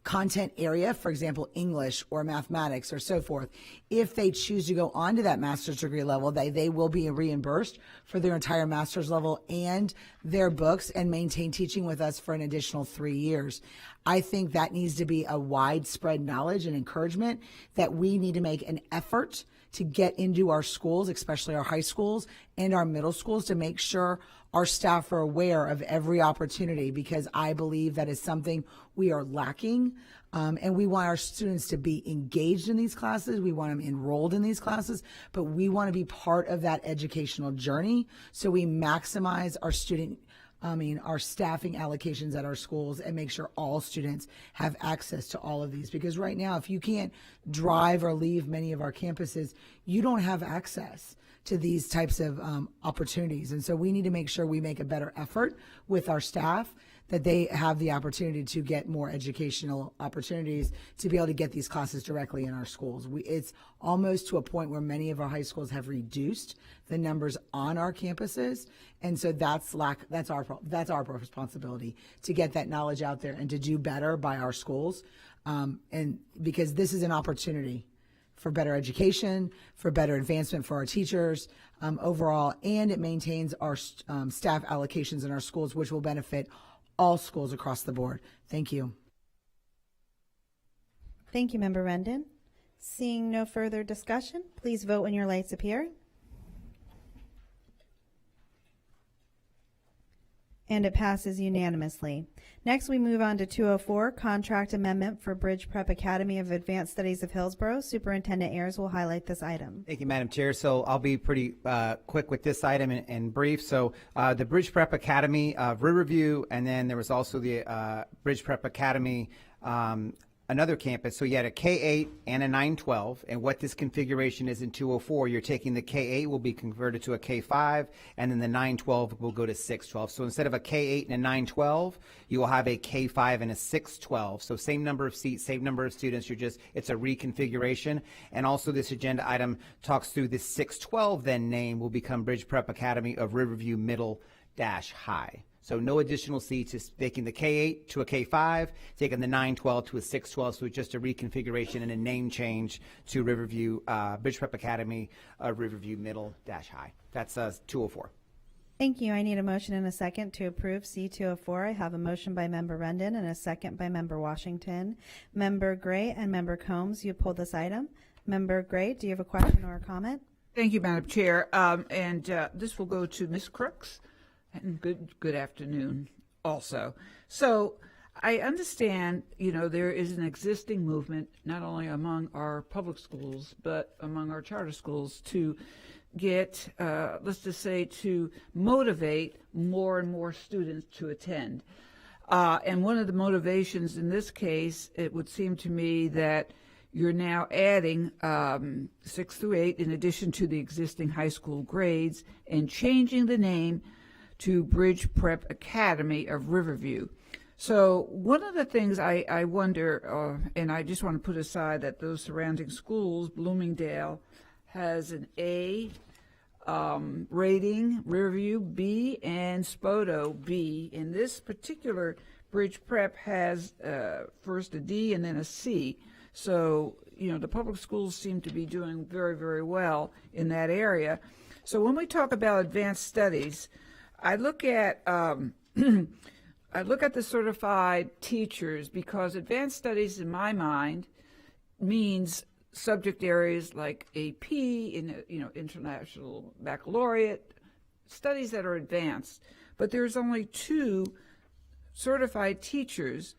content area, for example, English or mathematics or so forth, if they choose to go on to that master's degree level, they will be reimbursed for their entire master's level and their books and maintain teaching with us for an additional 3 years. I think that needs to be a widespread knowledge and encouragement that we need to make an effort to get into our schools, especially our high schools and our middle schools, to make sure our staff are aware of every opportunity, because I believe that is something we are lacking. And we want our students to be engaged in these classes. We want them enrolled in these classes, but we want to be part of that educational journey. So we maximize our our staffing allocations at our schools and make sure all students have access to all of these. Because right now, if you can't drive or leave many of our campuses, you don't have access to these types of opportunities. And so we need to make sure we make a better effort with our staff, that they have the opportunity to get more educational opportunities to be able to get these classes directly in our schools. It's almost to a point where many of our high schools have reduced the numbers on our campuses. And so that's our responsibility, to get that knowledge out there and to do better by our schools. And because this is an opportunity for better education, for better advancement for our teachers overall, and it maintains our staff allocations in our schools, which will benefit all schools across the board. Thank you. Thank you, Member Rendon. Seeing no further discussion, please vote when your lights appear. And it passes unanimously. Next, we move on to 204, Contract Amendment for Bridge Prep Academy of Advanced Studies of Hillsborough. Superintendent Ayers will highlight this item. Thank you, Madam Chair. So I'll be pretty quick with this item and brief. So the Bridge Prep Academy of Riverview, and then there was also the Bridge Prep Academy another campus. So you had a K-8 and a 9-12, and what this configuration is in 204, you're taking the K-8 will be converted to a K-5, and then the 9-12 will go to 6-12. So instead of a K-8 and a 9-12, you will have a K-5 and a 6-12. So same number of seats, same number of students. It's a reconfiguration. And also this agenda item talks through this 6-12 then name will become Bridge Prep Academy of Riverview Middle High. So no additional seats, is taking the K-8 to a K-5, taking the 9-12 to a 6-12, so it's just a reconfiguration and a name change to Riverview, Bridge Prep Academy of Riverview Middle High. That's 204. Thank you. I need a motion and a second to approve C-204. I have a motion by Member Rendon and a second by Member Washington. Member Gray and Member Combs, you pulled this item. Member Gray, do you have a question or a comment? Thank you, Madam Chair. This will go to Ms. Crooks. And good afternoon also. So I understand, there is an existing movement, not only among our public schools, but among our charter schools to get, let's just say, to motivate more and more students to attend. And one of the motivations in this case, it would seem to me that you're now adding 6 through 8 in addition to the existing high school grades and changing the name to Bridge Prep Academy of Riverview. So one of the things I wonder, and I just want to put aside that those surrounding schools, Bloomingdale has an A rating, Riverview B, and Spoto B. And this particular Bridge Prep has first a D and then a C. So, the public schools seem to be doing very, very well in that area. So when we talk about advanced studies, I look at the certified teachers, because advanced studies in my mind means subject areas like AP, International Baccalaureate, studies that are advanced. But there's only 2 certified teachers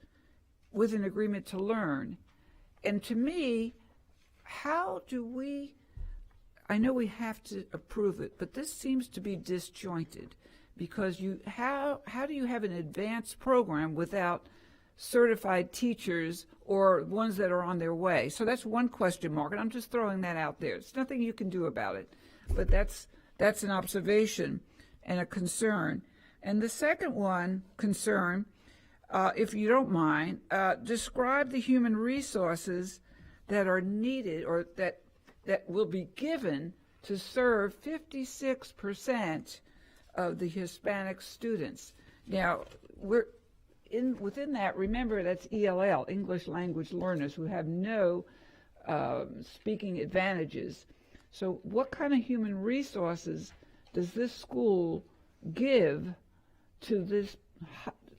with an agreement to learn. And to me, I know we have to approve it, but this seems to be disjointed. Because how do you have an advanced program without certified teachers or ones that are on their way? So that's one question mark, and I'm just throwing that out there. It's nothing you can do about it, but that's an observation and a concern. And the second concern, if you don't mind, describe the human resources that are needed or that will be given to serve 56% of the Hispanic students. Now, within that, remember that's ELL, English Language Learners, who have no speaking advantages. So what kind of human resources does this school give to this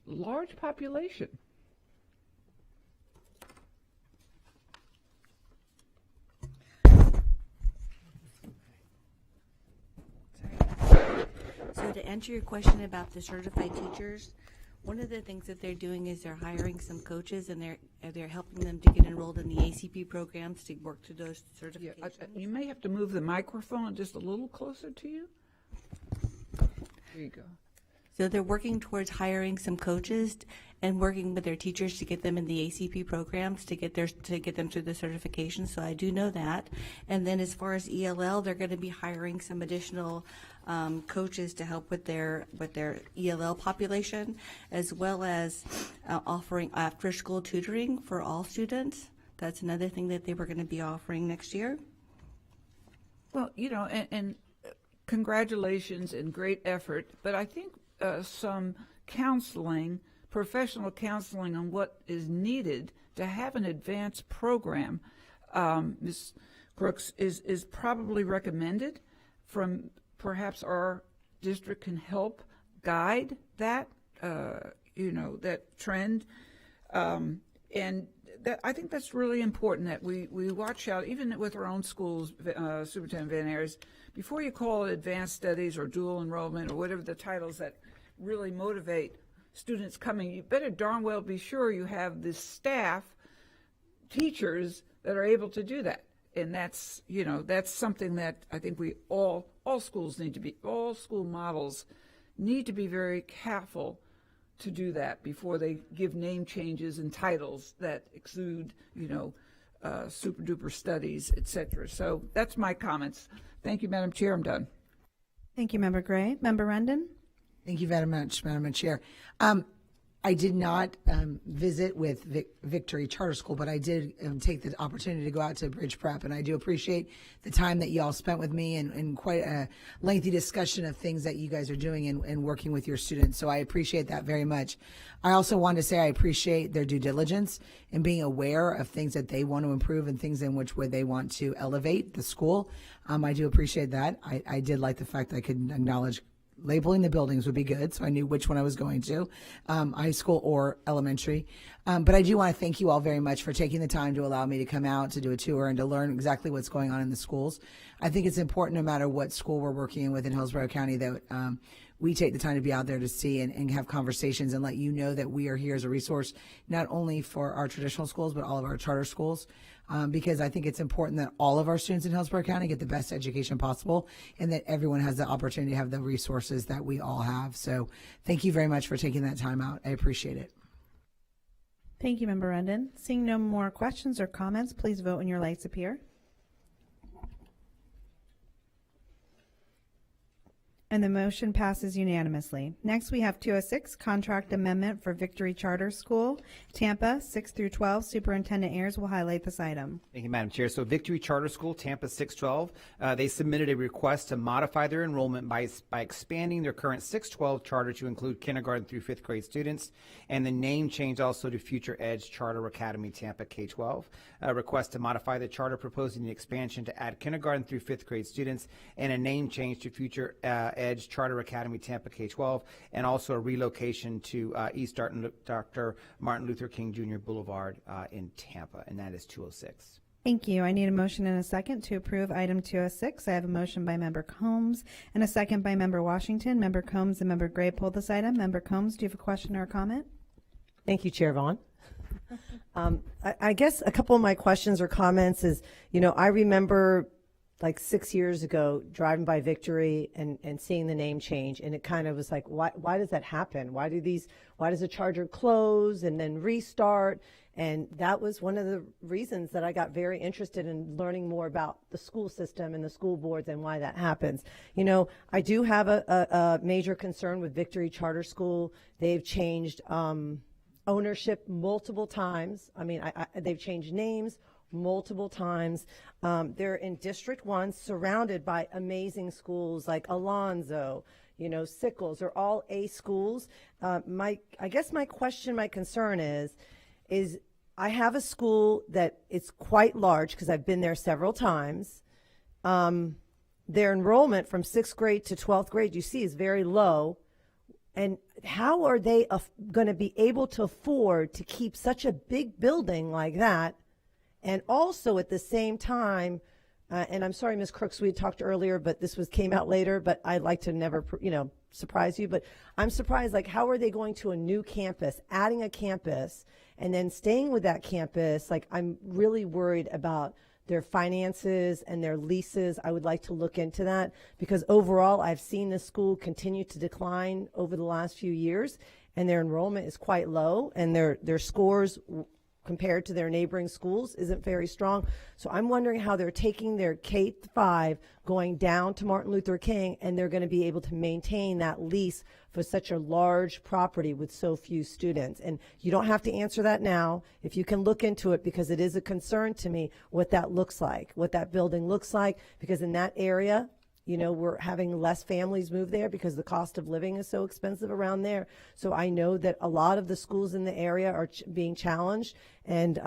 large population? So to answer your question about the certified teachers, one of the things that they're doing is they're hiring some coaches and they're helping them to get enrolled in the ACP programs to work to those certifications. You may have to move the microphone just a little closer to you. There you go. So they're working towards hiring some coaches and working with their teachers to get them in the ACP programs to get them through the certification. So I do know that. And then as far as ELL, they're going to be hiring some additional coaches to help with their ELL population, as well as offering after-school tutoring for all students. That's another thing that they were going to be offering next year. Well, and congratulations and great effort, but I think some counseling, professional counseling on what is needed to have an advanced program, Ms. Crooks, is probably recommended. From perhaps our district can help guide that, that trend. And that, I think that's really important that we watch out, even with our own schools, Superintendent Van Ayers, before you call it advanced studies or dual enrollment or whatever the titles that really motivate students coming, you better darn well be sure you have the staff, teachers that are able to do that. And that's something that I think we all schools need to be, all school models need to be very careful to do that before they give name changes and titles that exude, super duper studies, etc. So that's my comments. Thank you, Madam Chair. I'm done. Thank you, Member Gray. Member Rendon? Thank you very much, Madam Chair. I did not visit with Victory Charter School, but I did take the opportunity to go out to Bridge Prep, and I do appreciate the time that you all spent with me and quite a lengthy discussion of things that you guys are doing and working with your students. So I appreciate that very much. I also wanted to say I appreciate their due diligence and being aware of things that they want to improve and things in which way they want to elevate the school. I do appreciate that. I did like the fact that I could acknowledge labeling the buildings would be good, so I knew which one I was going to, high school or elementary. But I do want to thank you all very much for taking the time to allow me to come out to do a tour and to learn exactly what's going on in the schools. I think it's important, no matter what school we're working with in Hillsborough County, that we take the time to be out there to see and have conversations and let you know that we are here as a resource, not only for our traditional schools, but all of our charter schools. Because I think it's important that all of our students in Hillsborough County get the best education possible and that everyone has the opportunity to have the resources that we all have. So thank you very much for taking that time out. I appreciate it. Thank you, Member Rendon. Seeing no more questions or comments, please vote when your lights appear. And the motion passes unanimously. Next, we have 206, contract amendment for Victory Charter School, Tampa, 6 through 12. Superintendent Ayers will highlight this item. Thank you, Madam Chair. So Victory Charter School, Tampa 612, they submitted a request to modify their enrollment by expanding their current 612 charter to include kindergarten through 5th grade students, and the name change also to Future Edge Charter Academy Tampa K-12. A request to modify the charter proposing the expansion to add kindergarten through 5th grade students, and a name change to Future Edge Charter Academy Tampa K-12, and also a relocation to East Dr. Martin Luther King Jr. Boulevard in Tampa, and that is 206. Thank you. I need a motion and a second to approve item 206. I have a motion by Member Combs and a second by Member Washington. Member Combs and Member Gray pulled this item. Member Combs, do you have a question or a comment? Thank you, Chair Vaughn. I guess a couple of my questions or comments is, I remember like 6 years ago driving by Victory and seeing the name change, and it kind of was like, why does that happen? Why does a charger close and then restart? And that was one of the reasons that I got very interested in learning more about the school system and the school boards and why that happens. I do have a major concern with Victory Charter School. They've changed ownership multiple times. I mean, they've changed names multiple times. They're in District 1, surrounded by amazing schools like Alonzo, Sickles. They're all A schools. I guess my concern is I have a school that is quite large because I've been there several times. Their enrollment from 6th grade to 12th grade, you see, is very low. And how are they going to be able to afford to keep such a big building like that? And also at the same time, And I'm sorry, Ms. Crooks, we had talked earlier, but this came out later, but I'd like to never, surprise you. But I'm surprised, like, how are they going to a new campus, adding a campus, and then staying with that campus? Like, I'm really worried about their finances and their leases. I would like to look into that, because overall, I've seen this school continue to decline over the last few years, and their enrollment is quite low, and their scores compared to their neighboring schools isn't very strong. So I'm wondering how they're taking their K-5 going down to Martin Luther King, and they're going to be able to maintain that lease for such a large property with so few students. And you don't have to answer that now, if you can look into it, because it is a concern to me what that looks like, what that building looks like, because in that area, we're having less families move there because the cost of living is so expensive around there. So I know that a lot of the schools in the area are being challenged, and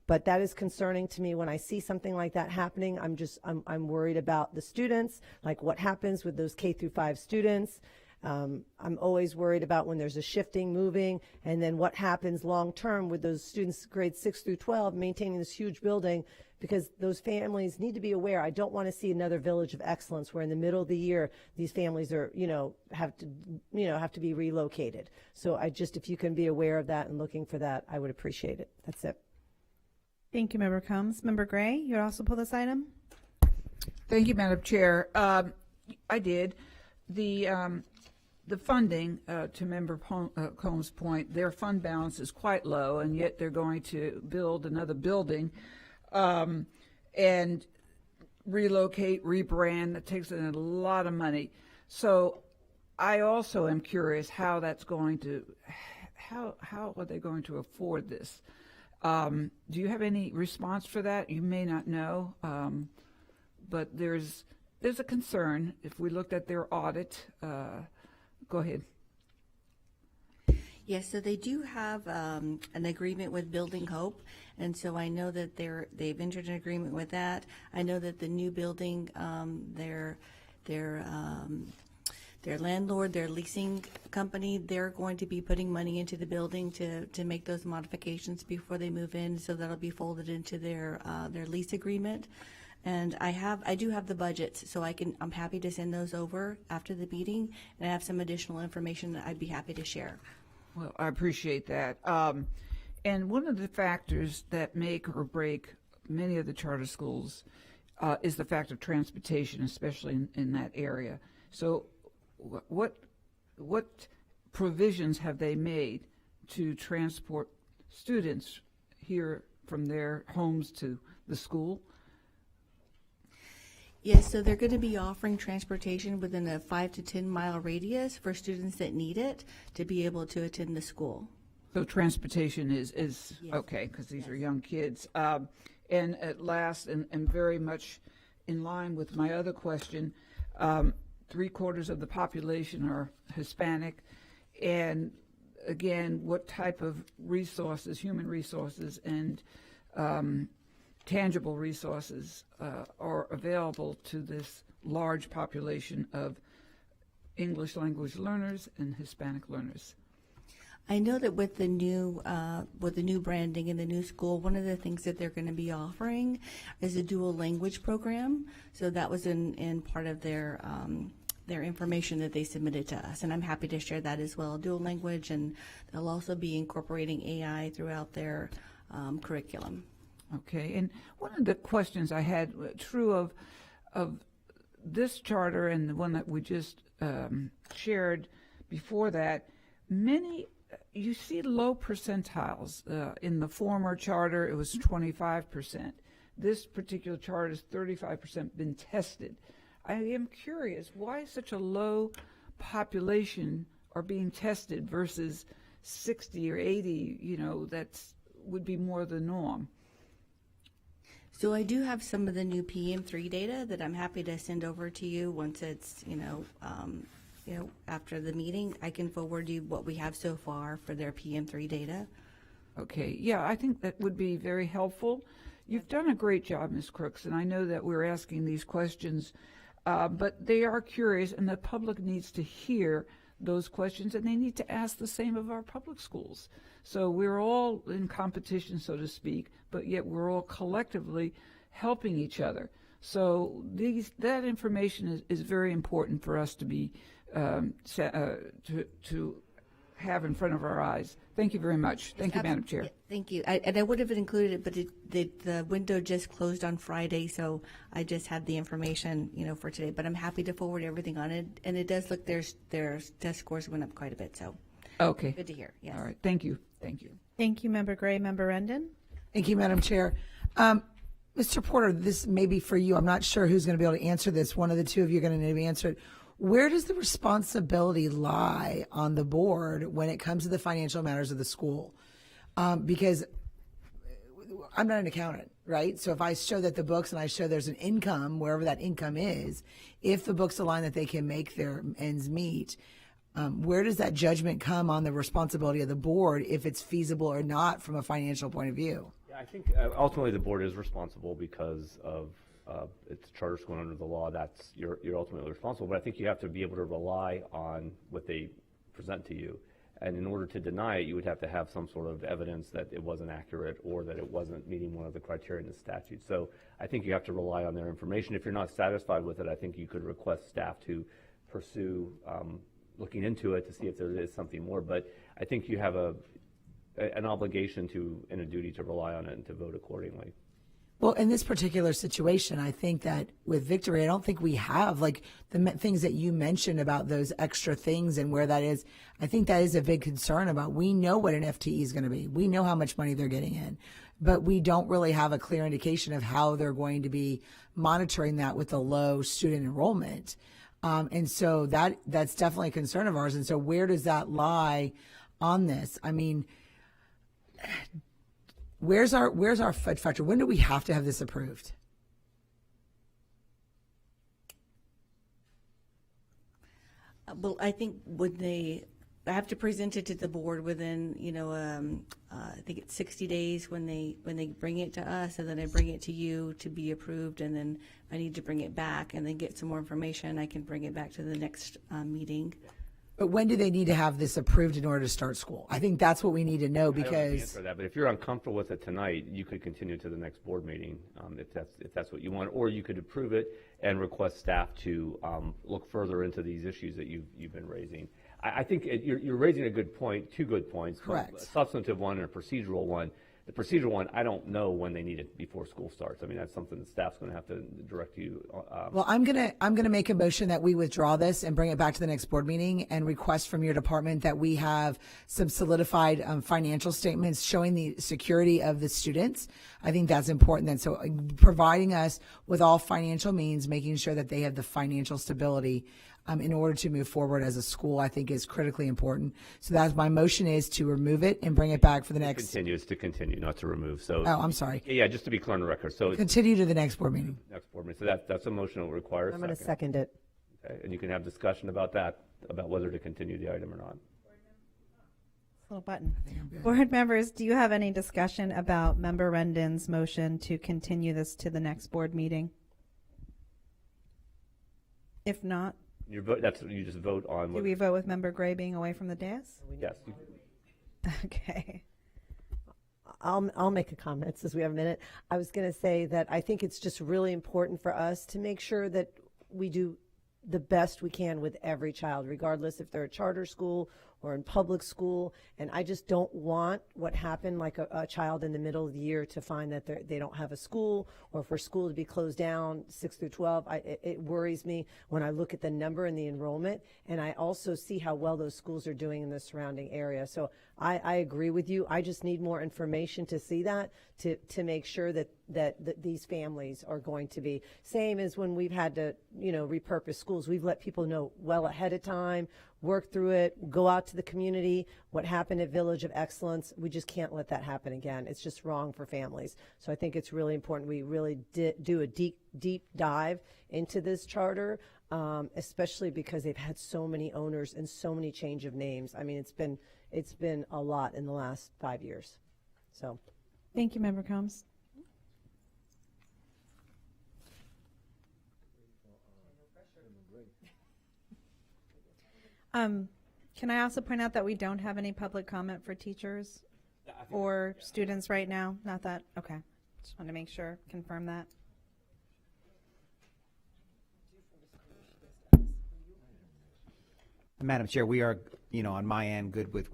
but that is concerning to me when I see something like that happening. I'm worried about the students, like what happens with those K-5 students. I'm always worried about when there's a shifting, moving, and then what happens long term with those students grades 6 through 12 maintaining this huge building, because those families need to be aware. I don't want to see another Village of Excellence where in the middle of the year these families are, have to be relocated. So if you can be aware of that and looking for that, I would appreciate it. That's it. Thank you, Member Combs. Member Gray, you would also pull this item? Thank you, Madam Chair. I did. The funding, to Member Combs' point, their fund balance is quite low, and yet they're going to build another building and relocate, rebrand. That takes a lot of money. So I also am curious how that's going to, how are they going to afford this? Do you have any response for that? You may not know, but there's a concern. If we looked at their audit, go ahead. Yes, so they do have an agreement with Building Hope, and so I know that they've entered an agreement with that. I know that the new building, their landlord, their leasing company, they're going to be putting money into the building to make those modifications before they move in, so that'll be folded into their lease agreement. And I do have the budgets, so I'm happy to send those over after the meeting, and I have some additional information that I'd be happy to share. Well, I appreciate that. And one of the factors that make or break many of the charter schools is the fact of transportation, especially in that area. So what provisions have they made to transport students here from their homes to the school? Yes, so they're going to be offering transportation within a 5 to 10 mile radius for students that need it to be able to attend the school. So transportation is Yes. okay, because these are young kids. And at last, and very much in line with my other question, 3/4 of the population are Hispanic. And again, what type of resources, human resources and tangible resources are available to this large population of English language learners and Hispanic learners? I know that with the new branding in the new school, one of the things that they're going to be offering is a dual language program. So that was in part of their information that they submitted to us, and I'm happy to share that as well. Dual language, and they'll also be incorporating AI throughout their curriculum. Okay, and one of the questions I had, true of this charter and the one that we just shared before that, you see low percentiles. In the former charter, it was 25%. This particular charter is 35% been tested. I am curious, why such a low population are being tested versus 60 or 80, that's would be more the norm? So I do have some of the new PM3 data that I'm happy to send over to you once it's, after the meeting. I can forward you what we have so far for their PM3 data. Okay, yeah, I think that would be very helpful. You've done a great job, Ms. Crooks, and I know that we're asking these questions, but they are curious, and the public needs to hear those questions, and they need to ask the same of our public schools. So we're all in competition, so to speak, but yet we're all collectively helping each other. So that information is very important for us to be to have in front of our eyes. Thank you very much. Thank you, Madam Chair. Thank you. And I would have included it, but the window just closed on Friday, so I just had the information, for today. But I'm happy to forward everything on it. And it does look their test scores went up quite a bit. So okay, good to hear. Yes. All right. Thank you. Thank you. Thank you, Member Gray. Member Rendon? Thank you, Madam Chair. Mr. Porter, this may be for you. I'm not sure who's going to be able to answer this. One of the two of you are going to need to answer it. Where does the responsibility lie on the board when it comes to the financial matters of the school? Because I'm not an accountant, right? So if I show that the books and I show there's an income, wherever that income is, if the books align that they can make their ends meet, where does that judgment come on the responsibility of the board if it's feasible or not from a financial point of view? Yeah, I think ultimately the board is responsible because of it's a charter school under the law. That's you're ultimately responsible. But I think you have to be able to rely on what they present to you. And in order to deny it, you would have to have some sort of evidence that it wasn't accurate or that it wasn't meeting one of the criteria in the statute. So I think you have to rely on their information. If you're not satisfied with it, I think you could request staff to pursue looking into it to see if there is something more. But I think you have an obligation and a duty to rely on it and to vote accordingly. Well, in this particular situation, I think that with Victory, I don't think we have like the things that you mentioned about those extra things and where that is. I think that is a big concern about. We know what an FTE is going to be. We know how much money they're getting in, but we don't really have a clear indication of how they're going to be monitoring that with the low student enrollment. And so that's definitely a concern of ours. And so where does that lie on this? I mean, where's our FUD factor? When do we have to have this approved? Well, I think I have to present it to the board within, I think it's 60 days when they bring it to us, and then I bring it to you to be approved, and then I need to bring it back and then get some more information. I can bring it back to the next meeting. But when do they need to have this approved in order to start school? I think that's what we need to know, I don't know the because answer to that, but if you're uncomfortable with it tonight, you could continue to the next board meeting if that's what you want, or you could approve it and request staff to look further into these issues that you've been raising. I think you're raising a good point, two good points. Correct. A substantive one and a procedural one. The procedural one, I don't know when they need it before school starts. I mean, that's something the staff's going to have to direct you. well, I'm gonna make a motion that we withdraw this and bring it back to the next board meeting and request from your department that we have some solidified financial statements showing the security of the students. I think that's important. And so providing us with all financial means, making sure that they have the financial stability in order to move forward as a school, I think is critically important. So that's my motion, is to remove it and bring it back for the next. Continue is to continue, not to remove. So. Oh, I'm sorry. Yeah, just to be clear on the record. So Continue to the next board meeting. next board meeting. So that's a motion that will require a I'm going to second. second it. Okay, and you can have discussion about that, about whether to continue the item or not. Little button. Board members, do you have any discussion about Member Rendon's motion to continue this to the next board meeting? If not, You just vote on. do we vote with Member Gray being away from the dais? Yes. Okay. I'll make a comment since we have a minute. I was going to say that I think it's just really important for us to make sure that we do the best we can with every child, regardless if they're a charter school or in public school. And I just don't want what happened, like a child in the middle of the year to find that they don't have a school, or for school to be closed down 6 through 12. It worries me when I look at the number and the enrollment, and I also see how well those schools are doing in the surrounding area. So I agree with you. I just need more information to see that, to make sure that these families are going to be, same as when we've had to, repurpose schools. We've let people know well ahead of time, work through it, go out to the community. What happened at Village of Excellence, we just can't let that happen again. It's just wrong for families. So I think it's really important we really do a deep dive into this charter, especially because they've had so many owners and so many change of names. I mean, it's been a lot in the last 5 years. So, Thank you, Member Combs. Can I also point out that we don't have any public comment for teachers or students right now? Not that, okay. Just want to make sure, confirm that. Madam Chair, we are, on my end, good with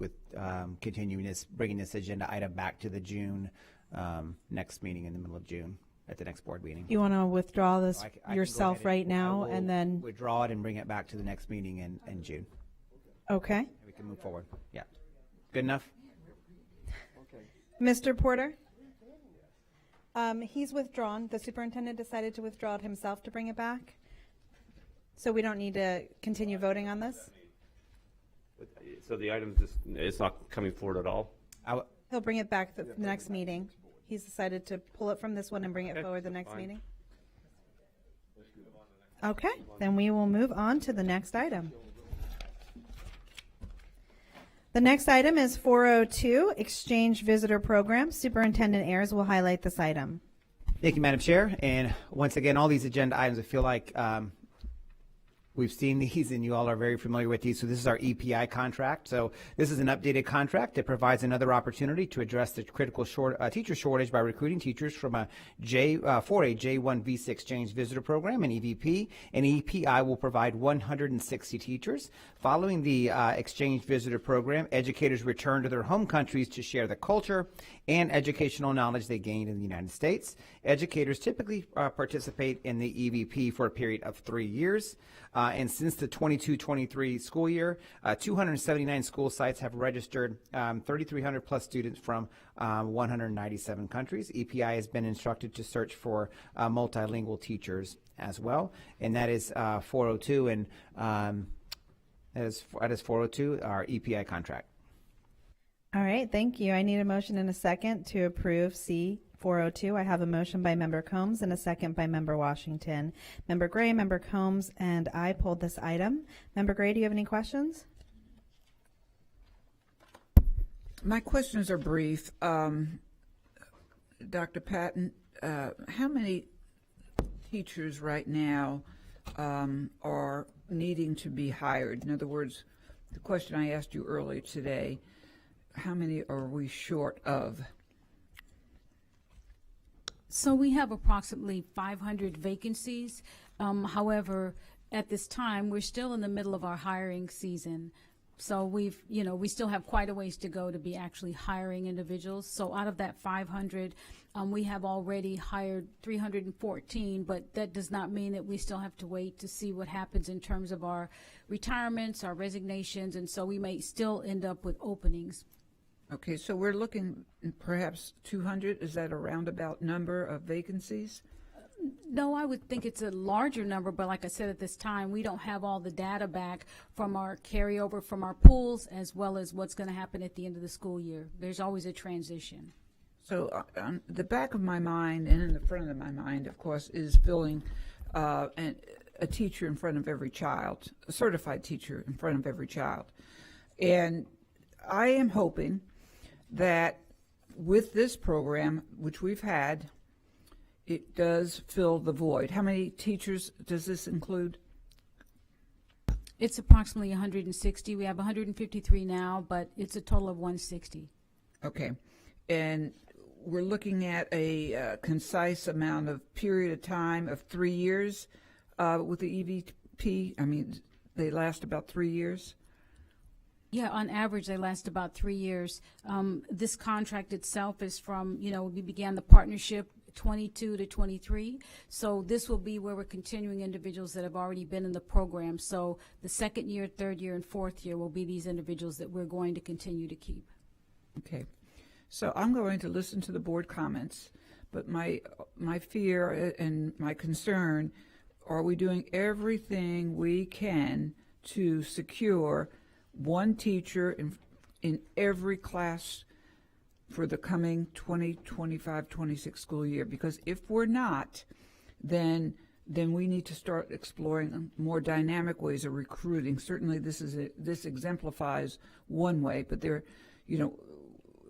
continuing this, bringing this agenda item back to the June next meeting in the middle of June at the next board meeting. You want to withdraw this I can go yourself ahead right I now will and then, withdraw it and bring it back to the next meeting in June. okay. We can move forward. Yeah. Good enough? Mr. Porter? He's withdrawn. The superintendent decided to withdraw it himself to bring it back. So we don't need to continue voting on this? So the item it's not coming forward at all? He'll bring it back the next meeting. He's decided to pull it from this one and bring it Okay, forward the next fine. meeting. Okay, then we will move on to the next item. The next item is 402, Exchange Visitor Program. Superintendent Ayers will highlight this item. Thank you, Madam Chair. And once again, all these agenda items, I feel like we've seen these and you all are very familiar with these. So this is our EPI contract. So this is an updated contract that provides another opportunity to address the critical teacher shortage by recruiting teachers from for a J1 visa exchange visitor program, an EVP. And EPI will provide 160 teachers. Following the exchange visitor program, educators return to their home countries to share the culture and educational knowledge they gained in the United States. Educators typically participate in the EVP for a period of 3 years. And since the 22-23 school year, 279 school sites have registered 3,300 plus students from 197 countries. EPI has been instructed to search for multilingual teachers as well. And that is 402, and that is 402, our EPI contract. All right, thank you. I need a motion and a second to approve C-402. I have a motion by Member Combs and a second by Member Washington. Member Gray, Member Combs, and I pulled this item. Member Gray, do you have any questions? My questions are brief. Dr. Patton, how many teachers right now are needing to be hired? In other words, the question I asked you earlier today, how many are we short of? So we have approximately 500 vacancies. However, at this time, we're still in the middle of our hiring season. So we still have quite a ways to go to be actually hiring individuals. So out of that 500, we have already hired 314, but that does not mean that we still have to wait to see what happens in terms of our retirements, our resignations, and so we may still end up with openings. Okay, so we're looking perhaps 200. Is that a roundabout number of vacancies? No, I would think it's a larger number, but like I said, at this time, we don't have all the data back from our carryover from our pools as well as what's going to happen at the end of the school year. There's always a transition. So on the back of my mind and in the front of my mind, of course, is filling a teacher in front of every child, a certified teacher in front of every child. And I am hoping that with this program, which we've had, it does fill the void. How many teachers does this include? It's approximately 160. We have 153 now, but it's a total of 160. Okay. And we're looking at a concise amount of period of time of 3 years with the EVP. I mean, they last about 3 years. Yeah, on average, they last about 3 years. This contract itself is from, we began the partnership 22 to 23. So this will be where we're continuing individuals that have already been in the program. So the second year, third year, and fourth year will be these individuals that we're going to continue to keep. Okay. So I'm going to listen to the board comments, but my fear and my concern, are we doing everything we can to secure one teacher in every class for the coming 2025-26 school year? Because if we're not, then we need to start exploring more dynamic ways of recruiting. Certainly this exemplifies one way, but there,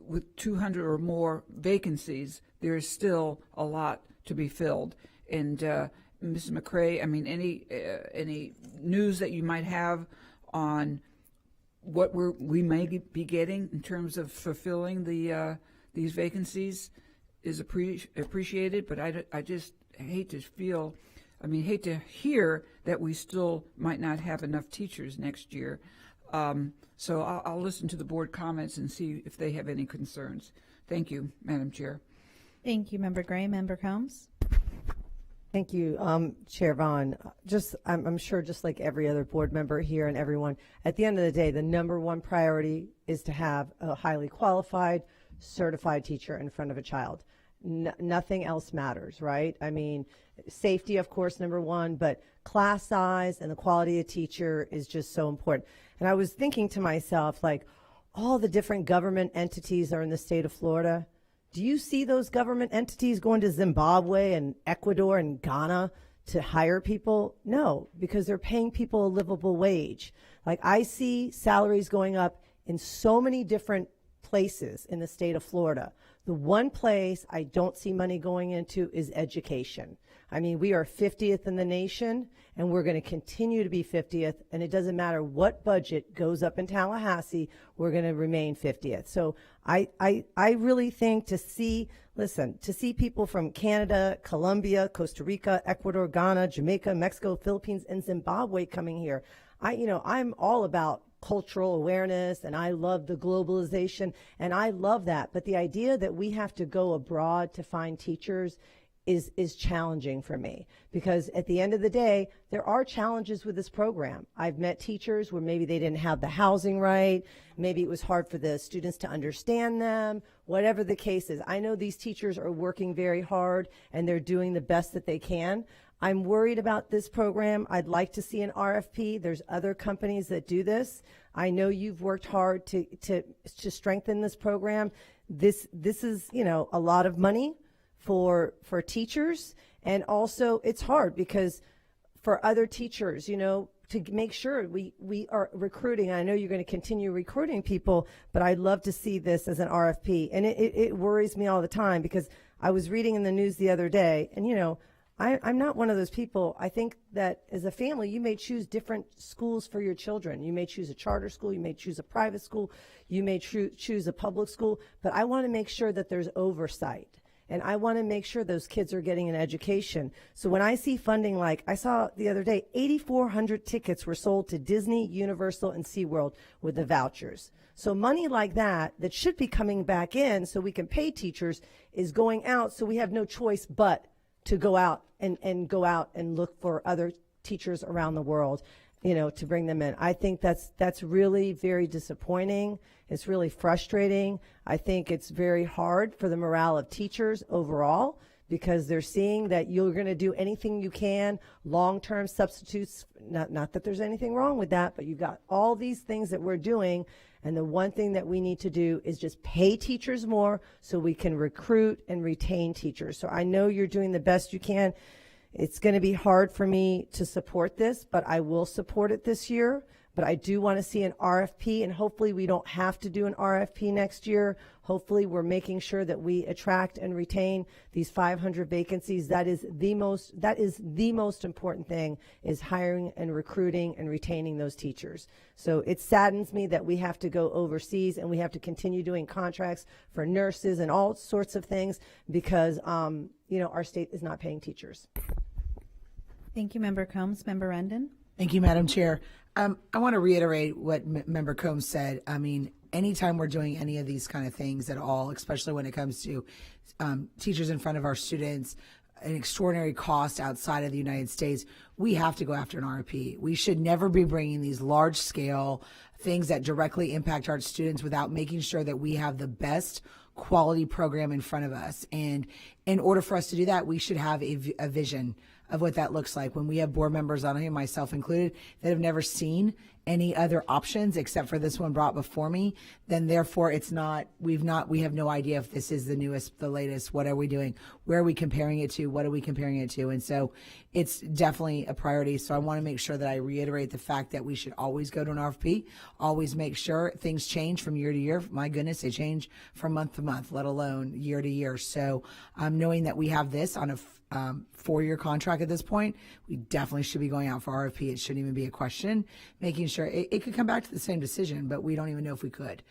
with 200 or more vacancies, there is still a lot to be filled. And Mrs. McCray, I mean, any news that you might have on what we may be getting in terms of fulfilling these vacancies is appreciated, but I just hate to feel I mean, hate to hear that we still might not have enough teachers next year. So I'll listen to the board comments and see if they have any concerns. Thank you, Madam Chair. Thank you, Member Gray. Member Combs? Thank you, Chair Vaughn. I'm sure just like every other board member here and everyone, at the end of the day, the number one priority is to have a highly qualified, certified teacher in front of a child. Nothing else matters, right? I mean, safety, of course, number one, but class size and the quality of teacher is just so important. And I was thinking to myself, like, all the different government entities are in the state of Florida. Do you see those government entities going to Zimbabwe and Ecuador and Ghana to hire people? No, because they're paying people a livable wage. Like, I see salaries going up in so many different places in the state of Florida. The one place I don't see money going into is education. I mean, we are 50th in the nation, and we're going to continue to be 50th, and it doesn't matter what budget goes up in Tallahassee, we're going to remain 50th. So I really think to see people from Canada, Colombia, Costa Rica, Ecuador, Ghana, Jamaica, Mexico, Philippines, and Zimbabwe coming here, I'm all about cultural awareness, and I love the globalization, and I love that. But the idea that we have to go abroad to find teachers is challenging for me, because at the end of the day, there are challenges with this program. I've met teachers where maybe they didn't have the housing right, maybe it was hard for the students to understand them, whatever the case is. I know these teachers are working very hard and they're doing the best that they can. I'm worried about this program. I'd like to see an RFP. There's other companies that do this. I know you've worked hard to strengthen this program. This is, a lot of money for teachers, and also it's hard because for other teachers, to make sure we are recruiting. I know you're going to continue recruiting people, but I'd love to see this as an RFP. And it worries me all the time, because I was reading in the news the other day, and I'm not one of those people. I think that as a family, you may choose different schools for your children. You may choose a charter school, you may choose a private school, you may choose a public school, but I want to make sure that there's oversight. And I want to make sure those kids are getting an education. So when I see funding, like I saw the other day, 8,400 tickets were sold to Disney, Universal, and SeaWorld with the vouchers. So money like that should be coming back in so we can pay teachers is going out, so we have no choice but to go out and look for other teachers around the world, to bring them in. I think that's really very disappointing. It's really frustrating. I think it's very hard for the morale of teachers overall, because they're seeing that you're going to do anything you can, long-term substitutes, not that there's anything wrong with that, but you've got all these things that we're doing, and the one thing that we need to do is just pay teachers more so we can recruit and retain teachers. So I know you're doing the best you can. It's going to be hard for me to support this, but I will support it this year. But I do want to see an RFP, and hopefully we don't have to do an RFP next year. Hopefully we're making sure that we attract and retain these 500 vacancies. That is the most important thing, is hiring and recruiting and retaining those teachers. So it saddens me that we have to go overseas and we have to continue doing contracts for nurses and all sorts of things because, our state is not paying teachers. Thank you, Member Combs. Member Rendon? Thank you, Madam Chair. I want to reiterate what Member Combs said. I mean, anytime we're doing any of these kind of things at all, especially when it comes to teachers in front of our students, an extraordinary cost outside of the United States, we have to go after an RFP. We should never be bringing these large-scale things that directly impact our students without making sure that we have the best quality program in front of us. And in order for us to do that, we should have a vision of what that looks like. When we have board members on here, myself included, that have never seen any other options except for this one brought before me, then therefore we have no idea if this is the newest, the latest, what are we doing? Where are we comparing it to? What are we comparing it to? And so it's definitely a priority. So I want to make sure that I reiterate the fact that we should always go to an RFP, always make sure things change from year to year. My goodness, they change from month to month, let alone year to year. So knowing that we have this on a 4-year contract at this point, we definitely should be going out for RFP. It shouldn't even be a question. Making sure it could come back to the same decision, but we don't even know if we could.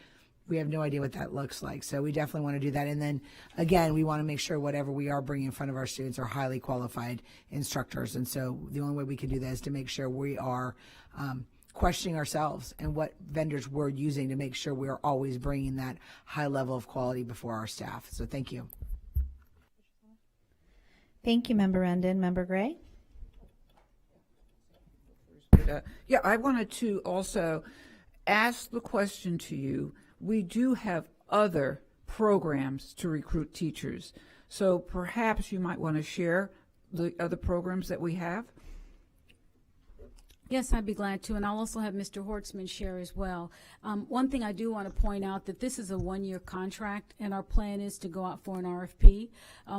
we have no idea what that looks like. So we definitely want to do that. And then again, we want to make sure whatever we are bringing in front of our students are highly qualified instructors. And so the only way we can do that is to make sure we are questioning ourselves and what vendors we're using to make sure we are always bringing that high level of quality before our staff. So thank you. Thank you, Member Rendon. Member Gray? Yeah, I wanted to also ask the question to you. We do have other programs to recruit teachers, so perhaps you might want to share the other programs that we have. Yes, I'd be glad to, and I'll also have Mr. Hortzman share as well. One thing I do want to point out that this is a one-year contract, and our plan is to go out for an RFP.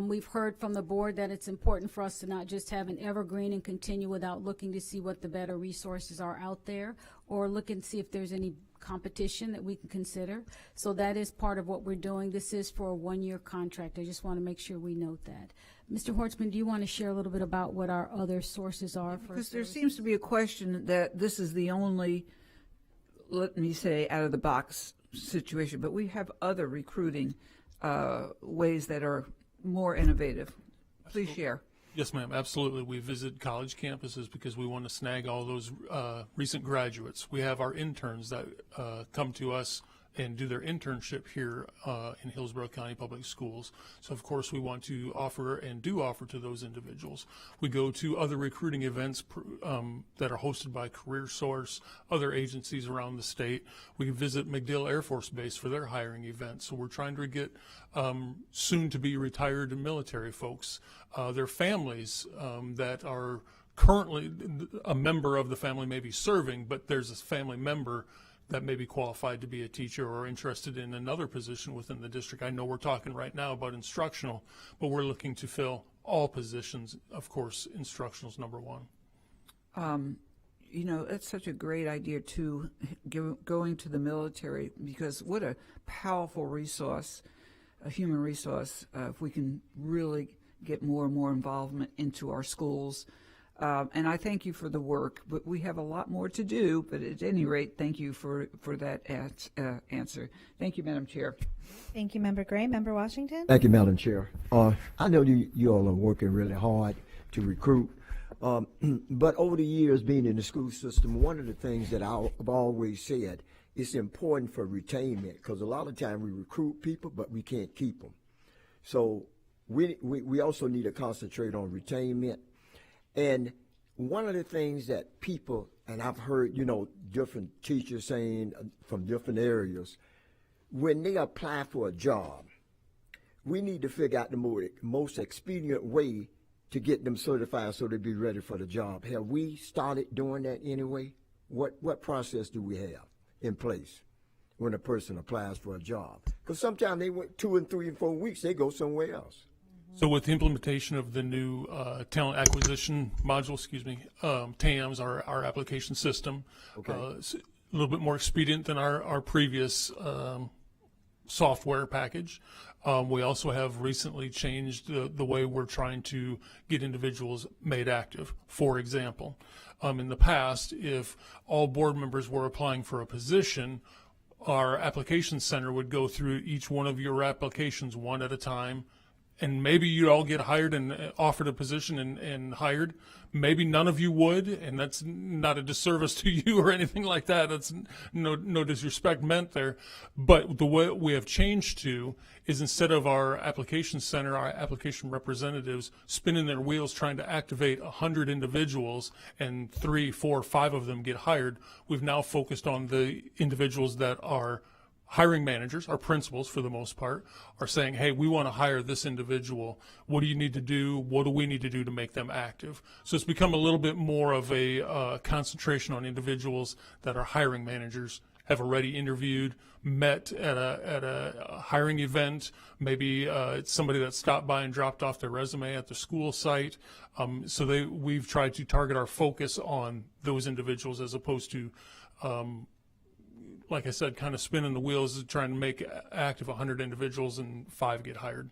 We've heard from the board that it's important for us to not just have an evergreen and continue without looking to see what the better resources are out there, or look and see if there's any competition that we can consider. So that is part of what we're doing. This is for a one-year contract. I just want to make sure we note that. Mr. Hortzman, do you want to share a little bit about what our other sources are? Because there seems to be a question that this is the only, let me say, out-of-the-box situation, but we have other recruiting ways that are more innovative. Please share. Yes, ma'am, absolutely. We visit college campuses because we want to snag all those recent graduates. We have our interns that come to us and do their internship here in Hillsborough County Public Schools. So, of course, we want to offer and do offer to those individuals. We go to other recruiting events that are hosted by CareerSource, other agencies around the state. We visit MacDill Air Force Base for their hiring events. So we're trying to get soon-to-be retired military folks, their families that are currently a member of the family may be serving, but there's a family member that may be qualified to be a teacher or interested in another position within the district. I know we're talking right now about instructional, but we're looking to fill all positions. Of course, instructional is number one. You know, it's such a great idea to going to the military, because what a powerful resource, a human resource, if we can really get more and more involvement into our schools. And I thank you for the work, but we have a lot more to do. But at any rate, thank you for that answer. Thank you, Madam Chair. Thank you, Member Gray. Member Washington? Thank you, Madam Chair. I know you all are working really hard to recruit, but over the years being in the school system, one of the things that I've always said, it's important for retainment, because a lot of time we recruit people, but we can't keep them. So we also need to concentrate on retainment. And one of the things that people, and I've heard, different teachers saying from different areas, when they apply for a job, we need to figure out the most expedient way to get them certified so they'll be ready for the job. Have we started doing that anyway? What process do we have in place when a person applies for a job? Because sometimes they went 2 and 3 and 4 weeks, they go somewhere else. So with the implementation of the new talent acquisition module, TAMS, our application system, it's a little bit more expedient than our previous software package. We also have recently changed the way we're trying to get individuals made active. For example, in the past, if all board members were applying for a position, our application center would go through each one of your applications one at a time, and maybe you'd all get hired and offered a position and hired. Maybe none of you would, and that's not a disservice to you or anything like that. That's no disrespect meant there. But the way we have changed to is, instead of our application center, our application representatives spinning their wheels trying to activate 100 individuals and 3, 4, 5 of them get hired, we've now focused on the individuals that are hiring managers, our principals for the most part, are saying, hey, we want to hire this individual. What do you need to do? What do we need to do to make them active? So it's become a little bit more of a concentration on individuals that are hiring managers, have already interviewed, met at a hiring event. Maybe it's somebody that stopped by and dropped off their resume at the school site. So we've tried to target our focus on those individuals, as opposed to like I said, kind of spinning the wheels, trying to make active 100 individuals and 5 get hired.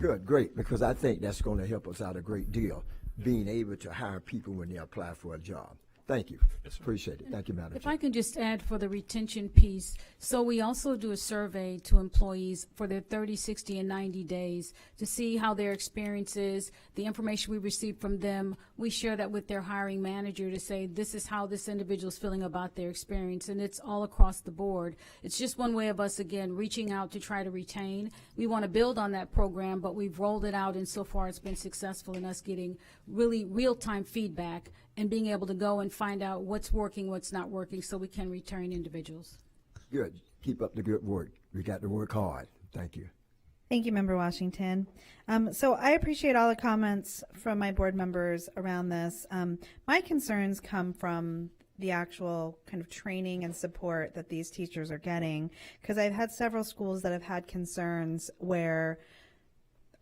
Good, great, because I think that's going to help us out a great deal, being able to hire people when they apply for a job. Thank you. Appreciate it. Thank you, Madam If Chair. I can just add for the retention piece, so we also do a survey to employees for their 30, 60, and 90 days to see how their experience is, the information we receive from them. We share that with their hiring manager to say, this is how this individual is feeling about their experience, and it's all across the board. It's just one way of us, again, reaching out to try to retain. We want to build on that program, but we've rolled it out, and so far it's been successful in us getting really real-time feedback and being able to go and find out what's working, what's not working, so we can return individuals. Good. Keep up the good work. We got to work hard. Thank you. Thank you, Member Washington. So I appreciate all the comments from my board members around this. My concerns come from the actual kind of training and support that these teachers are getting, because I've had several schools that have had concerns where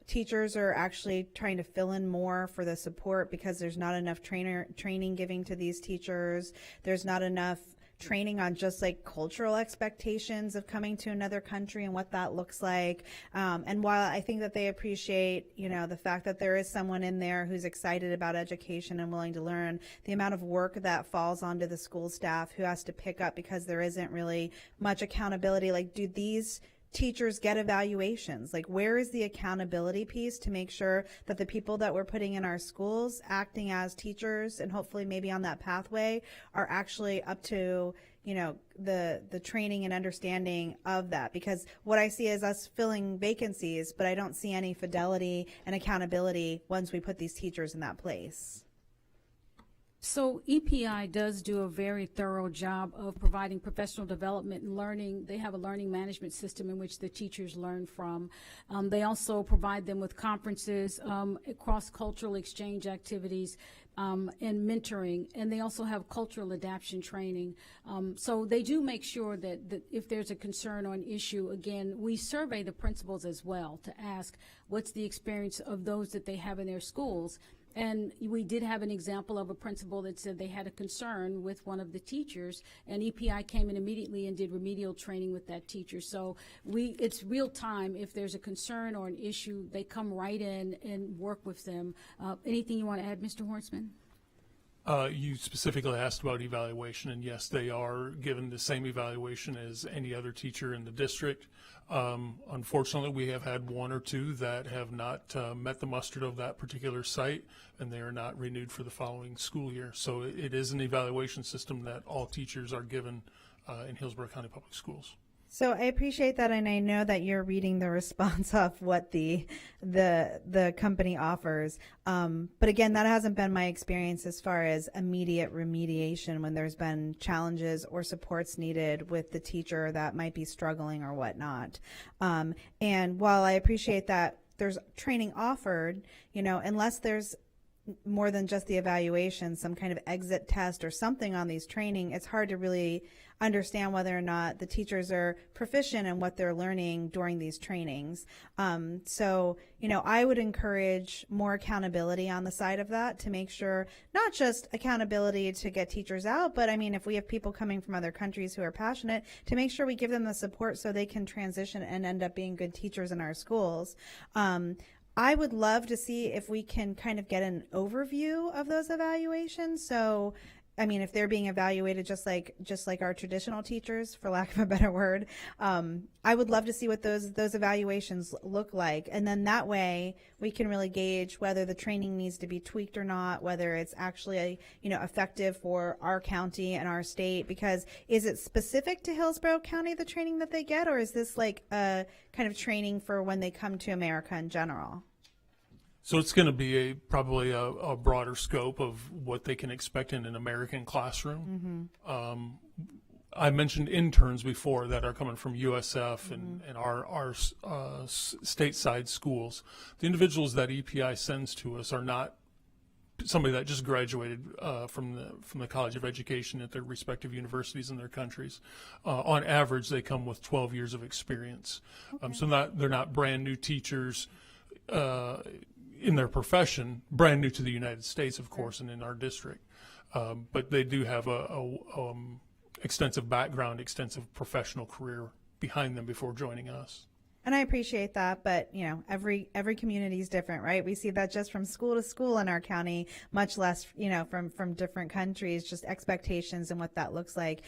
teachers are actually trying to fill in more for the support because there's not enough training giving to these teachers. There's not enough training on just like cultural expectations of coming to another country and what that looks like. And while I think that they appreciate, you know, the fact that there is someone in there who's excited about education and willing to learn, the amount of work that falls onto the school staff who has to pick up because there isn't really much accountability. Like, do these teachers get evaluations? Like, where is the accountability piece to make sure that the people that we're putting in our schools acting as teachers and hopefully maybe on that pathway are actually up to, you know, the training and understanding of that? Because what I see is us filling vacancies, but I don't see any fidelity and accountability once we put these teachers in that place. So EPI does do a very thorough job of providing professional development and learning. They have a learning management system in which the teachers learn from. They also provide them with conferences, cross-cultural exchange activities, and mentoring, and they also have cultural adaptation training. So they do make sure that if there's a concern or an issue, again, we survey the principals as well to ask what's the experience of those that they have in their schools. And we did have an example of a principal that said they had a concern with one of the teachers, and EPI came in immediately and did remedial training with that teacher. So it's real time. If there's a concern or an issue, they come right in and work with them. Anything you want to add, Mr. Horstman? You specifically asked about evaluation, and yes, they are given the same evaluation as any other teacher in the district. Unfortunately, we have had one or two that have not met the mustard of that particular site, and they are not renewed for the following school year. So it is an evaluation system that all teachers are given in Hillsborough County Public Schools. So I appreciate that, and I know that you're reading the response of what the company offers. But again, that hasn't been my experience as far as immediate remediation when there's been challenges or supports needed with the teacher that might be struggling or whatnot. And while I appreciate that there's training offered, you know, unless there's more than just the evaluation, some kind of exit test or something on these training, it's hard to really understand whether or not the teachers are proficient in what they're learning during these trainings. So, you know, I would encourage more accountability on the side of that to make sure, not just accountability to get teachers out, but I mean, if we have people coming from other countries who are passionate, to make sure we give them the support so they can transition and end up being good teachers in our schools. I would love to see if we can kind of get an overview of those evaluations. So, I mean, if they're being evaluated just like our traditional teachers, for lack of a better word, I would love to see what those evaluations look like. And then that way we can really gauge whether the training needs to be tweaked or not, whether it's actually, you know, effective for our county and our state. Because is it specific to Hillsborough County, the training that they get, or is this like a kind of training for when they come to America in general? So it's going to be probably a broader scope of what they can expect in an American classroom. I mentioned interns before that are coming from USF and our stateside schools. The individuals that EPI sends to us are not somebody that just graduated from the College of Education at their respective universities in their countries. On average, they come with 12 years of experience. So they're not brand new teachers in their profession, brand new to the United States, of course, and in our district. But they do have a extensive background, extensive professional career behind them before joining us. And I appreciate that, but every community is different, right? We see that just from school to school in our county, much less, from different countries, just expectations and what that looks like.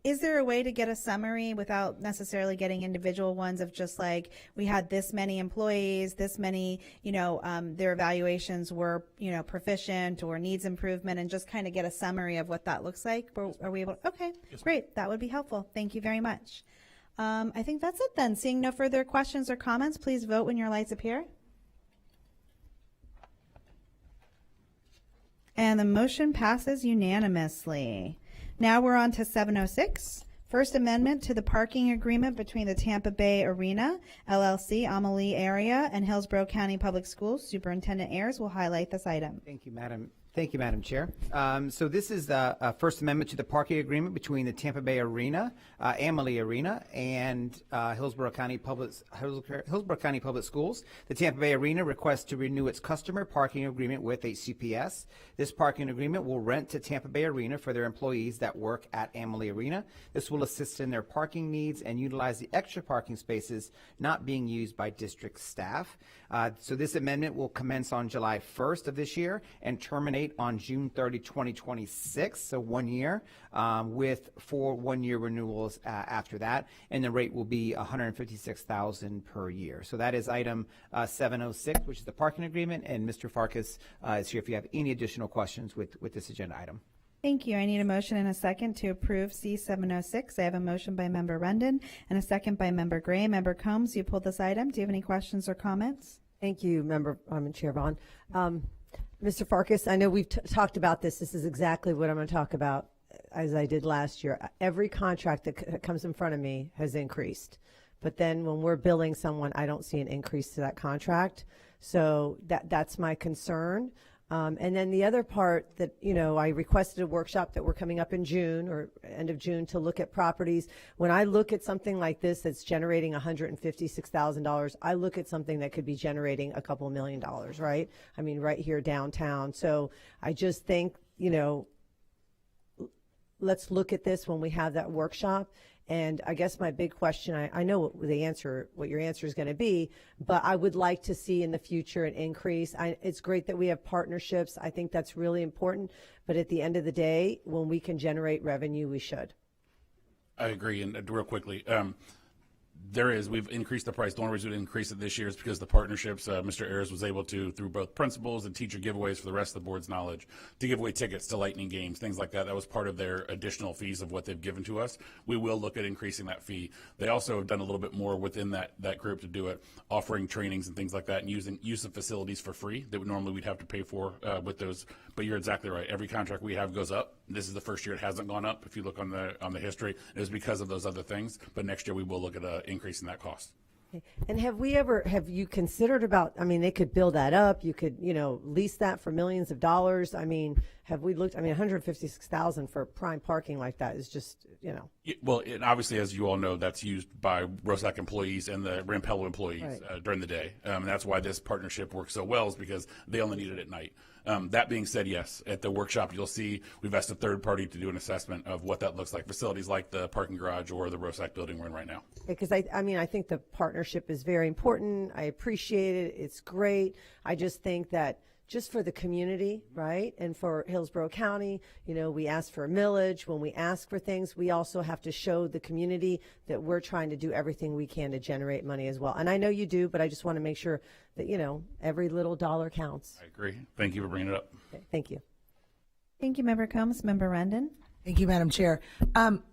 Is there a way to get a summary without necessarily getting individual ones of just like, we had this many employees, this many, their evaluations were, proficient or needs improvement, and just kind of get a summary of what that looks like? Are we able? Okay, great. That would be helpful. Thank you very much. I think that's it then. Seeing no further questions or comments, please vote when your lights appear. And the motion passes unanimously. Now we're on to 706. First Amendment to the parking agreement between the Tampa Bay Arena, LLC, Amalie area, and Hillsborough County Public Schools. Superintendent Ayers will highlight this item. Thank you, Madam Chair. So this is the First Amendment to the parking agreement between the Tampa Bay Arena, Amalie Arena, and Hillsborough County Public Schools. The Tampa Bay Arena requests to renew its customer parking agreement with HCPS. This parking agreement will rent to Tampa Bay Arena for their employees that work at Amalie Arena. This will assist in their parking needs and utilize the extra parking spaces not being used by district staff. So this amendment will commence on July 1st of this year and terminate on June 30, 2026, so 1 year, with 4 one-year renewals after that, and the rate will be $156,000 per year. So that is item 706, which is the parking agreement, and Mr. Farkas is here if you have any additional questions with this agenda item. Thank you. I need a motion and a second to approve C706. I have a motion by Member Rendon and a second by Member Gray. Member Combs, you pulled this item. Do you have any questions or comments? Thank you, Chair Vaughn. Mr. Farkas, I know we've talked about this. This is exactly what I'm going to talk about as I did last year. Every contract that comes in front of me has increased. But then when we're billing someone, I don't see an increase to that contract. So that's my concern. And then the other part that, I requested a workshop that we're coming up in June or end of June to look at properties. When I look at something like this that's generating $156,000, I look at something that could be generating a couple $1 million, right? I mean, right here downtown. So I just think, let's look at this when we have that workshop. And I guess my big question, I know what your answer is going to be, but I would like to see in the future an increase. It's great that we have partnerships. I think that's really important. But at the end of the day, when we can generate revenue, we should. I agree. And real quickly, we've increased the price. The only reason we increased it this year is because the partnerships, Mr. Ayers was able to, through both principals and teacher giveaways for the rest of the board's knowledge, to give away tickets to Lightning games, things like that. That was part of their additional fees of what they've given to us. We will look at increasing that fee. They also have done a little bit more within that group to do it, offering trainings and things like that, and using use of facilities for free that normally we'd have to pay for with those. But you're exactly right. Every contract we have goes up. This is the first year it hasn't gone up. If you look on the history, it was because of those other things. But next year we will look at increasing that cost. And have you considered they could build that up. You could, lease that for millions of dollars. I mean, have we looked, $156,000 for prime parking like that is just, Well, obviously, as you all know, that's used by ROSAC employees and the Rampello employees Right. During the day. And that's why this partnership works so well, is because they only need it at night. That being said, yes, at the workshop, you'll see we've asked a third party to do an assessment of what that looks like, facilities like the parking garage or the ROSAC building we're in right now. Because I think the partnership is very important. I appreciate it. It's great. I just think that just for the community, right, and for Hillsborough County, we ask for a millage. When we ask for things, we also have to show the community that we're trying to do everything we can to generate money as well. And I know you do, but I just want to make sure that, every little dollar counts. I agree. Thank you for bringing it up. Okay, thank you. Thank you, Member Combs. Member Rendon? Thank you, Madam Chair. I'm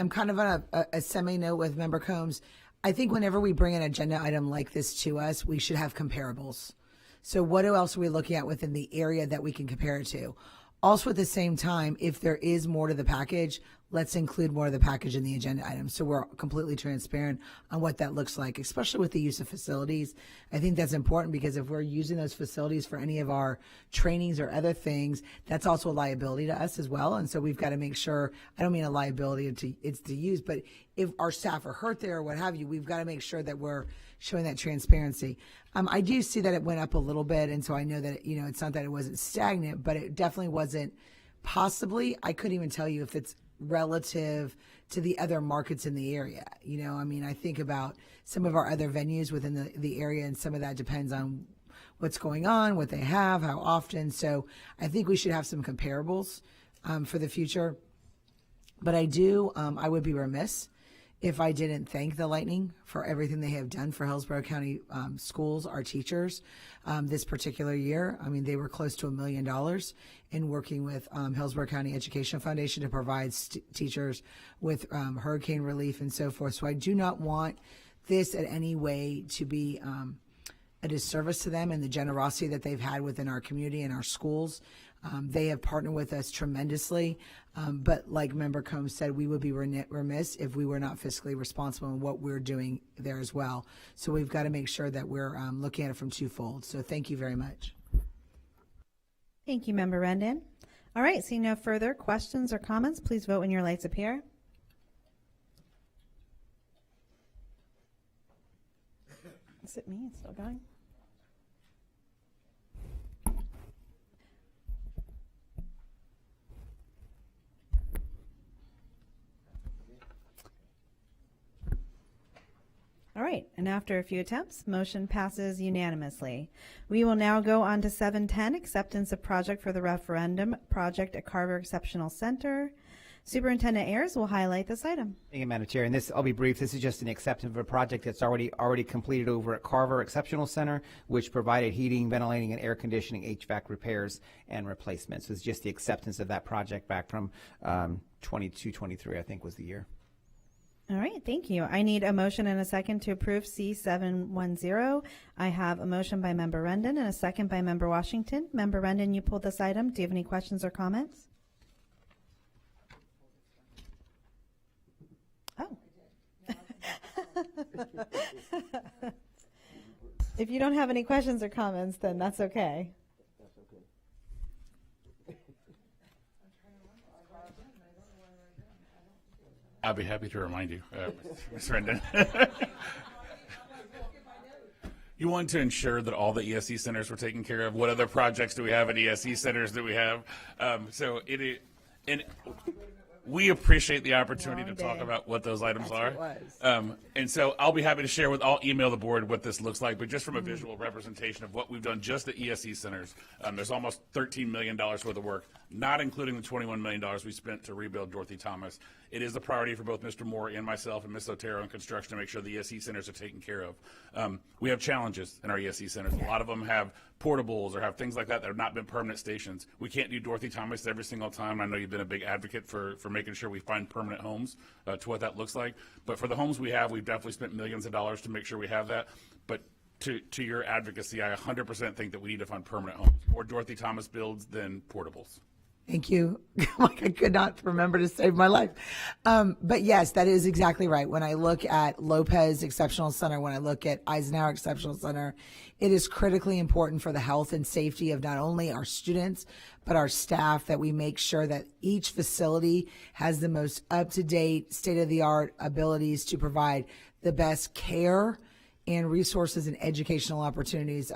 kind of on a semi-note with Member Combs. I think whenever we bring an agenda item like this to us, we should have comparables. So what else are we looking at within the area that we can compare it to? Also, at the same time, if there is more to the package, let's include more of the package in the agenda item so we're completely transparent on what that looks like, especially with the use of facilities. I think that's important because if we're using those facilities for any of our trainings or other things, that's also a liability to us as well. And so we've got to make sure, I don't mean a liability it's to use, but if our staff are hurt there or what have you, we've got to make sure that we're showing that transparency. I do see that it went up a little bit, and so I know that, it's not that it wasn't stagnant, but it definitely wasn't. Possibly, I couldn't even tell you if it's relative to the other markets in the area. You know, I mean, I think about some of our other venues within the area, and some of that depends on what's going on, what they have, how often. So I think we should have some comparables for the future. But I would be remiss if I didn't thank the Lightning for everything they have done for Hillsborough County schools, our teachers, this particular year. I mean, they were close to $1 million in working with Hillsborough County Education Foundation to provide teachers with hurricane relief and so forth. So I do not want this in any way to be a disservice to them and the generosity that they've had within our community and our schools. They have partnered with us tremendously, but like Member Combs said, we would be remiss if we were not fiscally responsible in what we're doing there as well. So we've got to make sure that we're looking at it from twofold. So thank you very much. Thank you, Member Rendon. All right, seeing no further questions or comments, please vote when your lights appear. Is it me? It's still going? All right, and after a few attempts, motion passes unanimously. We will now go on to 710, acceptance of project for the referendum project at Carver Exceptional Center. Superintendent Ayers will highlight this item. Thank you, Madam Chair. And this, I'll be brief. This is just an acceptance of a project that's already completed over at Carver Exceptional Center, which provided heating, ventilating, and air conditioning, HVAC repairs and replacements. It's just the acceptance of that project back from 22-23, I think was the year. All right, thank you. I need a motion and a second to approve C710. I have a motion by Member Rendon and a second by Member Washington. Member Rendon, you pulled this item. Do you have any questions or comments? Oh. If you don't have any questions or comments, then that's okay. I'll be happy to remind you, Ms. Rendon. You want to ensure that all the ESE centers were taken care of. What other projects do we have at ESE centers that we have? We appreciate the opportunity to talk about what those items are. And so I'll be happy to share I'll email the board what this looks like, but just from a visual representation of what we've done just at ESE centers, there's almost $13 million worth of work, not including the $21 million we spent to rebuild Dorothy Thomas. It is a priority for both Mr. Moore and myself and Ms. Otero in construction to make sure the ESE centers are taken care of. We have challenges in our ESE centers. A lot of them have portables or have things like that have not been permanent stations. We can't do Dorothy Thomas every single time. I know you've been a big advocate for making sure we find permanent homes to what that looks like. But for the homes we have, we've definitely spent millions of dollars to make sure we have that. But to your advocacy, I 100% think that we need to find permanent homes. More Dorothy Thomas builds than portables. Thank you. Like I could not remember to save my life. But yes, that is exactly right. When I look at Lopez Exceptional Center, when I look at Eisenhower Exceptional Center, it is critically important for the health and safety of not only our students, but our staff that we make sure that each facility has the most up-to-date, state-of-the-art abilities to provide the best care and resources and educational opportunities.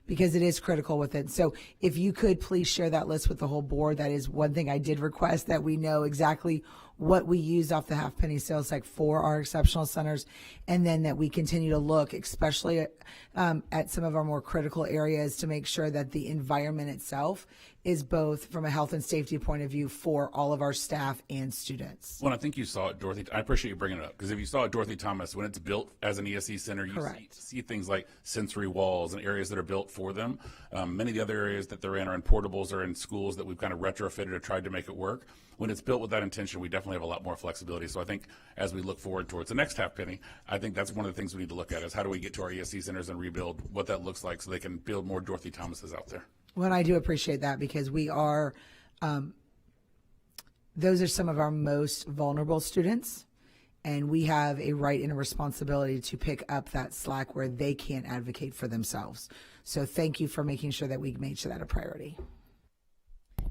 Because it is critical with it. So if you could please share that list with the whole board, that is one thing I did request, that we know exactly what we use off the half penny sales tax for our exceptional centers, and then that we continue to look, especially at some of our more critical areas, to make sure that the environment itself is both from a health and safety point of view for all of our staff and students. Well, I think you saw it, Dorothy. I appreciate you bringing it up, because if you saw it, Dorothy Thomas, when it's built as an ESE center, you see things like sensory walls and areas that are built for them. Many of the other areas that they're in are in portables or in schools that we've kind of retrofitted or tried to make it work. When it's built with that intention, we definitely have a lot more flexibility. So I think as we look forward towards the next half penny, I think that's one of the things we need to look at is how do we get to our ESE centers and rebuild what that looks like so they can build more Dorothy Thomases out there. Well, I do appreciate that, because we are, those are some of our most vulnerable students, and we have a right and a responsibility to pick up that slack where they can't advocate for themselves. So thank you for making sure that we made sure that a priority.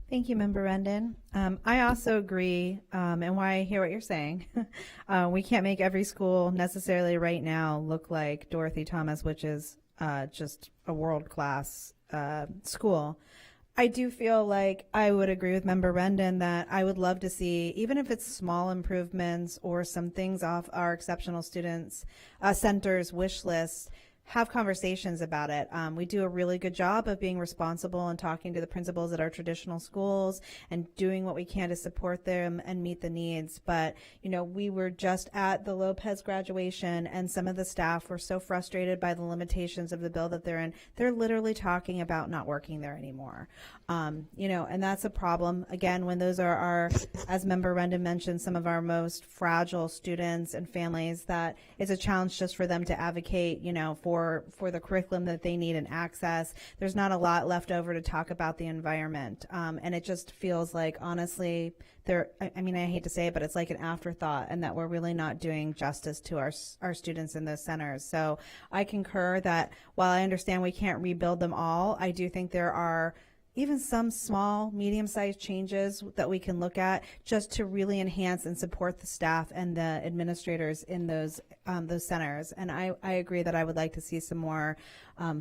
Thank you, Member Rendon. I also agree, and why I hear what you're saying. We can't make every school necessarily right now look like Dorothy Thomas, which is just a world-class school. I do feel like I would agree with Member Rendon that I would love to see, even if it's small improvements or some things off our exceptional students center's wish list, have conversations about it. We do a really good job of being responsible and talking to the principals at our traditional schools and doing what we can to support them and meet the needs. But, you know, we were just at the Lopez graduation and some of the staff were so frustrated by the limitations of the bill that they're in. They're literally talking about not working there anymore. You know, and that's a problem. Again, when those are our, as Member Rendon mentioned, some of our most fragile students and families, that it's a challenge just for them to advocate, you know, for the curriculum that they need and access. There's not a lot left over to talk about the environment. And it just feels like, honestly, I mean, I hate to say it, but it's like an afterthought, and that we're really not doing justice to our students in those centers. So I concur that while I understand we can't rebuild them all, I do think there are even some small, medium-sized changes that we can look at just to really enhance and support the staff and the administrators in those centers. And I agree that I would like to see some more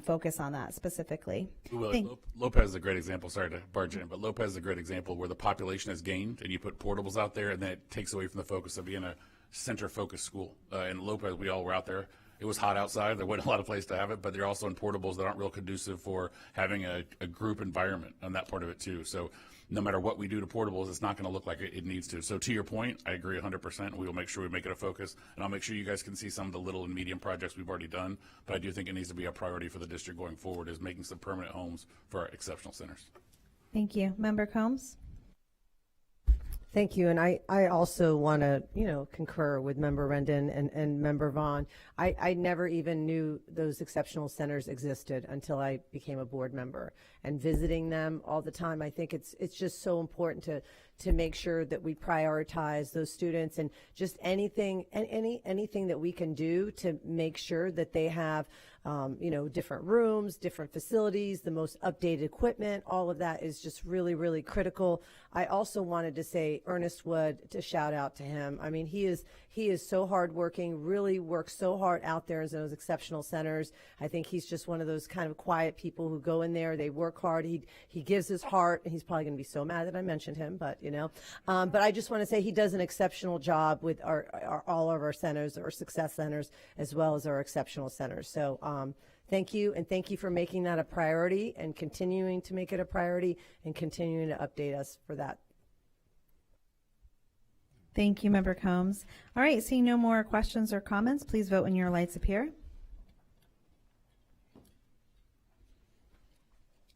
focus on that specifically. Well, Lopez is a great example. Sorry to barge in, but Lopez is a great example where the population has gained, and you put portables out there, and then it takes away from the focus of being a center-focused school. In Lopez, we all were out there. It was hot outside. There wasn't a lot of place to have it, but they're also in portables that aren't real conducive for having a group environment on that part of it too. So no matter what we do to portables, it's not going to look like it needs to. So to your point, I agree 100%. We will make sure we make it a focus, and I'll make sure you guys can see some of the little and medium projects we've already done. But I do think it needs to be a priority for the district going forward, is making some permanent homes for our exceptional centers. Thank you. Member Combs? Thank you. And I also want to, concur with Member Rendon and Member Vaughn. I never even knew those exceptional centers existed until I became a board member. And visiting them all the time, I think it's just so important to make sure that we prioritize those students, and just anything that we can do to make sure that they have different rooms, different facilities, the most updated equipment. All of that is just really, really critical. I also wanted to say Ernest Wood, to shout out to him. I mean, he is so hardworking, really works so hard out there in those exceptional centers. I think he's just one of those kind of quiet people who go in there, they work hard, he gives his heart, and he's probably going to be so mad that I mentioned him, but but I just want to say he does an exceptional job with all of our centers, our success centers, as well as our exceptional centers. So thank you, and thank you for making that a priority and continuing to make it a priority and continuing to update us for that. Thank you, Member Combs. All right, seeing no more questions or comments, please vote when your lights appear.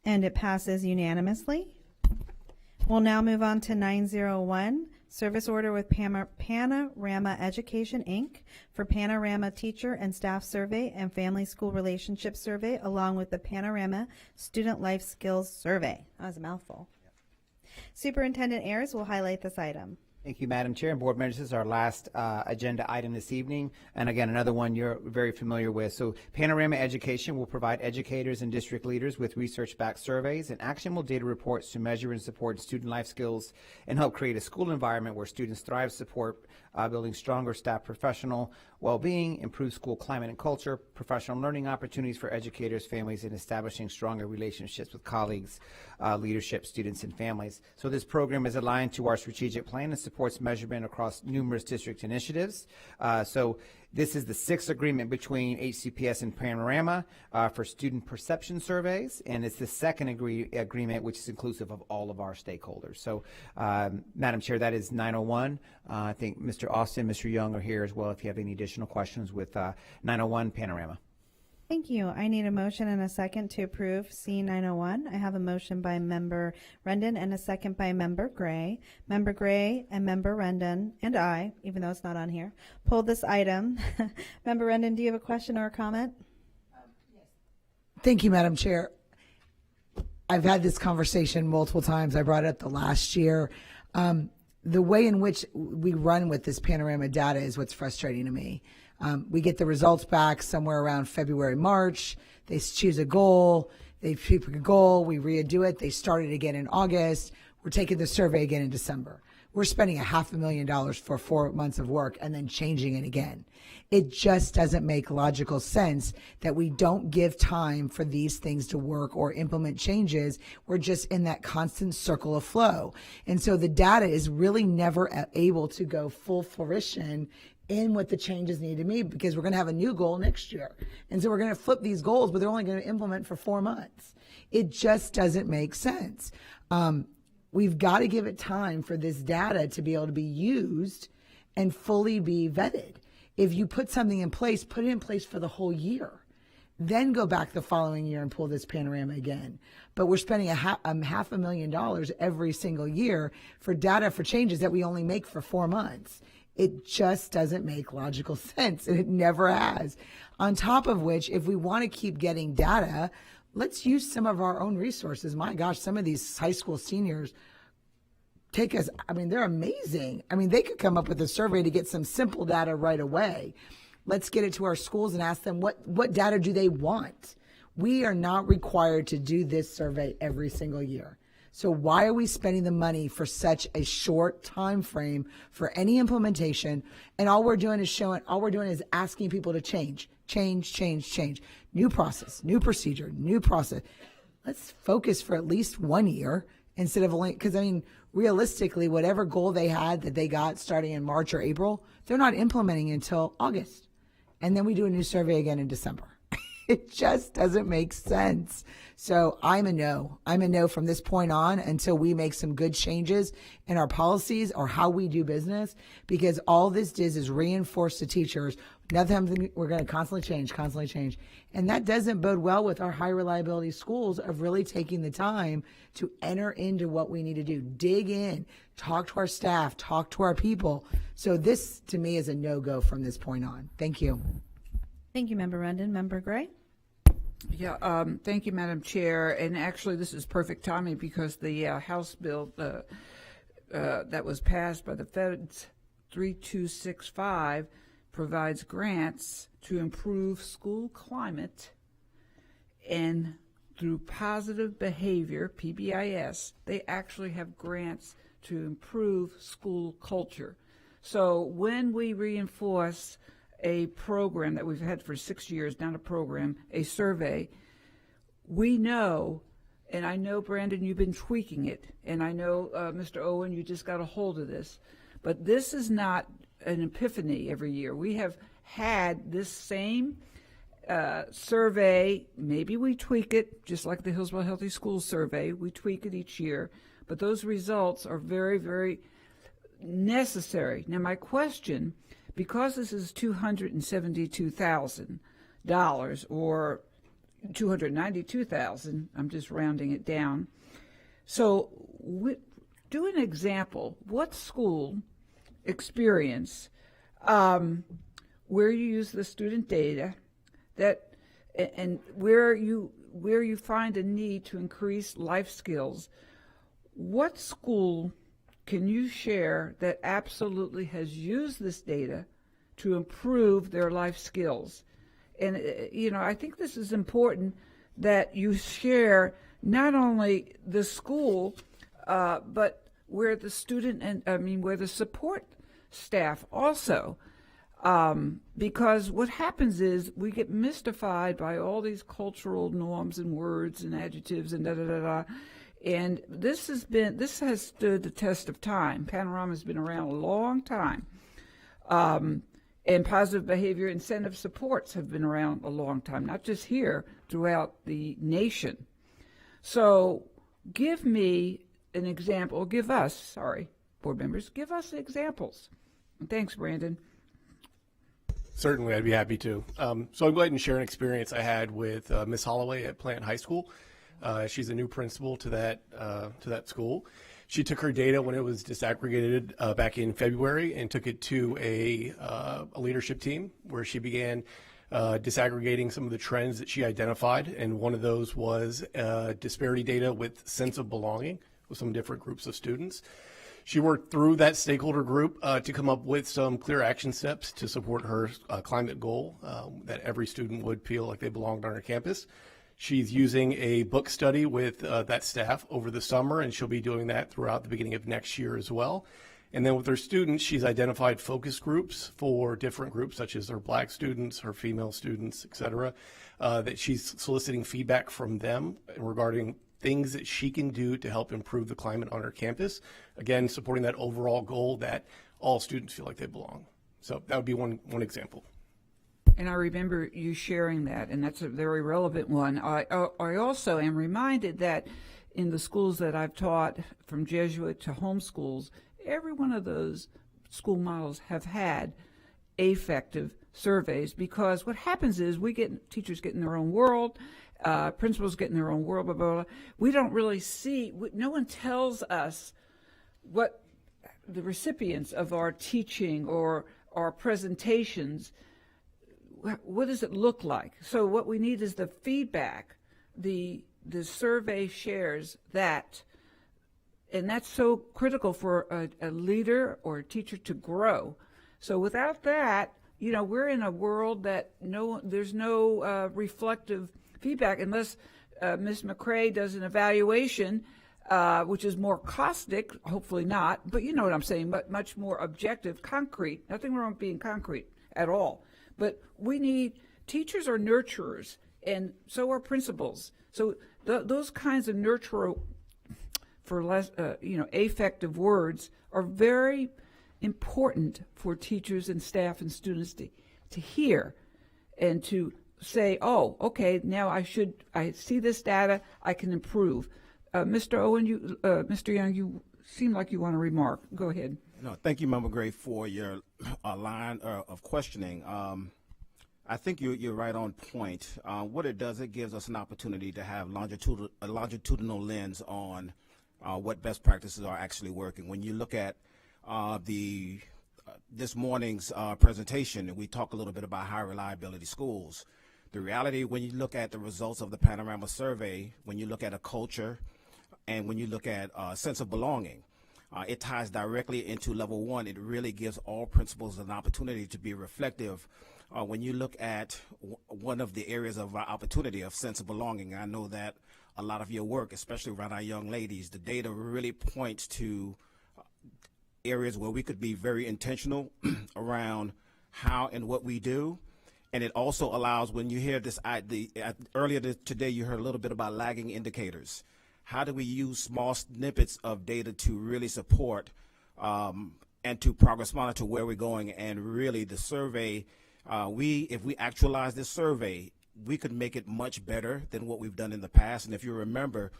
And it passes unanimously. We'll now move on to 901, service order with Panorama Education, Inc. for Panorama Teacher and Staff Survey and Family School Relationship Survey, along with the Panorama Student Life Skills Survey. That was a mouthful. Superintendent Ayers will highlight this item. Thank you, Madam Chair and board members. This is our last agenda item this evening. And again, another one you're very familiar with. So Panorama Education will provide educators and district leaders with research-backed surveys and actionable data reports to measure and support student life skills and help create a school environment where students thrive, support building stronger staff professional well-being, improve school climate and culture, professional learning opportunities for educators, families, and establishing stronger relationships with colleagues, leadership, students, and families. So this program is aligned to our strategic plan and supports measurement across numerous district initiatives. So this is the sixth agreement between HCPS and Panorama for student perception surveys, and it's the second agreement which is inclusive of all of our stakeholders. So, Madam Chair, that is 901. I think Mr. Austin, Mr. Young are here as well if you have any additional questions with 901 Panorama. Thank you. I need a motion and a second to approve C901. I have a motion by Member Rendon and a second by Member Gray. Member Gray and Member Rendon and I, even though it's not on here, pulled this item. Member Rendon, do you have a question or a comment? Thank you, Madam Chair. I've had this conversation multiple times. I brought it up the last year. The way in which we run with this Panorama data is what's frustrating to me. We get the results back somewhere around February, March. They choose a goal. They pick a goal. We redo it. They start it again in August. We're taking the survey again in December. we're spending $500,000 for 4 months of work and then changing it again. It just doesn't make logical sense that we don't give time for these things to work or implement changes. We're just in that constant circle of flow. And so the data is really never able to go full fruition in what the changes need to be, because we're going to have a new goal next year. And so we're going to flip these goals, but they're only going to implement for 4 months. It just doesn't make sense. We've got to give it time for this data to be able to be used and fully be vetted. If you put something in place, put it in place for the whole year. Then go back the following year and pull this panorama again. But we're spending $500,000 every single year for data for changes that we only make for 4 months. It just doesn't make logical sense, and it never has. On top of which, if we want to keep getting data, let's use some of our own resources. My gosh, some of these high school seniors take us, they're amazing. They could come up with a survey to get some simple data right away. Let's get it to our schools and ask them what data do they want. We are not required to do this survey every single year. So why are we spending the money for such a short time frame for any implementation? And all we're doing is asking people to change. New process, new procedure, new process. Let's focus for at least 1 year instead of only, because realistically, whatever goal they had that they got starting in March or April, they're not implementing until August. And then we do a new survey again in December. It just doesn't make sense. So I'm a no. I'm a no from this point on until we make some good changes in our policies or how we do business, because all this does is reinforce the teachers. Nothing, we're going to constantly change. And that doesn't bode well with our high reliability schools of really taking the time to enter into what we need to do. Dig in, talk to our staff, talk to our people. So this, to me, is a no-go from this point on. Thank you. Thank you, Member Rendon. Member Gray? Yeah, thank you, Madam Chair. And actually, this is perfect timing because the House bill that was passed by the Feds, 3265, provides grants to improve school climate, and through positive behavior, PBIS, they actually have grants to improve school culture. So when we reinforce a program that we've had for 6 years, not a program, a survey, we know, and I know, Brandon, you've been tweaking it, and I know, Mr. Owen, you just got a hold of this, but this is not an epiphany every year. We have had this same survey. Maybe we tweak it, just like the Hillsborough Healthy Schools survey. We tweak it each year, but those results are very, very necessary. Now, my question, because this is $272,000 or $292,000, I'm just rounding it down. So do an example. What school experience where you use the student data that and where you find a need to increase life skills? What school can you share that absolutely has used this data to improve their life skills? And, I think this is important that you share not only the school, but where the student where the support staff also. Because what happens is we get mystified by all these cultural norms and words and adjectives and da-da-da-da. And this has stood the test of time. Panorama has been around a long time. And positive behavior incentive supports have been around a long time, not just here, throughout the nation. So give me an example, board members, give us examples. Thanks, Brandon. Certainly, I'd be happy to. So I'll go ahead and share an experience I had with Miss Holloway at Plant High School. She's a new principal to that school. She took her data when it was disaggregated back in February and took it to a leadership team where she began disaggregating some of the trends that she identified. And one of those was disparity data with sense of belonging with some different groups of students. She worked through that stakeholder group to come up with some clear action steps to support her climate goal that every student would feel like they belonged on her campus. She's using a book study with that staff over the summer, and she'll be doing that throughout the beginning of next year as well. And then with her students, she's identified focus groups for different groups, such as her black students, her female students, et cetera, that she's soliciting feedback from them regarding things that she can do to help improve the climate on her campus. Again, supporting that overall goal that all students feel like they belong. So that would be one example. And I remember you sharing that, and that's a very relevant one. I also am reminded that in the schools that I've taught, from Jesuit to homeschools, every one of those school models have had affective surveys, because what happens is teachers get in their own world, principals get in their own world, blah, blah, blah. We don't really see, no one tells us what the recipients of our teaching or our presentations, what does it look like? So what we need is the feedback. The survey shares that, and that's so critical for a leader or a teacher to grow. So without that, we're in a world that there's no reflective feedback unless Ms. McCrae does an evaluation, which is more caustic, hopefully not, but you know what I'm saying, but much more objective, concrete. Nothing wrong with being concrete at all. But teachers are nurturers, and so are principals. So those kinds of nurture, for less, affective words, are very important for teachers and staff and students to hear and to say, oh, okay, now I see this data, I can improve. Mr. Owen, Mr. Young, you seem like you want to remark. Go ahead. No, thank you, Member Gray, for your line of questioning. I think you're right on point. What it does, it gives us an opportunity to have a longitudinal lens on what best practices are actually working. When you look at this morning's presentation, we talk a little bit about high reliability schools. The reality, when you look at the results of the Panorama survey, when you look at a culture, and when you look at a sense of belonging, it ties directly into level one. It really gives all principals an opportunity to be reflective. When you look at one of the areas of our opportunity of sense of belonging, I know that a lot of your work, especially around our young ladies, the data really points to areas where we could be very intentional around how and what we do. And it also allows, when you hear this, earlier today you heard a little bit about lagging indicators. How do we use small snippets of data to really support and to progress monitor where we're going? And really the survey, if we actualize this survey, we could make it much better than what we've done in the past. And if you remember,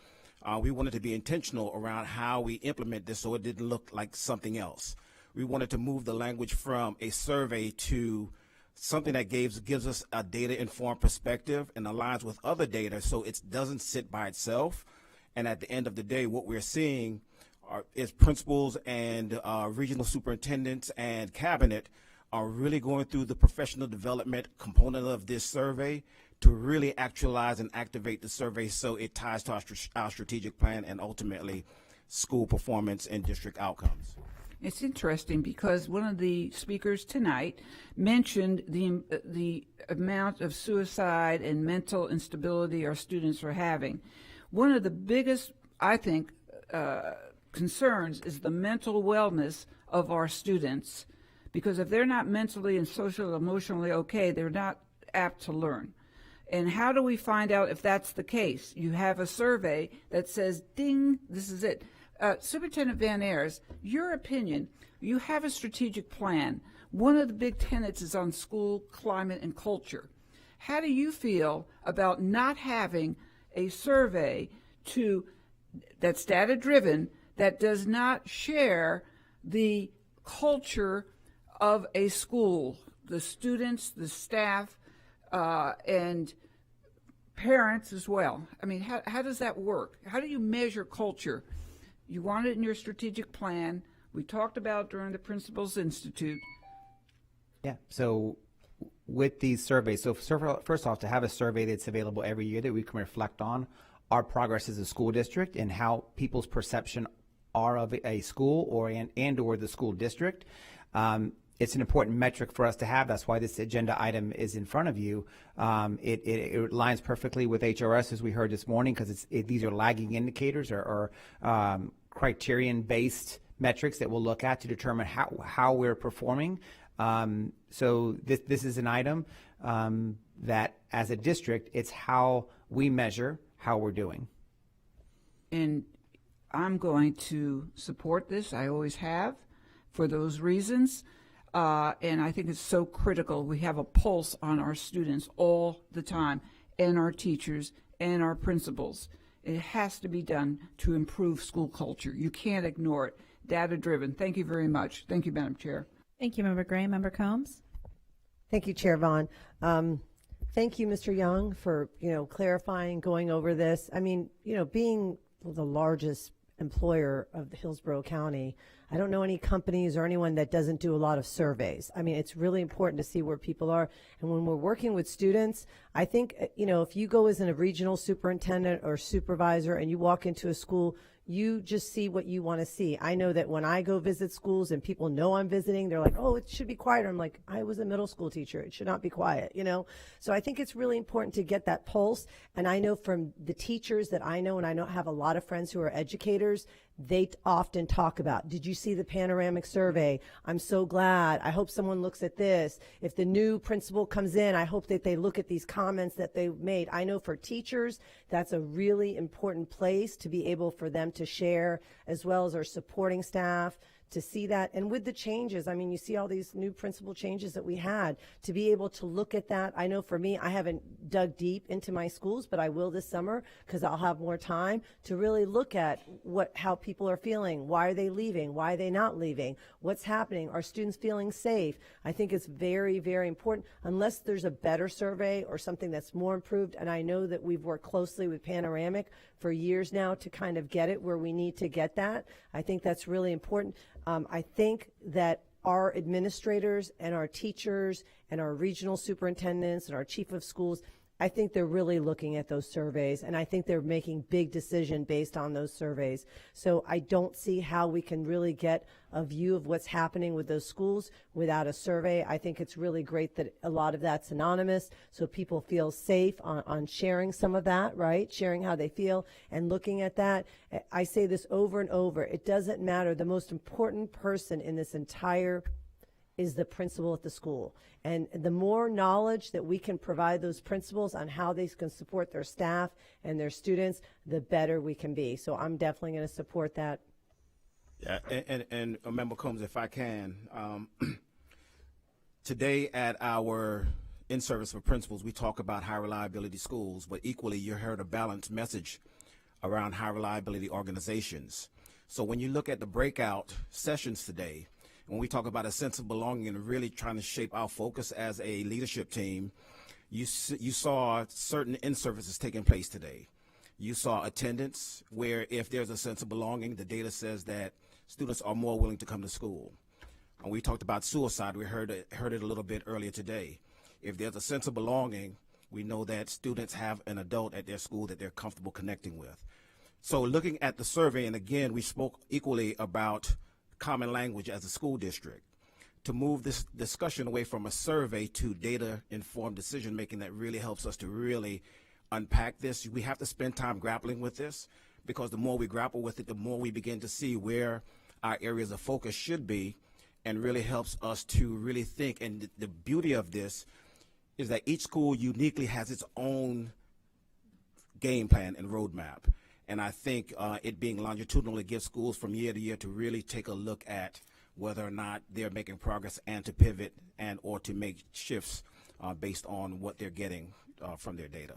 we wanted to be intentional around how we implement this so it didn't look like something else. We wanted to move the language from a survey to something that gives us a data-informed perspective and aligns with other data so it doesn't sit by itself. And at the end of the day, what we're seeing is principals and regional superintendents and cabinet are really going through the professional development component of this survey to really actualize and activate the survey so it ties to our strategic plan and ultimately school performance and district outcomes. It's interesting because one of the speakers tonight mentioned the amount of suicide and mental instability our students are having. One of the biggest, I think, concerns is the mental wellness of our students, because if they're not mentally and social emotionally okay, they're not apt to learn. And how do we find out if that's the case? You have a survey that says, ding, this is it. Superintendent Van Ayers, your opinion, you have a strategic plan. One of the big tenets is on school climate and culture. How do you feel about not having a survey that's data-driven, that does not share the culture of a school, the students, the staff, and parents as well? I mean, how does that work? How do you measure culture? You want it in your strategic plan. We talked about during the Principals Institute. Yeah, so with these surveys, so first off, to have a survey that's available every year that we can reflect on our progress as a school district and how people's perception are of a school or the school district. It's an important metric for us to have. That's why this agenda item is in front of you. It aligns perfectly with HRS, as we heard this morning, because these are lagging indicators or criterion-based metrics that we'll look at to determine how we're performing. So this is an item that, as a district, it's how we measure how we're doing. And I'm going to support this. I always have, for those reasons. And I think it's so critical. We have a pulse on our students all the time, and our teachers and our principals. It has to be done to improve school culture. You can't ignore it. Data-driven. Thank you very much. Thank you, Madam Chair. Thank you, Member Gray. Member Combs? Thank you, Chair Vaughn. Thank you, Mr. Young, for, clarifying, going over this. I mean, being the largest employer of the Hillsborough County, I don't know any companies or anyone that doesn't do a lot of surveys. I mean, it's really important to see where people are. And when we're working with students, I think, if you go as a regional superintendent or supervisor and you walk into a school, you just see what you want to see. I know that when I go visit schools and people know I'm visiting, they're like, oh, it should be quieter. I'm like, I was a middle school teacher. It should not be quiet, So I think it's really important to get that pulse. And I know from the teachers that I know, and I know I have a lot of friends who are educators, they often talk about, did you see the panoramic survey? I'm so glad. I hope someone looks at this. If the new principal comes in, I hope that they look at these comments that they made. I know for teachers, that's a really important place to be able for them to share, as well as our supporting staff, to see that. And with the changes, I mean, you see all these new principal changes that we had, to be able to look at that. I know for me, I haven't dug deep into my schools, but I will this summer because I'll have more time to really look at how people are feeling. Why are they leaving? Why are they not leaving? What's happening? Are students feeling safe? I think it's very, very important. Unless there's a better survey or something that's more improved, and I know that we've worked closely with Panoramic for years now to kind of get it where we need to get that. I think that's really important. I think that our administrators and our teachers and our regional superintendents and our chief of schools, I think they're really looking at those surveys, and I think they're making big decisions based on those surveys. So I don't see how we can really get a view of what's happening with those schools without a survey. I think it's really great that a lot of that's anonymous, so people feel safe on sharing some of that, right? Sharing how they feel and looking at that. I say this over and over. It doesn't matter. The most important person in this entire is the principal at the school. And the more knowledge that we can provide those principals on how they can support their staff and their students, the better we can be. So I'm definitely going to support that. Yeah, and Member Combs, if I can, today at our in-service for principals, we talk about high reliability schools, but equally you heard a balanced message around high reliability organizations. So when you look at the breakout sessions today, when we talk about a sense of belonging and really trying to shape our focus as a leadership team, you saw certain in-services taking place today. You saw attendance, where if there's a sense of belonging, the data says that students are more willing to come to school. And we talked about suicide. We heard it a little bit earlier today. If there's a sense of belonging, we know that students have an adult at their school that they're comfortable connecting with. So looking at the survey, and again, we spoke equally about common language as a school district, to move this discussion away from a survey to data-informed decision-making that really helps us to really unpack this. We have to spend time grappling with this, because the more we grapple with it, the more we begin to see where our areas of focus should be, and really helps us to really think. And the beauty of this is that each school uniquely has its own game plan and roadmap. And I think it being longitudinal, it gives schools from year to year to really take a look at whether or not they're making progress, and to pivot and or to make shifts based on what they're getting from their data.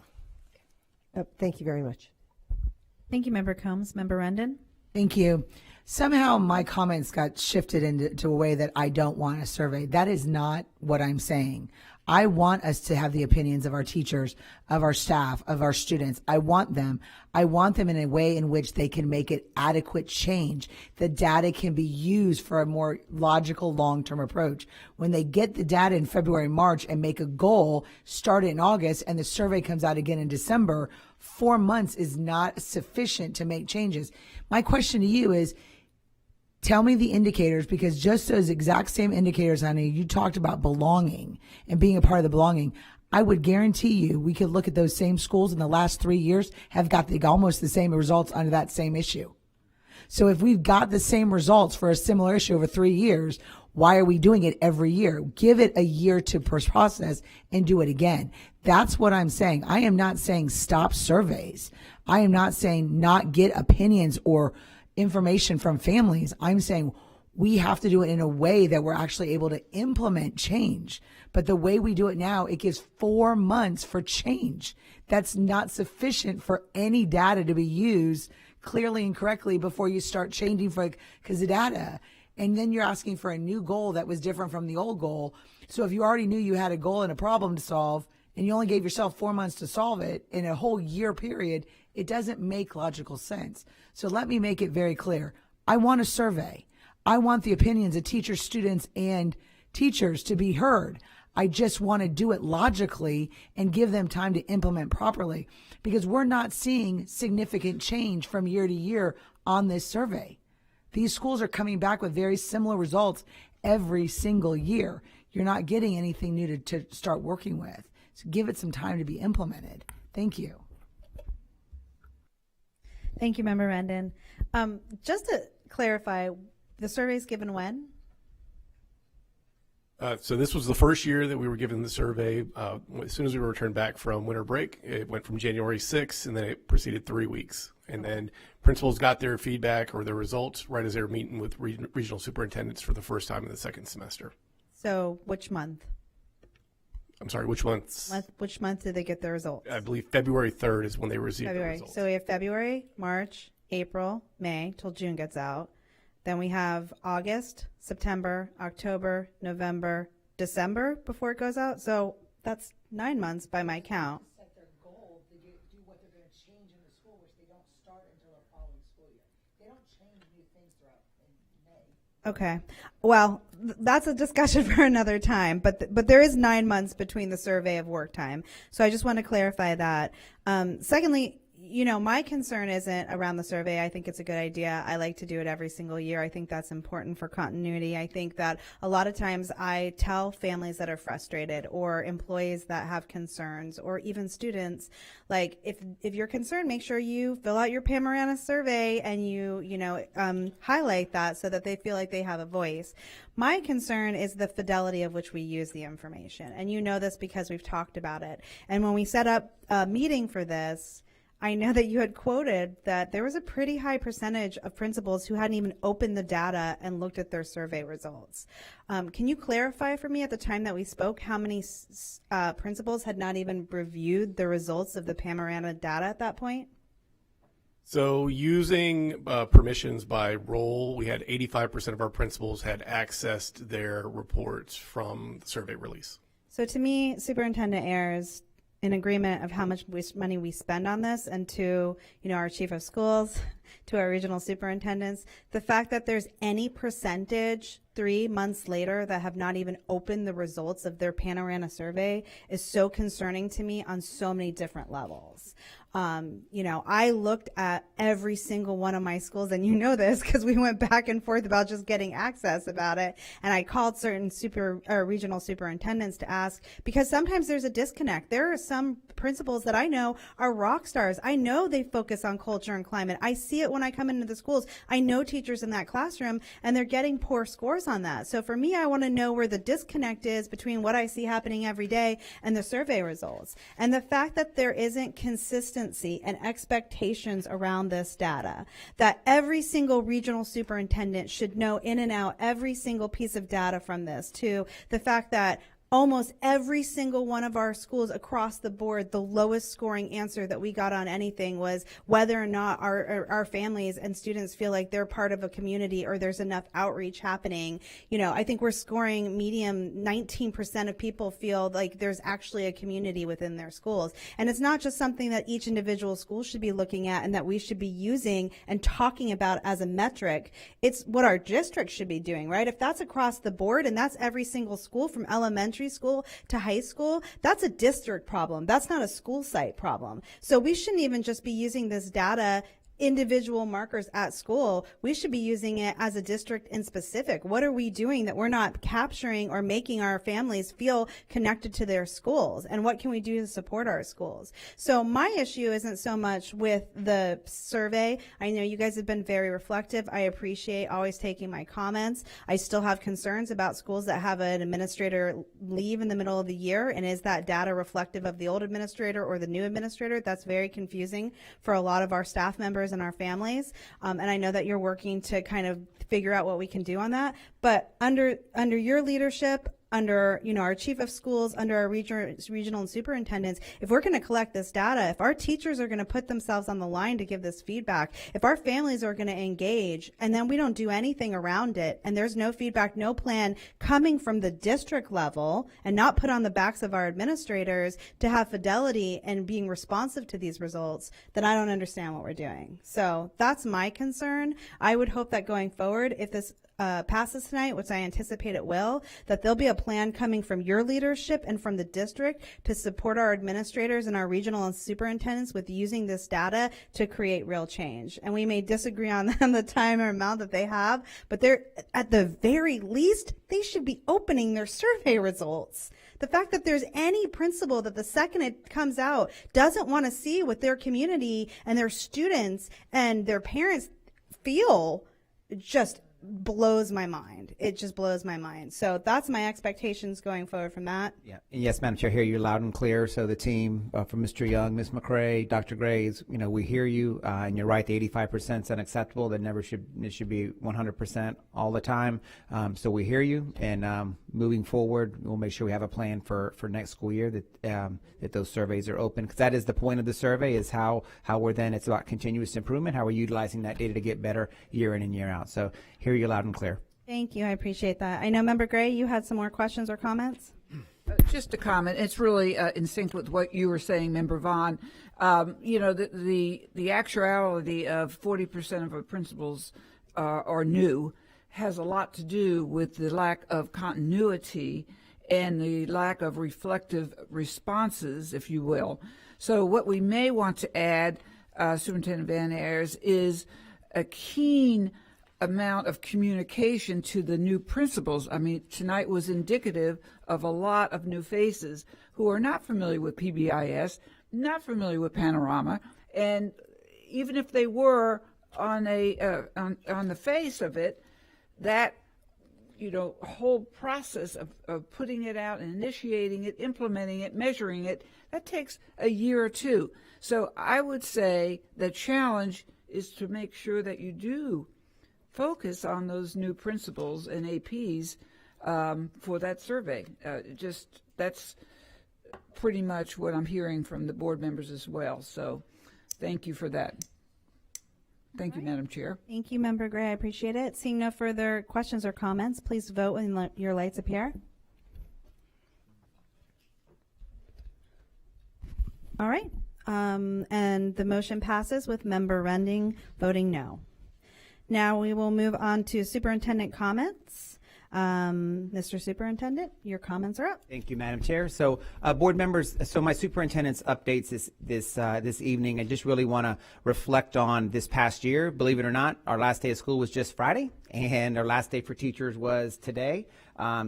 Thank you very much. Thank you, Member Combs. Member Rendon? Thank you. Somehow my comments got shifted into a way that I don't want a survey. That is not what I'm saying. I want us to have the opinions of our teachers, of our staff, of our students. I want them in a way in which they can make it adequate change. The data can be used for a more logical long-term approach. When they get the data in February, March, and make a goal, start it in August, and the survey comes out again in December, 4 months is not sufficient to make changes. My question to you is, tell me the indicators, because just those exact same indicators, honey, you talked about belonging and being a part of the belonging. I would guarantee you we could look at those same schools in the last 3 years have got almost the same results under that same issue. So if we've got the same results for a similar issue over 3 years, why are we doing it every year? Give it a year to process and do it again. That's what I'm saying. I am not saying stop surveys. I am not saying not get opinions or information from families. I'm saying we have to do it in a way that we're actually able to implement change. But the way we do it now, it gives 4 months for change. That's not sufficient for any data to be used clearly and correctly before you start changing because the data. And then you're asking for a new goal that was different from the old goal. So if you already knew you had a goal and a problem to solve, and you only gave yourself 4 months to solve it in a whole year period, it doesn't make logical sense. So let me make it very clear. I want a survey. I want the opinions of teachers, students, and teachers to be heard. I just want to do it logically and give them time to implement properly, because we're not seeing significant change from year to year on this survey. These schools are coming back with very similar results every single year. You're not getting anything new to start working with. So give it some time to be implemented. Thank you. Thank you, Member Rendon. Just to clarify, the survey is given when? So this was the first year that we were given the survey. As soon as we were returned back from winter break, it went from January 6th, and then it proceeded 3 weeks. And then principals got their feedback or their results right as they were meeting with regional superintendents for the first time in the second semester. So which month? I'm sorry, which months? Which month did they get their results? I believe February 3rd is when they received the February. results. So we have February, March, April, May, till June gets out. Then we have August, September, October, November, December before it goes out. So that's 9 months by my count. Set their goal to do what they're going to change in the school, which they don't start until the following school year. They don't change new things throughout in May. Okay. Well, that's a discussion for another time, but there is 9 months between the survey of work time. So I just want to clarify that. Secondly, my concern isn't around the survey. I think it's a good idea. I like to do it every single year. I think that's important for continuity. I think that a lot of times I tell families that are frustrated or employees that have concerns or even students, like if you're concerned, make sure you fill out your Panorama survey and you highlight that so that they feel like they have a voice. My concern is the fidelity of which we use the information. And you know this because we've talked about it. And when we set up a meeting for this, I know that you had quoted that there was a pretty high percentage of principals who hadn't even opened the data and looked at their survey results. Can you clarify for me at the time that we spoke how many principals had not even reviewed the results of the Panorama data at that point? So using permissions by role, we had 85% of our principals had accessed their reports from the survey release. So to me, Superintendent Ayers, in agreement of how much money we spend on this, and to our chief of schools, to our regional superintendents, the fact that there's any percentage 3 months later that have not even opened the results of their Panorama survey is so concerning to me on so many different levels. I looked at every single one of my schools, and you know this because we went back and forth about just getting access about it. And I called certain regional superintendents to ask, because sometimes there's a disconnect. There are some principals that I know are rock stars. I know they focus on culture and climate. I see it when I come into the schools. I know teachers in that classroom, and they're getting poor scores on that. So for me, I want to know where the disconnect is between what I see happening every day and the survey results. And the fact that there isn't consistency and expectations around this data, that every single regional superintendent should know in and out every single piece of data from this, to the fact that almost every single one of our schools across the board, the lowest scoring answer that we got on anything was whether or not our families and students feel like they're part of a community or there's enough outreach happening. I think we're scoring medium 19% of people feel like there's actually a community within their schools. And it's not just something that each individual school should be looking at and that we should be using and talking about as a metric. It's what our district should be doing, right? If that's across the board and that's every single school from elementary school to high school, that's a district problem. That's not a school site problem. So we shouldn't even just be using this data individual markers at school. We should be using it as a district in specific. What are we doing that we're not capturing or making our families feel connected to their schools? And what can we do to support our schools? So my issue isn't so much with the survey. I know you guys have been very reflective. I appreciate always taking my comments. I still have concerns about schools that have an administrator leave in the middle of the year. And is that data reflective of the old administrator or the new administrator? That's very confusing for a lot of our staff members and our families. And I know that you're working to kind of figure out what we can do on that. But under your leadership, under, you know, our chief of schools, under our regional and superintendents, if we're going to collect this data, if our teachers are going to put themselves on the line to give this feedback, if our families are going to engage, and then we don't do anything around it, and there's no feedback, no plan coming from the district level, and not put on the backs of our administrators to have fidelity and being responsive to these results, then I don't understand what we're doing. So that's my concern. I would hope that going forward, if this passes tonight, which I anticipate it will, that there'll be a plan coming from your leadership and from the district to support our administrators and our regional and superintendents with using this data to create real change. And we may disagree on the time or amount that they have, but they're, at the very least, they should be opening their survey results. The fact that there's any principal that the second it comes out doesn't want to see what their community and their students and their parents feel just blows my mind. It just blows my mind. So that's my expectations going forward from that. Yeah. And yes, Madam Chair, hear you loud and clear. So the team from Mr. Young, Ms. McCray, Dr. Graves, you know, we hear you, and you're right. The 85% is unacceptable. That never should. It should be 100% all the time. So we hear you, and moving forward, we'll make sure we have a plan for next school year that those surveys are open, because that is the point of the survey, is how we're then. It's about continuous improvement, how we're utilizing that data to get better year in and year out. So hear you loud and clear. Thank you. I appreciate that. I know Member Gray, you had some more questions or comments? Just a comment. It's really in sync with what you were saying, Member Vaughn. You know, the actuality of 40% of our principals are new has a lot to do with the lack of continuity and the lack of reflective responses, if you will. So what we may want to add, Superintendent Van Ayers, is a keen amount of communication to the new principals. I mean, tonight was indicative of a lot of new faces who are not familiar with PBIS, not familiar with Panorama, and even if they were on the face of it, that, you know, whole process of putting it out and initiating it, implementing it, measuring it, that takes a year or two. So I would say the challenge is to make sure that you do focus on those new principals and APs for that survey. That's pretty much what I'm hearing from the board members as well. So thank you for that. Thank you, Madam Chair. Thank you, Member Gray. I appreciate it. Seeing no further questions or comments, please vote when your lights appear. All right. And the motion passes with Member Rending voting no. Now we will move on to superintendent comments. Mr. Superintendent, your comments are up. Thank you, Madam Chair. So, board members, so my superintendent's updates this evening. I just really want to reflect on this past year. Believe it or not, our last day of school was just Friday, and our last day for teachers was today.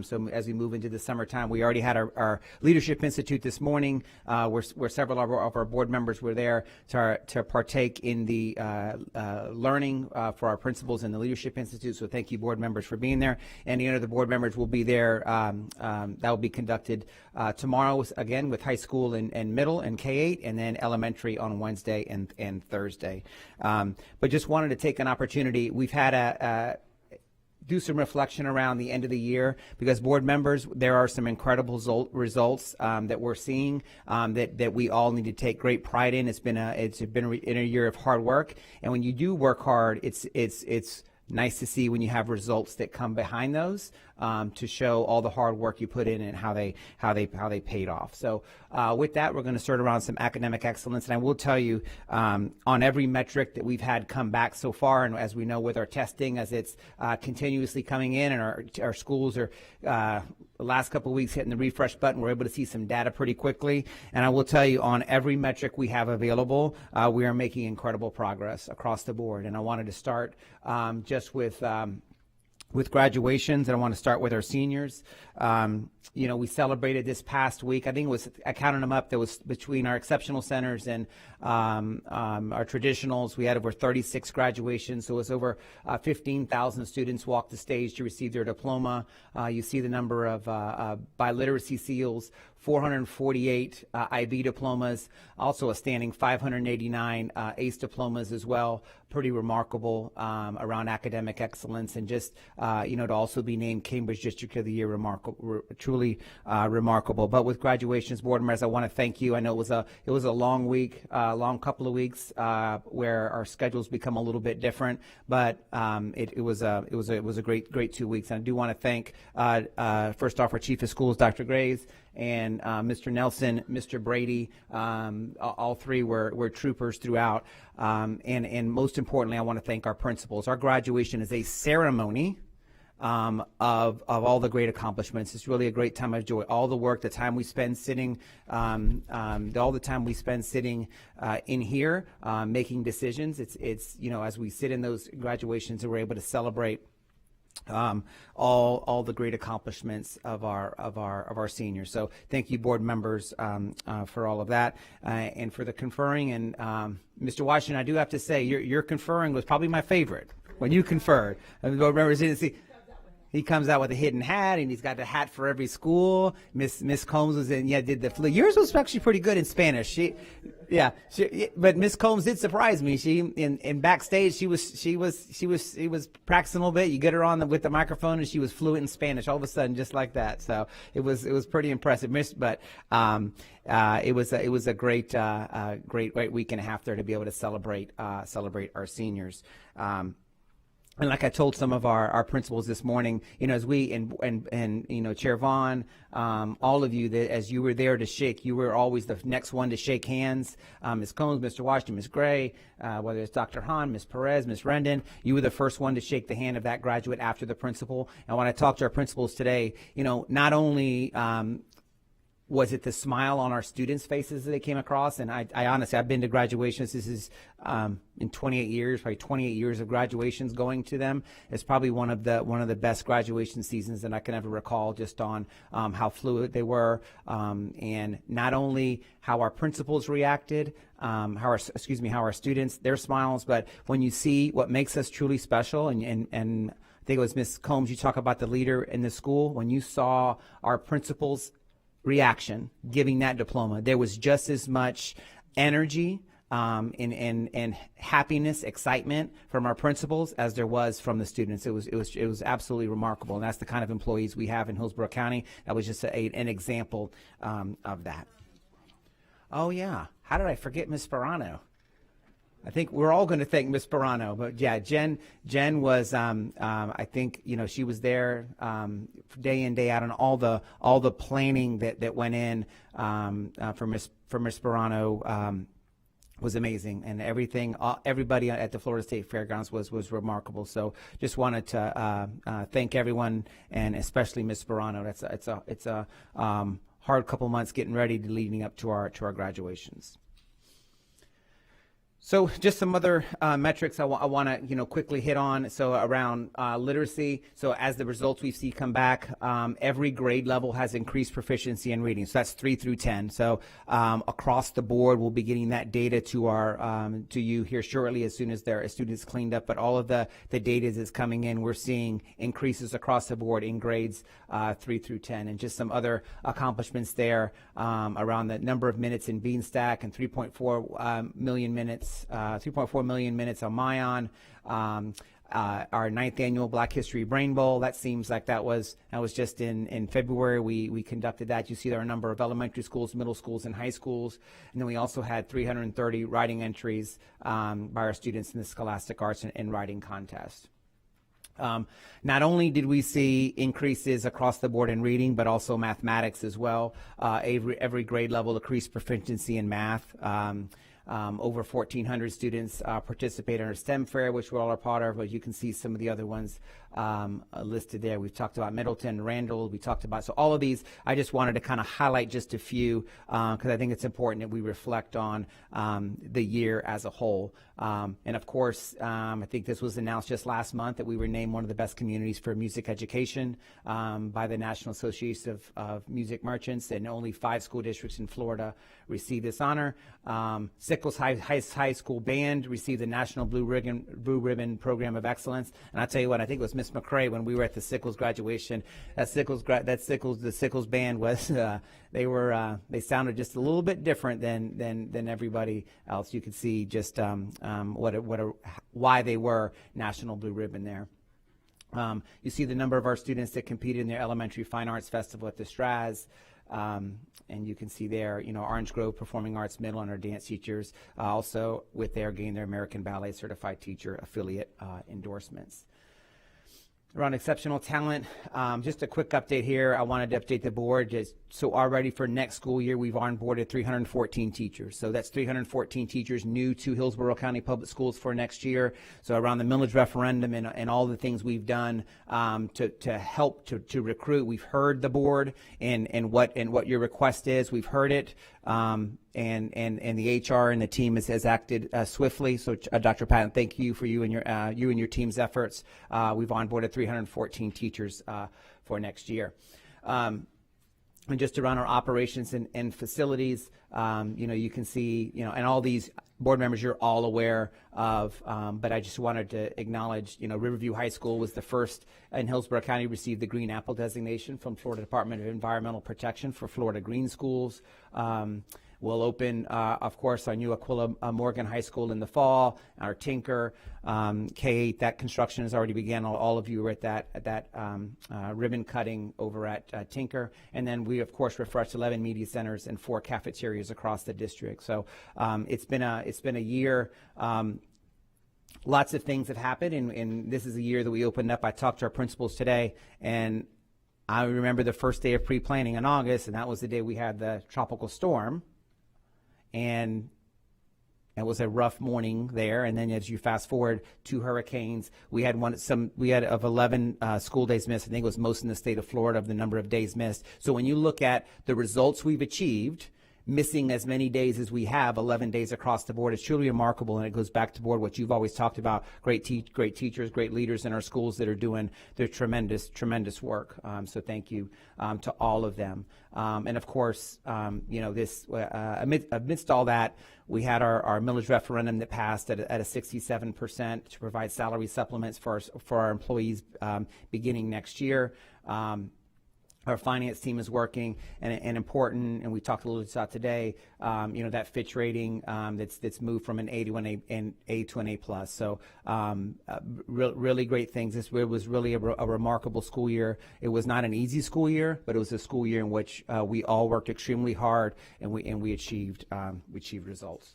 So as we move into the summertime, we already had our Leadership Institute this morning, where several of our board members were there to partake in the learning for our principals in the Leadership Institute. So thank you, board members, for being there. And the other board members will be there. That will be conducted tomorrow, again, with high school and middle and K-8, and then elementary on Wednesday and Thursday. But just wanted to take an opportunity. We've had do some reflection around the end of the year, because board members, there are some incredible results that we're seeing that we all need to take great pride in. It's been in a year of hard work, and when you do work hard, it's nice to see when you have results that come behind those. to show all the hard work you put in and how they paid off. So with that, we're going to start around some academic excellence. And I will tell you, on every metric that we've had come back so far, and as we know with our testing, as it's continuously coming in, and our schools are the last couple of weeks hitting the refresh button, we're able to see some data pretty quickly. And I will tell you, on every metric we have available, we are making incredible progress across the board. And I wanted to start just with graduations, and I want to start with our seniors. We celebrated this past week. I think it was, I counted them up, there was between our exceptional centers and our traditionals, we had over 36 graduations. So it was over 15,000 students walked the stage to receive their diploma. You see the number of biliteracy seals, 448 IB diplomas, also a standing 589 ACE diplomas as well. Pretty remarkable around academic excellence, and just to also be named Cambridge District of the Year, truly remarkable. But with graduations, board members, I want to thank you. I know it was a long week, long couple of weeks where our schedules become a little bit different, but it was a great 2 weeks. And I do want to thank first off our Chief of Schools, Dr. Graves, and Mr. Nelson, Mr. Brady. All three were troopers throughout. And most importantly, I want to thank our principals. Our graduation is a ceremony of all the great accomplishments. It's really a great time of joy. All the work, the time we spend sitting, all the time we spend sitting in here making decisions. It's as we sit in those graduations, we're able to celebrate all the great accomplishments of our seniors. So thank you, board members, for all of that, and for the conferring. And Mr. Washington, I do have to say your conferring was probably my favorite when you conferred. Board members didn't see. He comes out with a hidden hat, and he's got the hat for every school. Miss Combs was in, did the flu. Yours was actually pretty good in Spanish. But Miss Combs did surprise me. She in backstage, she was practicing a little bit. You get her on with the microphone, and she was fluent in Spanish all of a sudden, just like that. So it was pretty impressive. But it was a great week and a half there to be able to celebrate our seniors. And like I told some of our principals this morning, as we and Chair Vaughn, all of you, that as you were there to shake, you were always the next one to shake hands. Ms. Combs, Mr. Washington, Ms. Gray, whether it's Dr. Hahn, Ms. Perez, Ms. Rendon, you were the first one to shake the hand of that graduate after the principal. And when I talked to our principals today, not only was it the smile on our students' faces that they came across? And I honestly, I've been to graduations. This is in 28 years, probably 28 years of graduations going to them. It's probably one of the best graduation seasons that I can ever recall, just on how fluid they were, and not only how our principals reacted, how our students, their smiles, but when you see what makes us truly special, and I think it was Ms. Combs, you talk about the leader in the school. When you saw our principals' reaction giving that diploma, there was just as much energy and happiness, excitement from our principals as there was from the students. It was absolutely remarkable, and that's the kind of employees we have in Hillsborough County. That was just an example of that. Oh yeah, how did I forget Ms. Sperano? I think we're all going to thank Ms. Sperano, but yeah, Jen was, I think, she was there day in, day out, and all the planning that went in for Ms. Sperano was amazing, and everybody at the Florida State Fairgrounds was remarkable. So just wanted to thank everyone, and especially Ms. Sperano. It's a hard couple months getting ready to leading up to our graduations. So just some other metrics I want to quickly hit on. So around literacy. So as the results we see come back, every grade level has increased proficiency in reading. So that's 3 through 10. So across the board, we'll be getting that data to you here shortly as soon as their students cleaned up. But all of the data is coming in. We're seeing increases across the board in grades 3 through 10, and just some other accomplishments there around the number of minutes in Beanstack, and 3.4 million minutes. 3.4 million minutes on Mayan, our 9th annual Black History Brain Bowl. That seems like that was just in February. We conducted that. You see there are a number of elementary schools, middle schools, and high schools. And then we also had 330 writing entries by our students in the Scholastic Arts and Writing Contest. Not only did we see increases across the board in reading, but also mathematics as well. Every grade level increased proficiency in math. Over 1,400 students participate in our STEM fair, which we're all a part of, but you can see some of the other ones listed there. We've talked about Middleton, Randall, we talked about, so all of these, I just wanted to kind of highlight just a few because I think it's important that we reflect on the year as a whole. And of course, I think this was announced just last month that we were named one of the best communities for music education by the National Association of Music Merchants, and only 5 school districts in Florida received this honor. Sickles High School Band received the National Blue Ribbon Program of Excellence. And I'll tell you what, I think it was Miss McCrae when we were at the Sickles graduation. The Sickles Band was they sounded just a little bit different than everybody else. You could see just why they were National Blue Ribbon there. You see the number of our students that competed in their elementary fine arts festival at the Straz. And you can see there, Orange Grove Performing Arts Middle and our dance teachers also with their gained their American Ballet Certified Teacher affiliate endorsements. Around exceptional talent, just a quick update here. I wanted to update the board. So already for next school year, we've onboarded 314 teachers. So that's 314 teachers new to Hillsborough County Public Schools for next year. So around the millage referendum and all the things we've done to help to recruit, we've heard the board and what your request is. We've heard it. And the HR and the team has acted swiftly. So, Dr. Patton, thank you for you and your team's efforts. We've onboarded 314 teachers for next year. And just around our operations and facilities, you can see, and all these board members you're all aware of, but I just wanted to acknowledge, Riverview High School was the first in Hillsborough County to receive the Green Apple designation from Florida Department of Environmental Protection for Florida Green Schools. We'll open, of course, our new Aquila Morgan High School in the fall, our Tinker, K-8, that construction has already begun. All of you were at that ribbon cutting over at Tinker. And then we, of course, refreshed 11 media centers and 4 cafeterias across the district. So it's been a year. Lots of things have happened, and this is a year that we opened up. I talked to our principals today, and I remember the first day of pre-planning in August, and that was the day we had the tropical storm. And it was a rough morning there. And then as you fast forward, 2 hurricanes, we had of 11 school days missed. I think it was most in the state of Florida of the number of days missed. So when you look at the results we've achieved, missing as many days as we have, 11 days across the board, it's truly remarkable. And it goes back to board what you've always talked about, great teachers, great leaders in our schools that are doing their tremendous work. So thank you to all of them. And of course, amidst all that, we had our millage referendum that passed at a 67% to provide salary supplements for our employees beginning next year. Our finance team is working and important, and we talked a little bit about today. That Fitch rating that's moved from an A to an A plus. So really great things. This was really a remarkable school year. It was not an easy school year, but it was a school year in which we all worked extremely hard and we achieved results.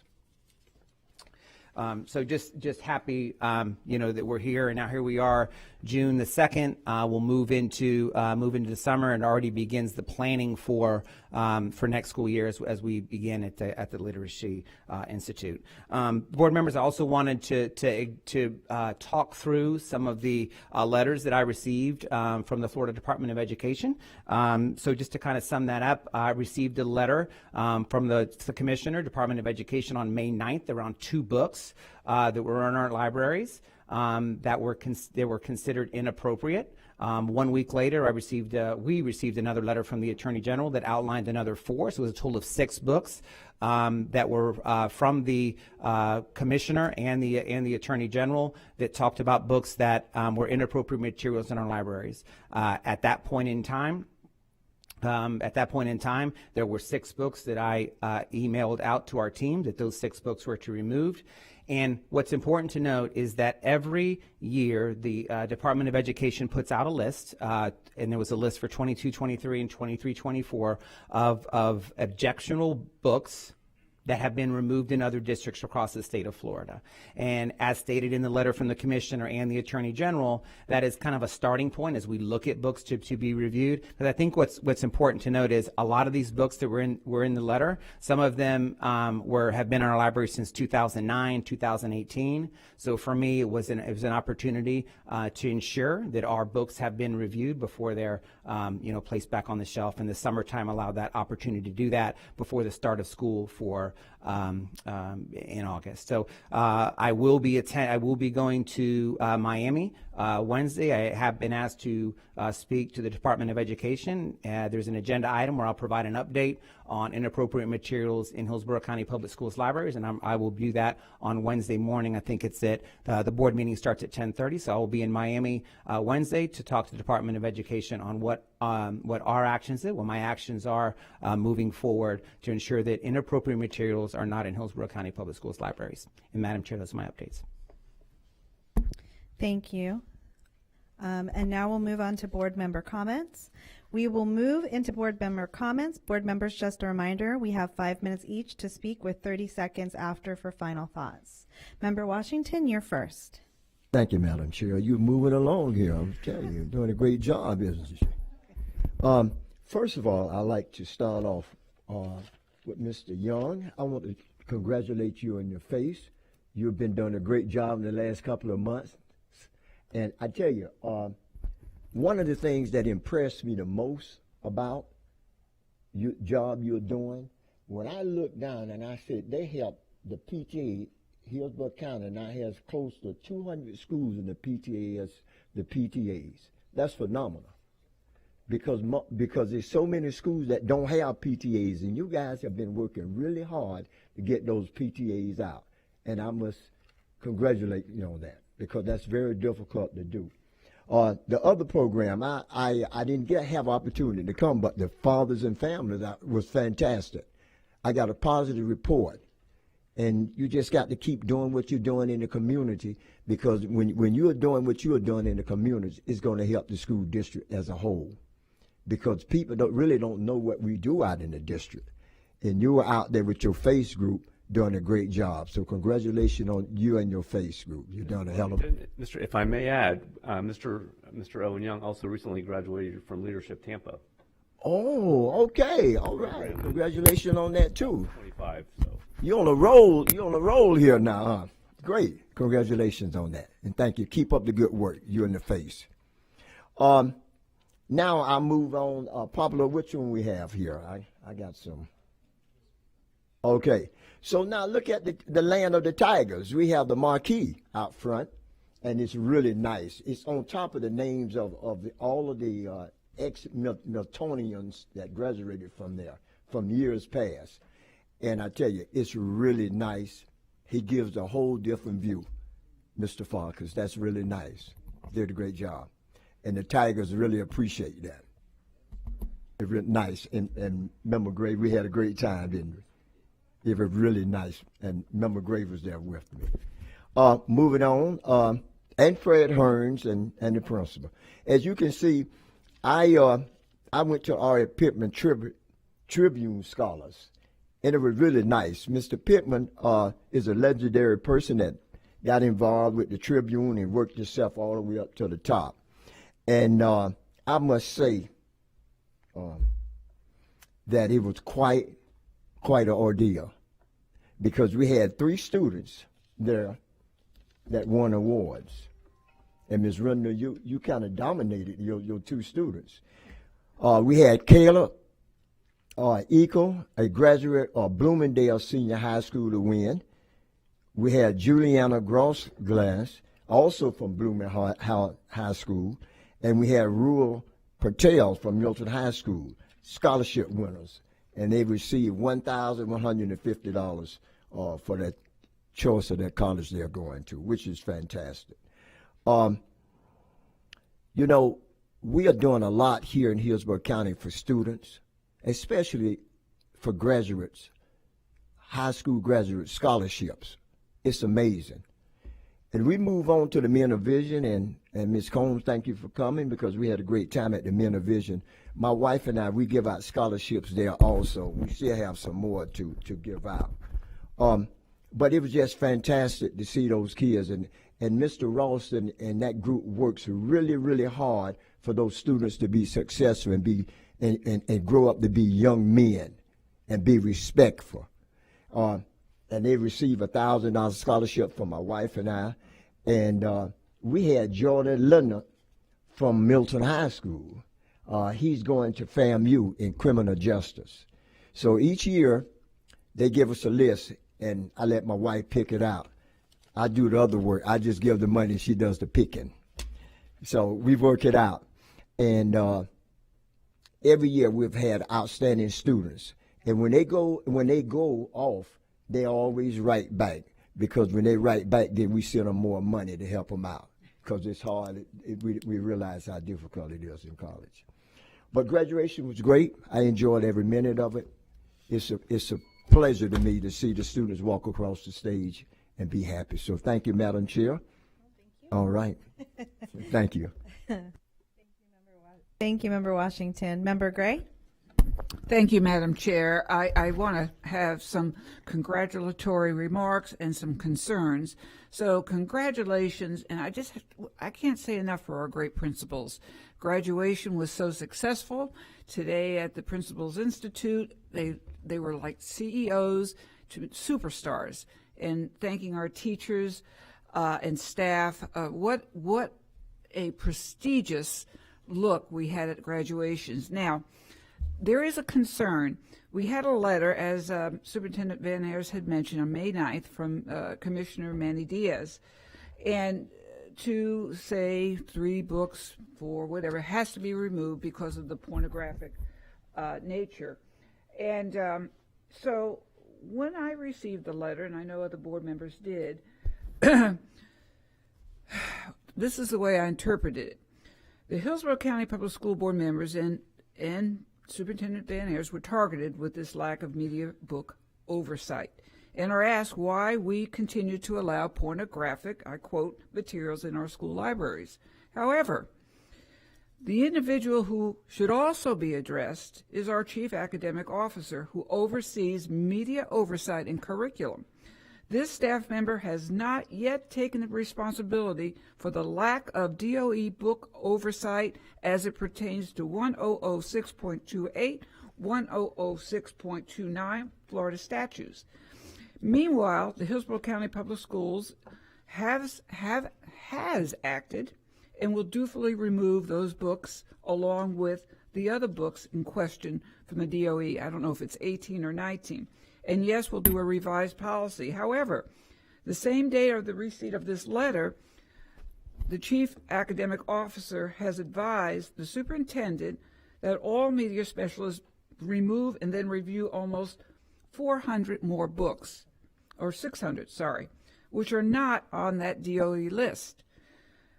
So just happy, that we're here, and now here we are, June the 2nd. We'll move into the summer, and already begins the planning for next school year as we begin at the Literacy Institute. Board members, I also wanted to talk through some of the letters that I received from the Florida Department of Education. So just to kind of sum that up, I received a letter from the Commissioner, Department of Education, on May 9th around 2 books that were in our libraries that were considered inappropriate. 1 week later, we received another letter from the Attorney General that outlined another 4. So it was a total of 6 books that were from the Commissioner and the Attorney General that talked about books that were inappropriate materials in our libraries. At that point in time, there were 6 books that I emailed out to our team that those 6 books were to be removed. And what's important to note is that every year the Department of Education puts out a list, and there was a list for 22-23 and 23-24 of objectionable books that have been removed in other districts across the state of Florida. And as stated in the letter from the Commissioner and the Attorney General, that is kind of a starting point as we look at books to be reviewed. But I think what's important to note is a lot of these books that were in the letter, some of them have been in our library since 2009, 2018. So for me, it was an opportunity to ensure that our books have been reviewed before they're placed back on the shelf. And the summertime allowed that opportunity to do that before the start of school in August. So I will be going to Miami Wednesday. I have been asked to speak to the Department of Education. There's an agenda item where I'll provide an update on inappropriate materials in Hillsborough County Public Schools libraries, and I will do that on Wednesday morning. I think it's at the board meeting starts at 10:30, so I will be in Miami Wednesday to talk to the Department of Education on what our actions are, what my actions are moving forward to ensure that inappropriate materials are not in Hillsborough County Public Schools libraries. And Madam Chair, those are my updates. Thank you. And now we'll move on to board member comments. We will move into board member comments. Board members, just a reminder, we have 5 minutes each to speak with 30 seconds after for final thoughts. Member Washington, you're first. Thank you, Madam Chair. You're moving along here. I'm telling you, you're doing a great job, isn't you? First of all, I'd like to start off with Mr. Young. I want to congratulate you on your face. You've been doing a great job in the last couple of months. And I tell you, one of the things that impressed me the most about your job you're doing, when I looked down and I said they help the PTA, Hillsborough County now has close to 200 schools in the PTAs. That's phenomenal. Because there's so many schools that don't have PTAs, and you guys have been working really hard to get those PTAs out. And I must congratulate you on that, because that's very difficult to do. The other program, I didn't have opportunity to come, but the fathers and families was fantastic. I got a positive report. And you just got to keep doing what you're doing in the community, because when you're doing what you're doing in the community, it's going to help the school district as a whole. Because people really don't know what we do out in the district. And you were out there with your FACE group doing a great job. So congratulations on you and your FACE group. You've done a hell of a... Mr. If I may add, Mr. Owen Young also recently graduated from Leadership Tampa. Oh, okay. All right. Congratulations on that, too. 25, so. You're on a roll here now, huh? Great. Congratulations on that. And thank you. Keep up the good work. You're in the FACE. Now I'll move on. Pablo, which one we have here? I got some. Okay. So now look at the land of the Tigers. We have the marquee out front, and it's really nice. It's on top of the names of all of the ex-Miltonians that graduated from there from years past. And I tell you, it's really nice. He gives a whole different view, Mr. Farkas. That's really nice. Did a great job. And the Tigers really appreciate that. It's really nice. And Member Gray, we had a great time, didn't we? It was really nice. And Member Gray was there with me. Moving on, and Fred Hearns and the principal. As you can see, I went to our Pittman Tribune Scholars, and it was really nice. Mr. Pittman is a legendary person that got involved with the Tribune and worked himself all the way up to the top. And I must say that it was quite an ordeal, because we had 3 students there that won awards. And Ms. Rundle, you kind of dominated your 2 students. We had Kayla Eagle, a graduate of Bloomingdale Senior High School, to win. We had Juliana Grossglass, also from Bloomingdale High School. And we had Ruel Patel from Milton High School, scholarship winners. And they received $1,150 for that choice of that college they're going to, which is fantastic. You know, we are doing a lot here in Hillsborough County for students, especially for graduates, high school graduate scholarships. It's amazing. And we move on to the Men of Vision, and Ms. Combs, thank you for coming, because we had a great time at the Men of Vision. My wife and I, we give out scholarships there also. We still have some more to give out. But it was just fantastic to see those kids, and Mr. Ralston and that group works really, really hard for those students to be successful and be and grow up to be young men and be respectful. And they receive $1,000 scholarship from my wife and I, and we had Jordan Leonard from Milton High School. He's going to FAMU in criminal justice. So each year they give us a list, and I let my wife pick it out. I do the other work. I just give the money, she does the picking. So we work it out. And every year we've had outstanding students. And when they go off, they always write back, because when they write back, then we send them more money to help them out, because it's hard. We realize how difficult it is in college. But graduation was great. I enjoyed every minute of it. It's a pleasure to me to see the students walk across the stage and be happy. So thank you, Madam Chair. Well, thank you. All right. Thank you. Thank you, Member Washington. Member Gray? Thank you, Madam Chair. I want to have some congratulatory remarks and some concerns. So congratulations, and I can't say enough for our great principals. Graduation was so successful. Today at the Principals Institute, they were like CEOs to superstars. And thanking our teachers and staff, what a prestigious look we had at graduations. Now, there is a concern. We had a letter, as Superintendent Van Ayers had mentioned, on May 9th from Commissioner Manny Diaz, and to say 3 books for whatever has to be removed because of the pornographic nature. And so when I received the letter, and I know other board members did, this is the way I interpreted it. The Hillsborough County Public School Board members and Superintendent Van Ayers were targeted with this lack of media book oversight and are asked why we continue to allow pornographic, I quote, materials in our school libraries. However, the individual who should also be addressed is our Chief Academic Officer, who oversees media oversight and curriculum. This staff member has not yet taken the responsibility for the lack of DOE book oversight as it pertains to 1006.28, 1006.29 Florida statutes. Meanwhile, the Hillsborough County Public Schools has acted and will dutifully remove those books along with the other books in question from the DOE. I don't know if it's 18 or 19. And yes, we'll do a revised policy. However, the same day of the receipt of this letter, the Chief Academic Officer has advised the superintendent that all media specialists remove and then review almost 400 more books, or 600, sorry, which are not on that DOE list.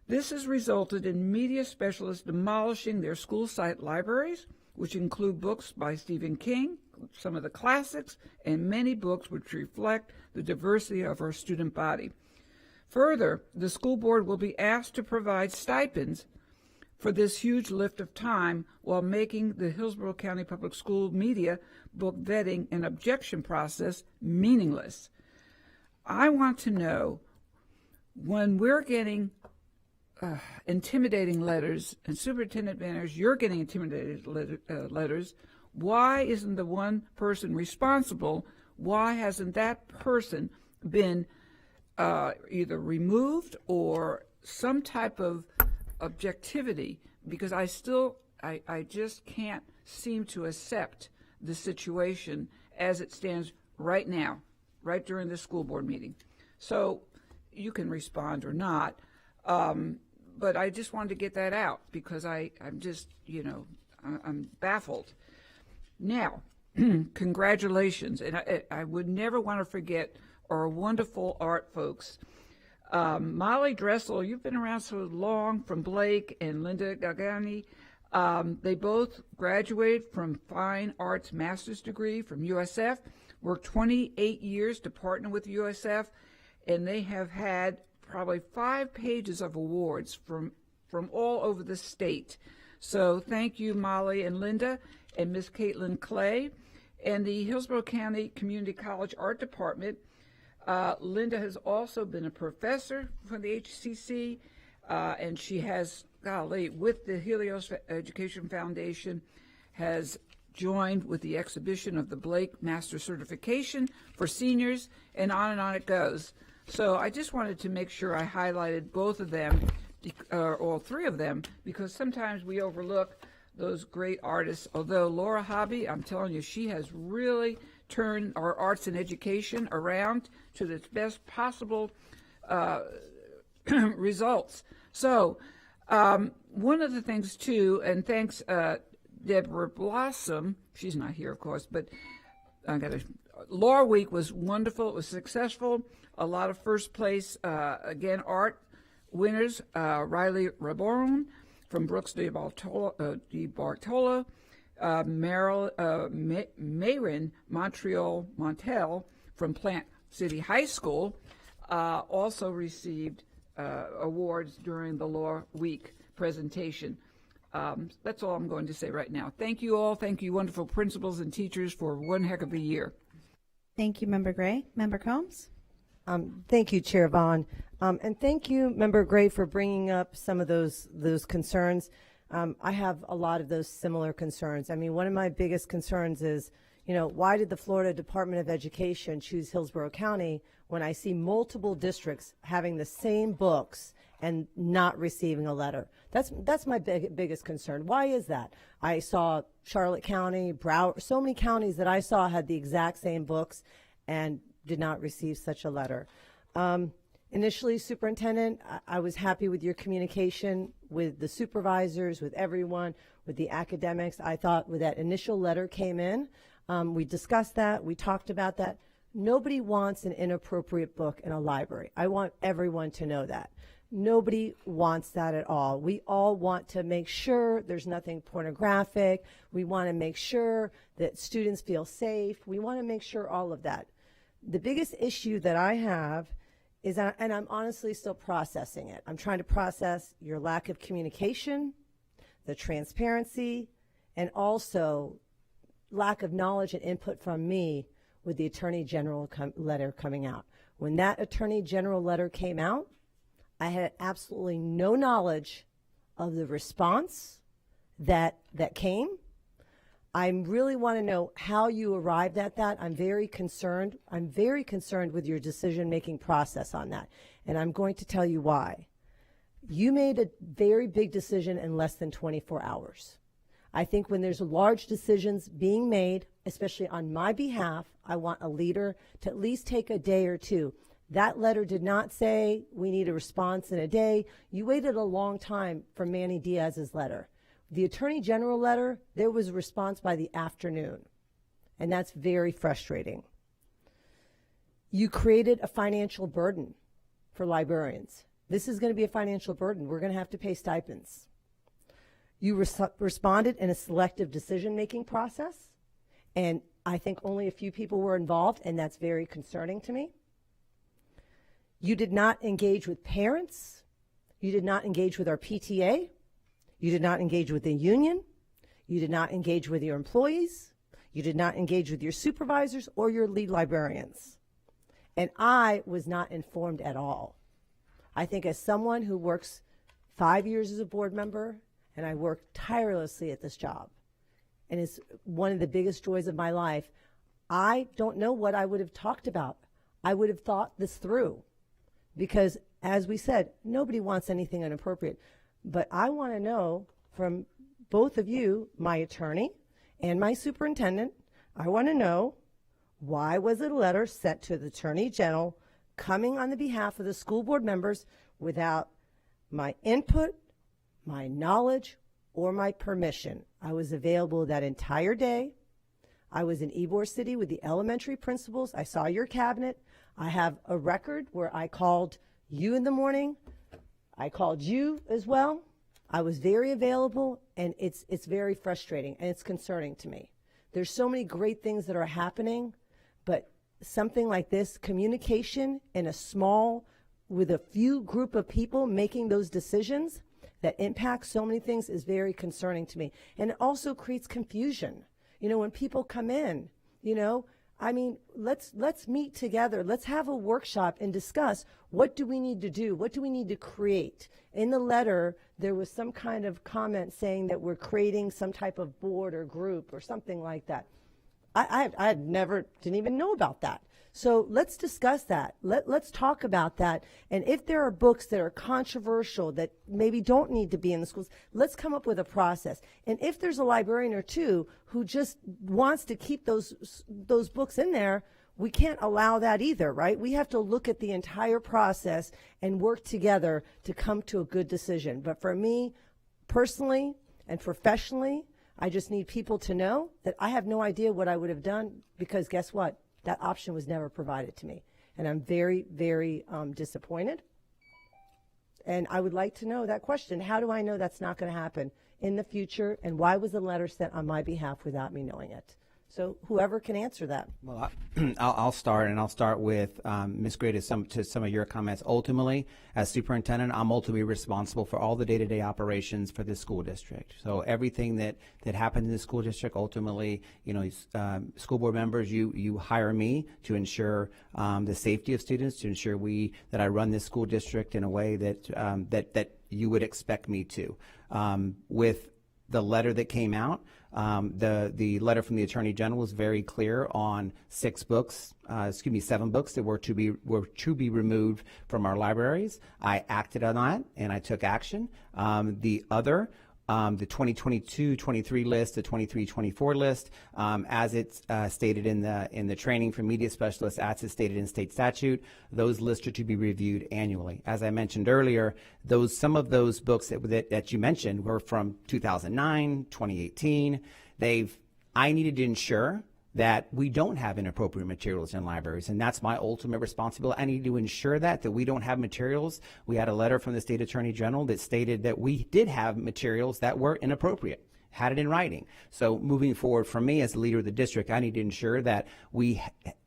This has resulted in media specialists demolishing their school site libraries, which include books by Stephen King, some of the classics, and many books which reflect the diversity of our student body. Further, the school board will be asked to provide stipends for this huge lift of time while making the Hillsborough County Public School media book vetting and objection process meaningless. I want to know, when we're getting intimidating letters, and Superintendent Van Ayers, you're getting intimidated letters, why isn't the one person responsible, why hasn't that person been either removed or some type of objectivity? Because I just can't seem to accept the situation as it stands right now, right during this school board meeting. So you can respond or not, but I just wanted to get that out because I'm just, I'm baffled. Now, congratulations, and I would never want to forget our wonderful art folks. Molly Dressel, you've been around so long, from Blake and Linda Gagani. They both graduated from Fine Arts Master's degree from USF, worked 28 years to partner with USF, and they have had probably 5 pages of awards from all over the state. So thank you, Molly and Linda, and Miss Caitlin Clay. In the Hillsborough County Community College Art Department, Linda has also been a professor for the HCC, and she has, with the Helios Education Foundation, has joined with the exhibition of the Blake Master Certification for seniors, and on it goes. So I just wanted to make sure I highlighted both of them, all three of them, because sometimes we overlook those great artists. Although Laura Hobby, I'm telling you, she has really turned our arts and education around to its best possible results. So one of the things too, and thanks Deborah Blossom, she's not here of course, but Laura Week was wonderful. It was successful. A lot of first place, again, art winners, Riley Raborn from Brooks de Bartola, Mayrin Montreal Montel from Plant City High School also received awards during the Law Week presentation. That's all I'm going to say right now. Thank you all. Thank you, wonderful principals and teachers, for one heck of a year. Thank you, Member Gray. Member Combs? Thank you, Chair Vaughn. And thank you, Member Gray, for bringing up some of those concerns. I have a lot of those similar concerns. I mean, one of my biggest concerns is, why did the Florida Department of Education choose Hillsborough County when I see multiple districts having the same books and not receiving a letter? That's my biggest concern. Why is that? I saw Charlotte County, Broward, so many counties that I saw had the exact same books and did not receive such a letter. Initially, Superintendent, I was happy with your communication with the supervisors, with everyone, with the academics. I thought when that initial letter came in, we discussed that, we talked about that. Nobody wants an inappropriate book in a library. I want everyone to know that. Nobody wants that at all. We all want to make sure there's nothing pornographic. We want to make sure that students feel safe. We want to make sure all of that. The biggest issue that I have is, and I'm honestly still processing it, I'm trying to process your lack of communication, the transparency, and also lack of knowledge and input from me with the Attorney General letter coming out. When that Attorney General letter came out, I had absolutely no knowledge of the response that came. I really want to know how you arrived at that. I'm very concerned. I'm very concerned with your decision-making process on that, and I'm going to tell you why. You made a very big decision in less than 24 hours. I think when there's large decisions being made, especially on my behalf, I want a leader to at least take a day or two. That letter did not say we need a response in a day. You waited a long time for Manny Diaz's letter. The Attorney General letter, there was a response by the afternoon, and that's very frustrating. You created a financial burden for librarians. This is going to be a financial burden. We're going to have to pay stipends. You responded in a selective decision-making process, and I think only a few people were involved, and that's very concerning to me. You did not engage with parents. You did not engage with our PTA. You did not engage with the union. You did not engage with your employees. You did not engage with your supervisors or your lead librarians. And I was not informed at all. I think as someone who works 5 years as a board member, and I work tirelessly at this job, and it's one of the biggest joys of my life, I don't know what I would have talked about. I would have thought this through because, as we said, nobody wants anything inappropriate. But I want to know from both of you, my attorney and my superintendent, I want to know, why was a letter sent to the Attorney General coming on the behalf of the school board members without my input, my knowledge, or my permission? I was available that entire day. I was in Ybor City with the elementary principals. I saw your cabinet. I have a record where I called you in the morning. I called you as well. I was very available, and it's very frustrating, and it's concerning to me. There's so many great things that are happening, but something like this, communication in a small, with a few group of people making those decisions that impact so many things is very concerning to me. And it also creates confusion. When people come in You know, I mean, let's meet together. Let's have a workshop and discuss what do we need to do? What do we need to create? In the letter, there was some kind of comment saying that we're creating some type of board or group or something like that. I didn't even know about that. So let's discuss that. Let's talk about that. And if there are books that are controversial that maybe don't need to be in the schools, let's come up with a process. And if there's a librarian or two who just wants to keep those books in there, we can't allow that either, right? We have to look at the entire process and work together to come to a good decision. But for me, personally and professionally, I just need people to know that I have no idea what I would have done, because guess what? That option was never provided to me. And I'm very, very disappointed. And I would like to know that question. How do I know that's not going to happen in the future? And why was the letter sent on my behalf without me knowing it? So whoever can answer that. Well, I'll start, and I'll start with Ms. Gray to some of your comments. Ultimately, as superintendent, I'm ultimately responsible for all the day-to-day operations for this school district. So everything that happens in the school district, ultimately, you know, school board members, you hire me to ensure the safety of students, to ensure that I run this school district in a way that that you would expect me to. With the letter that came out, the letter from the Attorney General was very clear on 7 books that were to be removed from our libraries. I acted on that and I took action. The 2022-23 list, the 23-24 list, as it's stated in the training for media specialists, as it's stated in state statute, those lists are to be reviewed annually. As I mentioned earlier, some of those books that you mentioned were from 2009, 2018. I needed to ensure that we don't have inappropriate materials in libraries, and that's my ultimate responsibility. I need to ensure that we don't have materials. We had a letter from the state attorney general that stated that we did have materials that were inappropriate, had it in writing. So moving forward, for me as the leader of the district, I need to ensure that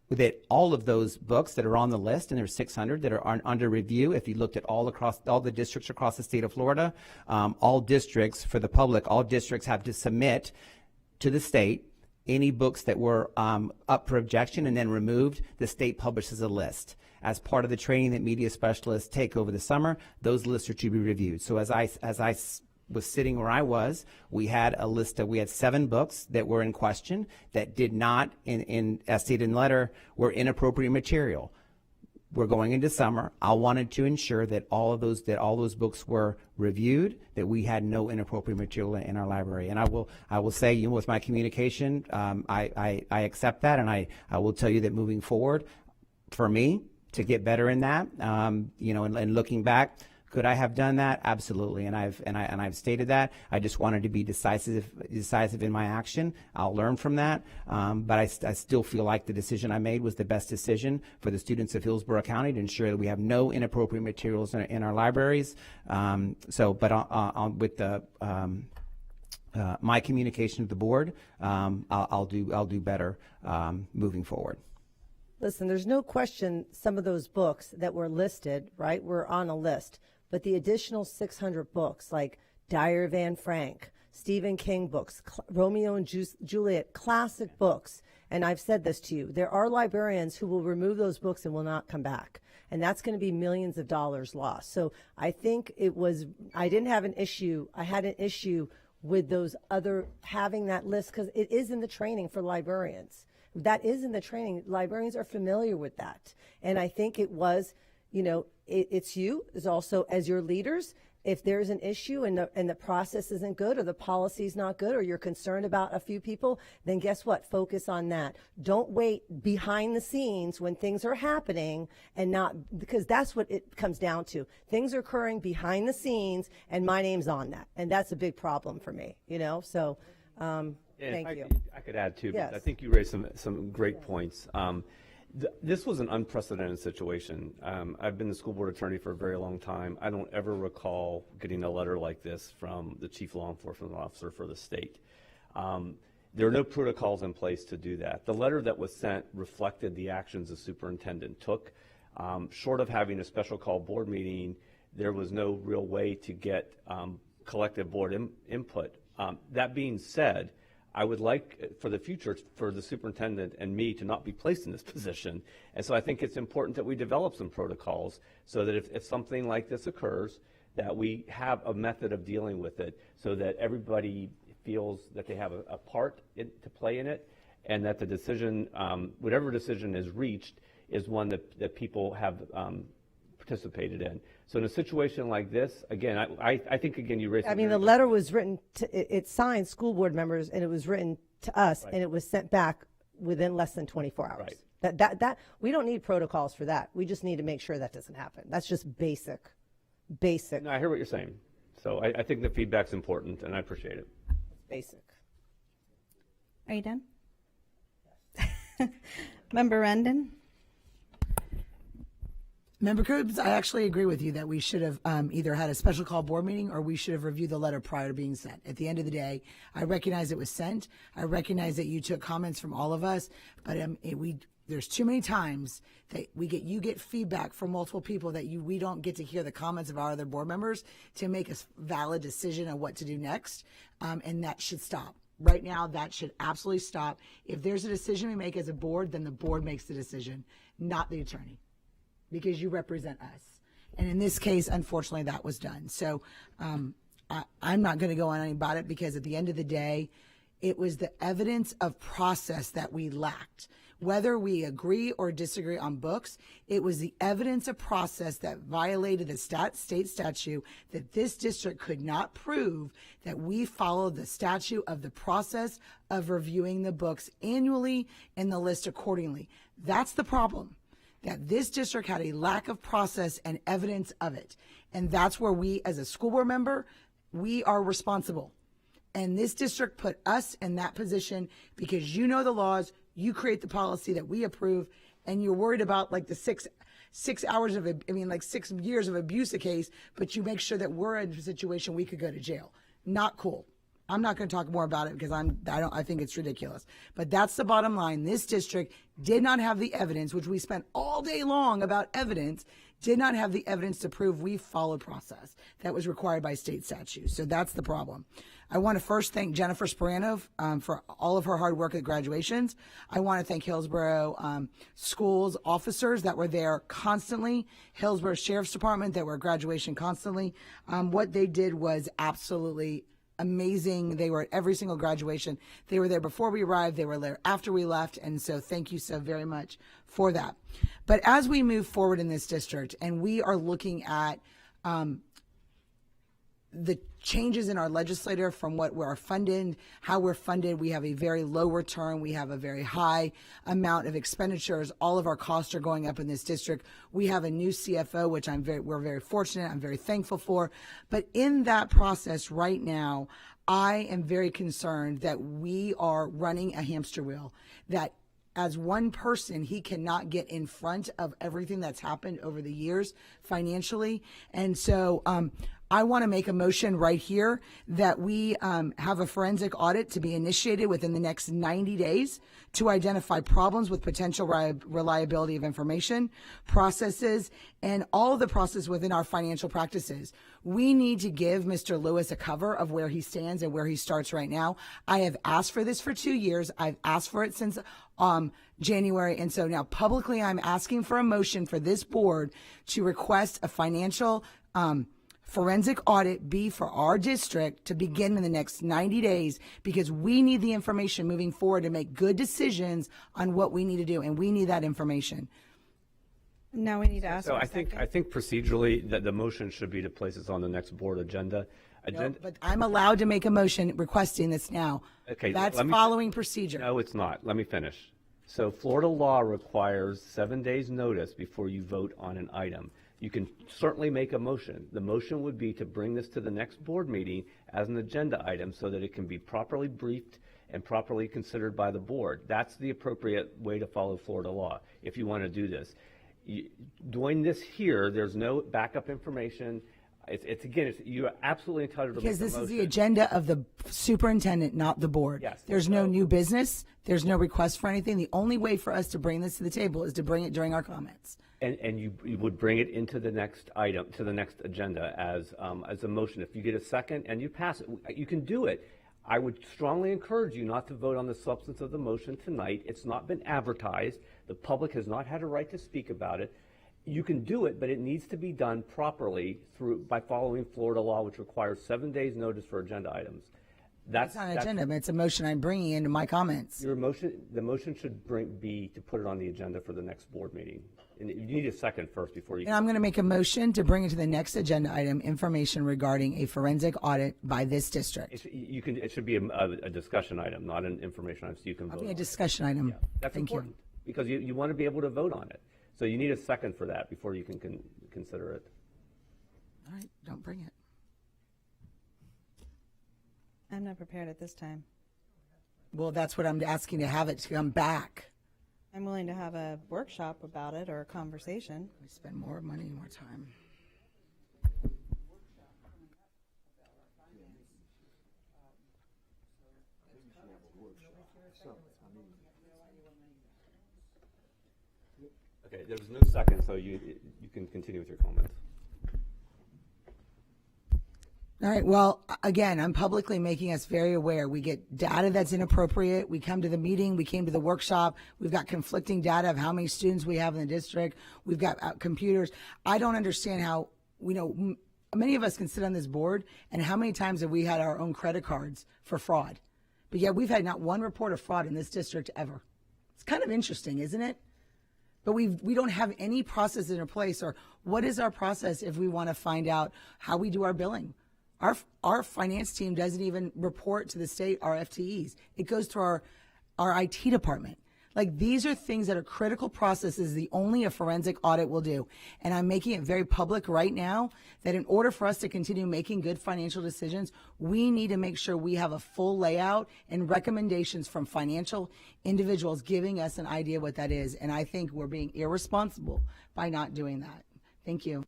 that all of those books that are on the list, and there's 600 that are under review. If you looked at all the districts across the state of Florida, all districts, for the public, all districts have to submit to the state any books that were up for objection and then removed. The state publishes a list. As part of the training that media specialists take over the summer, those lists are to be reviewed. So as I was sitting where I was, we had a list we had 7 books that were in question that did not, as stated in the letter, were inappropriate material. We're going into summer. I wanted to ensure that all those books were reviewed, that we had no inappropriate material in our library. And I will say, you know, with my communication, I accept that, and I will tell you that moving forward, for me to get better in that, you know, and looking back, could I have done that? Absolutely, and I've stated that. I just wanted to be decisive in my action. I'll learn from that, but I still feel like the decision I made was the best decision for the students of Hillsborough County to ensure that we have no inappropriate materials in our libraries. With my communication to the board, I'll do better moving forward. Listen, there's no question some of those books that were listed, right, were on a list. But the additional 600 books, like Diary of Anne Frank, Stephen King books, Romeo and Juliet, classic books, and I've said this to you, there are librarians who will remove those books and will not come back. And that's going to be millions of dollars lost. So I think I didn't have an issue. I had an issue with having that list, because it is in the training for librarians. That is in the training. Librarians are familiar with that. And I think it was, you know, it's you, is also as your leaders, if there's an issue and the process isn't good, or the policy's not good, or you're concerned about a few people, then guess what? Focus on that. Don't wait behind the scenes when things are happening, because that's what it comes down to. Things are occurring behind the scenes, and my name's on that. And that's a big problem for me, you know? So, thank you. I could add too, Yes. because I think you raised some great points. This was an unprecedented situation. I've been the school board attorney for a very long time. I don't ever recall getting a letter like this from the chief law enforcement officer for the state. There are no protocols in place to do that. The letter that was sent reflected the actions the superintendent took. Short of having a special call board meeting, there was no real way to get collective board input. That being said, I would like for the future for the superintendent and me to not be placed in this position. And so I think it's important that we develop some protocols so that if something like this occurs, that we have a method of dealing with it so that everybody feels that they have a part to play in it, and that the decision, whatever decision is reached, is one that people have participated in. So in a situation like this, again, I think, again, you raised. I mean, the letter was written it signed school board members, and it was written to us, and it was sent back within less than 24 hours. Right. That we don't need protocols for that. We just need to make sure that doesn't happen. That's just basic. No, I hear what you're saying. So I think the feedback's important, and I appreciate it. Basic. Are you done? Member Rendon? Member Coombs, I actually agree with you that we should have either had a special call board meeting or we should have reviewed the letter prior to being sent. At the end of the day, I recognize it was sent. I recognize that you took comments from all of us, but there's too many times that you get feedback from multiple people that we don't get to hear the comments of our other board members to make a valid decision on what to do next, and that should stop. Right now, that should absolutely stop. If there's a decision we make as a board, then the board makes the decision, not the attorney, because you represent us. And in this case, unfortunately, that was done. So I'm not going to go on about it, because at the end of the day, it was the evidence of process that we lacked. Whether we agree or disagree on books, it was the evidence of process that violated the state statute that this district could not prove that we followed the statute of the process of reviewing the books annually and the list accordingly. That's the problem, that this district had a lack of process and evidence of it. And that's where we, as a school board member, we are responsible. And this district put us in that position because you know the laws, you create the policy that we approve, and you're worried about like the 6 hours of, 6 years of abuse a case, but you make sure that we're in a situation we could go to jail. Not cool. I'm not going to talk more about it because I think it's ridiculous. But that's the bottom line. This district did not have the evidence, which we spent all day long about evidence, did not have the evidence to prove we followed process that was required by state statute. So that's the problem. I want to first thank Jennifer Sperano for all of her hard work at graduations. I want to thank Hillsborough schools officers that were there constantly, Hillsborough Sheriff's Department that were at graduation constantly. What they did was absolutely amazing. They were at every single graduation. They were there before we arrived. They were there after we left. And so thank you so very much for that. But as we move forward in this district and we are looking at the changes in our legislature from what we're funded, how we're funded, we have a very low return. We have a very high amount of expenditures. All of our costs are going up in this district. We have a new CFO, which we're very fortunate. I'm very thankful for. But in that process right now, I am very concerned that we are running a hamster wheel, that as one person, he cannot get in front of everything that's happened over the years financially. And so I want to make a motion right here that we have a forensic audit to be initiated within the next 90 days to identify problems with potential reliability of information, processes, and all the process within our financial practices. We need to give Mr. Lewis a cover of where he stands and where he starts right now. I have asked for this for 2 years. I've asked for it since January. And so now publicly I'm asking for a motion for this board to request a financial forensic audit be for our district to begin in the next 90 days, because we need the information moving forward to make good decisions on what we need to do, and we need that information. Now we need to ask. So I think procedurally that the motion should be to place this on the next board agenda. No, but I'm allowed to make a motion requesting this now. Okay, that's following procedure. No, it's not. Let me finish. So Florida law requires 7 days notice before you vote on an item. You can certainly make a motion. The motion would be to bring this to the next board meeting as an agenda item so that it can be properly briefed and properly considered by the board. That's the appropriate way to follow Florida law if you want to do this. Doing this here, there's no backup information. You're absolutely entitled to make a motion. Because this is the agenda of the superintendent, not the board. Yes. There's no new business. There's no request for anything. The only way for us to bring this to the table is to bring it during our comments. And you would bring it into the next item, to the next agenda as a motion. If you get a second and you pass it, you can do it. I would strongly encourage you not to vote on the substance of the motion tonight. It's not been advertised. The public has not had a right to speak about it. You can do it, but it needs to be done properly by following Florida law, which requires 7 days notice for agenda items. That's not an agenda, but it's a motion I'm bringing into my comments. The motion should be to put it on the agenda for the next board meeting. And you need a second first before you. And I'm going to make a motion to bring into the next agenda item information regarding a forensic audit by this district. It should be a discussion item, not an information item, so you can vote. It'll be a discussion item. Yeah, that's Thank important you. because you want to be able to vote on it. So you need a second for that before you can consider it. All right, don't bring it. I'm not prepared at this time. Well, that's what I'm asking, to have it to come back. I'm willing to have a workshop about it or a conversation. We spend more money, more time. Okay, there was no second, so you can continue with your comments. All right. Well, again, I'm publicly making us very aware. We get data that's inappropriate. We come to the meeting. We came to the workshop. We've got conflicting data of how many students we have in the district. We've got computers. I don't understand how, many of us can sit on this board, and how many times have we had our own credit cards for fraud? But yet we've had not one report of fraud in this district ever. It's kind of interesting, isn't it? But we don't have any process in place, or what is our process if we want to find out how we do our billing? Our finance team doesn't even report to the state our FTEs. It goes through our IT department. Like, these are things that are critical processes the only a forensic audit will do. And I'm making it very public right now that in order for us to continue making good financial decisions, we need to make sure we have a full layout and recommendations from financial individuals giving us an idea what that is. And I think we're being irresponsible by not doing that. Thank you.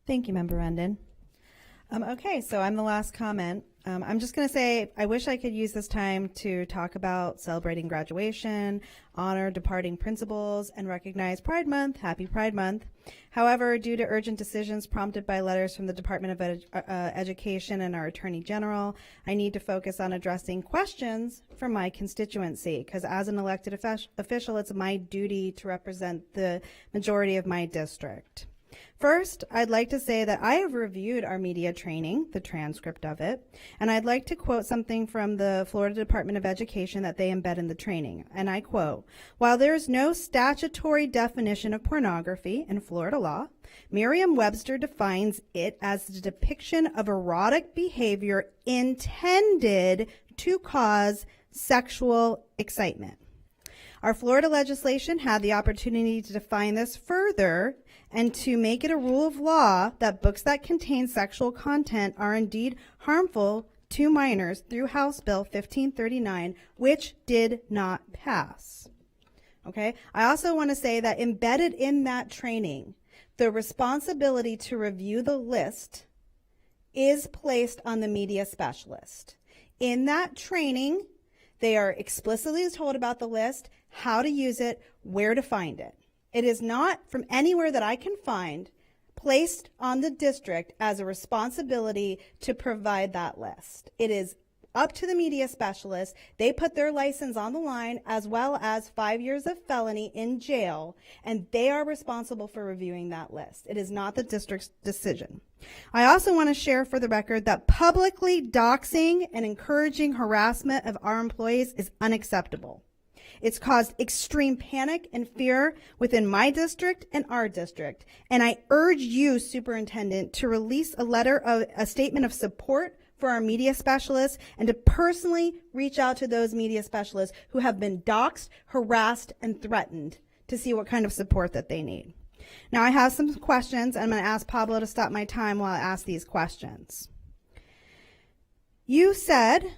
Thank you, Member Rendon. Okay, so I'm the last comment. I'm just going to say I wish I could use this time to talk about celebrating graduation, honor departing principals, and recognize Pride Month. Happy Pride Month. However, due to urgent decisions prompted by letters from the Department of Education and our Attorney General, I need to focus on addressing questions from my constituency, because as an elected official, it's my duty to represent the majority of my district. First, I'd like to say that I have reviewed our media training, the transcript of it, and I'd like to quote something from the Florida Department of Education that they embed in the training. And I quote, "While there is no statutory definition of pornography in Florida law, Merriam-Webster defines it as the depiction of erotic behavior intended to cause sexual excitement." Our Florida legislation had the opportunity to define this further and to make it a rule of law that books that contain sexual content are indeed harmful to minors through House Bill 1539, which did not pass. Okay? I also want to say that embedded in that training, the responsibility to review the list is placed on the media specialist. In that training, they are explicitly told about the list, how to use it, where to find it. It is not, from anywhere that I can find, placed on the district as a responsibility to provide that list. It is up to the media specialist. They put their license on the line, as well as 5 years of felony in jail, and they are responsible for reviewing that list. It is not the district's decision. I also want to share for the record that publicly doxing and encouraging harassment of our employees is unacceptable. It's caused extreme panic and fear within my district and our district. And I urge you, Superintendent, to release a statement of support for our media specialists and to personally reach out to those media specialists who have been doxed, harassed, and threatened to see what kind of support that they need. Now, I have some questions. I'm going to ask Pablo to stop my time while I ask these questions. You said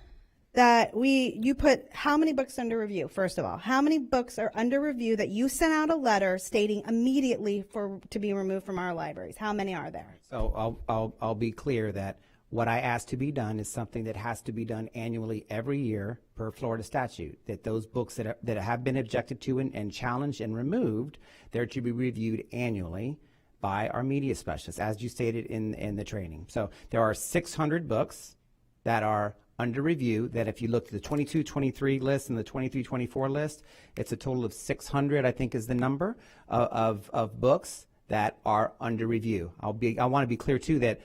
that you put how many books under review, first of all? How many books are under review that you sent out a letter stating immediately to be removed from our libraries? How many are there? So I'll be clear that what I asked to be done is something that has to be done annually every year per Florida statute, that those books that have been objected to and challenged and removed, they're to be reviewed annually by our media specialists, as you stated in the training. So there are 600 books that are under review, that if you look at the 22-23 list and the 23-24 list, it's a total of 600, I think is the number, of books that are under review. I want to be clear too that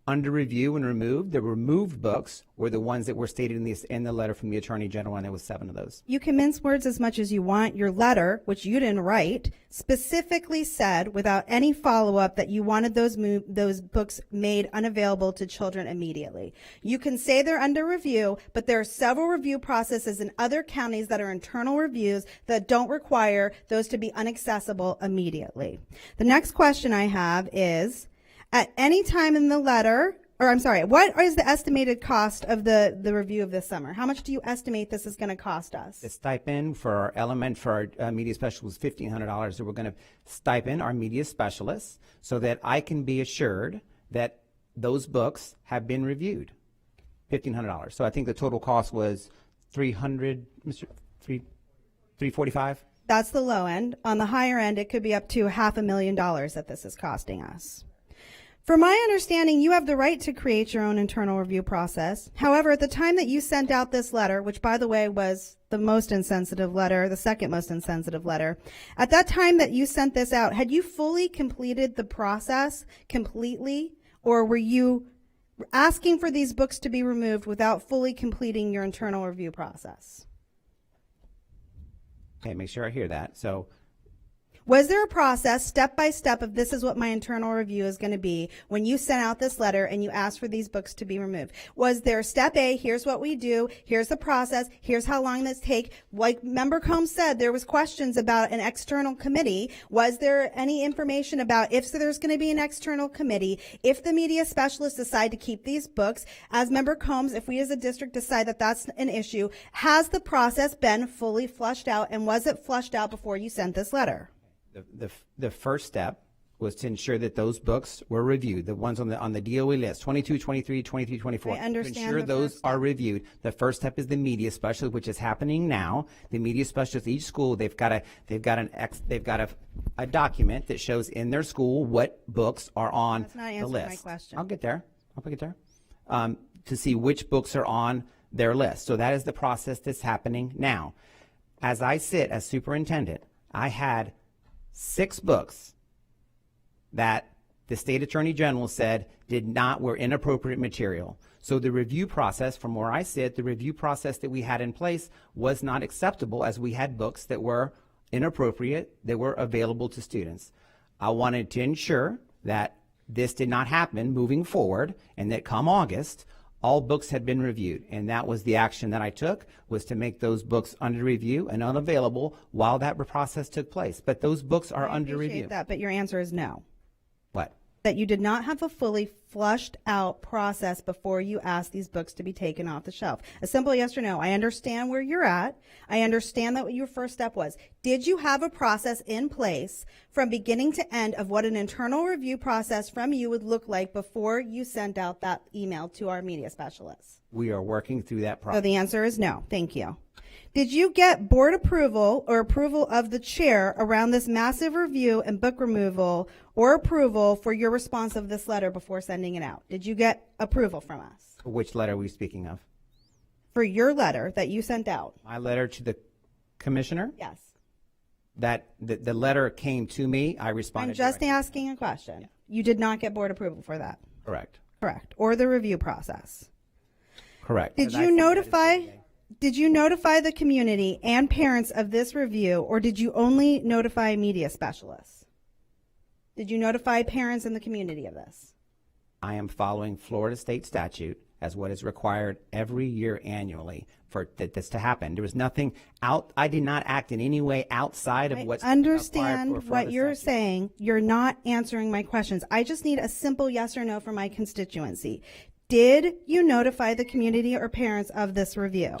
under review and removed, the removed books were the ones that were stated in the letter from the Attorney General, and there was 7 of those. You can mince words as much as you want. Your letter, which you didn't write, specifically said without any follow-up that you wanted those books made unavailable to children immediately. You can say they're under review, but there are several review processes in other counties that are internal reviews that don't require those to be inaccessible immediately. The next question I have is, at any time in the letter, or I'm sorry, what is the estimated cost of the review of this summer? How much do you estimate this is going to cost us? The stipend for our media specialist was $1,500. So we're going to stipend our media specialists so that I can be assured that those books have been reviewed. $1,500. So I think the total cost was $345. That's the low end. On the higher end, it could be up to $500,000 that this is costing us. From my understanding, you have the right to create your own internal review process. However, at the time that you sent out this letter, which by the way was the most insensitive letter, the second most insensitive letter, at that time that you sent this out, had you fully completed the process completely, or were you asking for these books to be removed without fully completing your internal review process? Okay, make sure I hear that. So was there a process, step by step, of this is what my internal review is going to be when you sent out this letter and you asked for these books to be removed? Was there step A, here's what we do, here's the process, here's how long this take? Like Member Combs said, there was questions about an external committee. Was there any information about if there's going to be an external committee, if the media specialists decide to keep these books? As Member Combs, if we as a district decide that that's an issue, has the process been fully flushed out, and was it flushed out before you sent this letter? The first step was to ensure that those books were reviewed, the ones on the DOE list, 22, 23, 23, 24. I understand. To ensure those are reviewed. The first step is the media specialist, which is happening now. The media specialist, each school, they've got a document that shows in their school what books are on That's not the answering list. my question. I'll get there. To see which books are on their list. So that is the process that's happening now. As I sit as superintendent, I had 6 books that the state attorney general said were inappropriate material. So the review process, from where I sit, the review process that we had in place was not acceptable, as we had books that were inappropriate that were available to students. I wanted to ensure that this did not happen moving forward, and that come August, all books had been reviewed. And that was the action that I took, was to make those books under review and unavailable while that process took place. But those books are under review. That, but your answer is no. What? That you did not have a fully flushed out process before you asked these books to be taken off the shelf. A simple yes or no. I understand where you're at. I understand that what your first step was. Did you have a process in place from beginning to end of what an internal review process from you would look like before you sent out that email to our media specialists? We are working through that process. So the answer is no. Thank you. Did you get board approval or approval of the chair around this massive review and book removal, or approval for your response of this letter before sending it out? Did you get approval from us? Which letter are we speaking of? For your letter that you sent out. My letter to the commissioner? Yes. That the letter came to me, I responded. I'm just directly. asking a question. Yeah. You did not get board approval for that? Correct. Correct. Or the review process? Correct. Did you notify the community and parents of this review, or did you only notify media specialists? Did you notify parents in the community of this? I am following Florida state statute as what is required every year annually for this to happen. There was nothing out. I did not act in any way outside of what's required for understand what you're statute. saying. You're not answering my questions. I just need a simple yes or no from my constituency. Did you notify the community or parents of this review?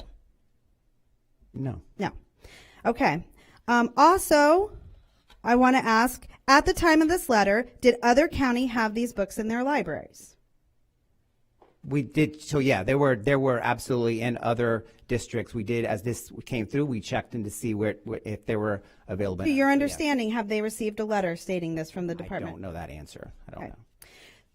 No. No. Okay. Also, I want to ask, at the time of this letter, did other county have these books in their libraries? We did. So yeah, there were absolutely in other districts. We did, as this came through, we checked in to see if they were available. To your understanding, have they received a letter stating this from the department? I don't know that answer. I don't know.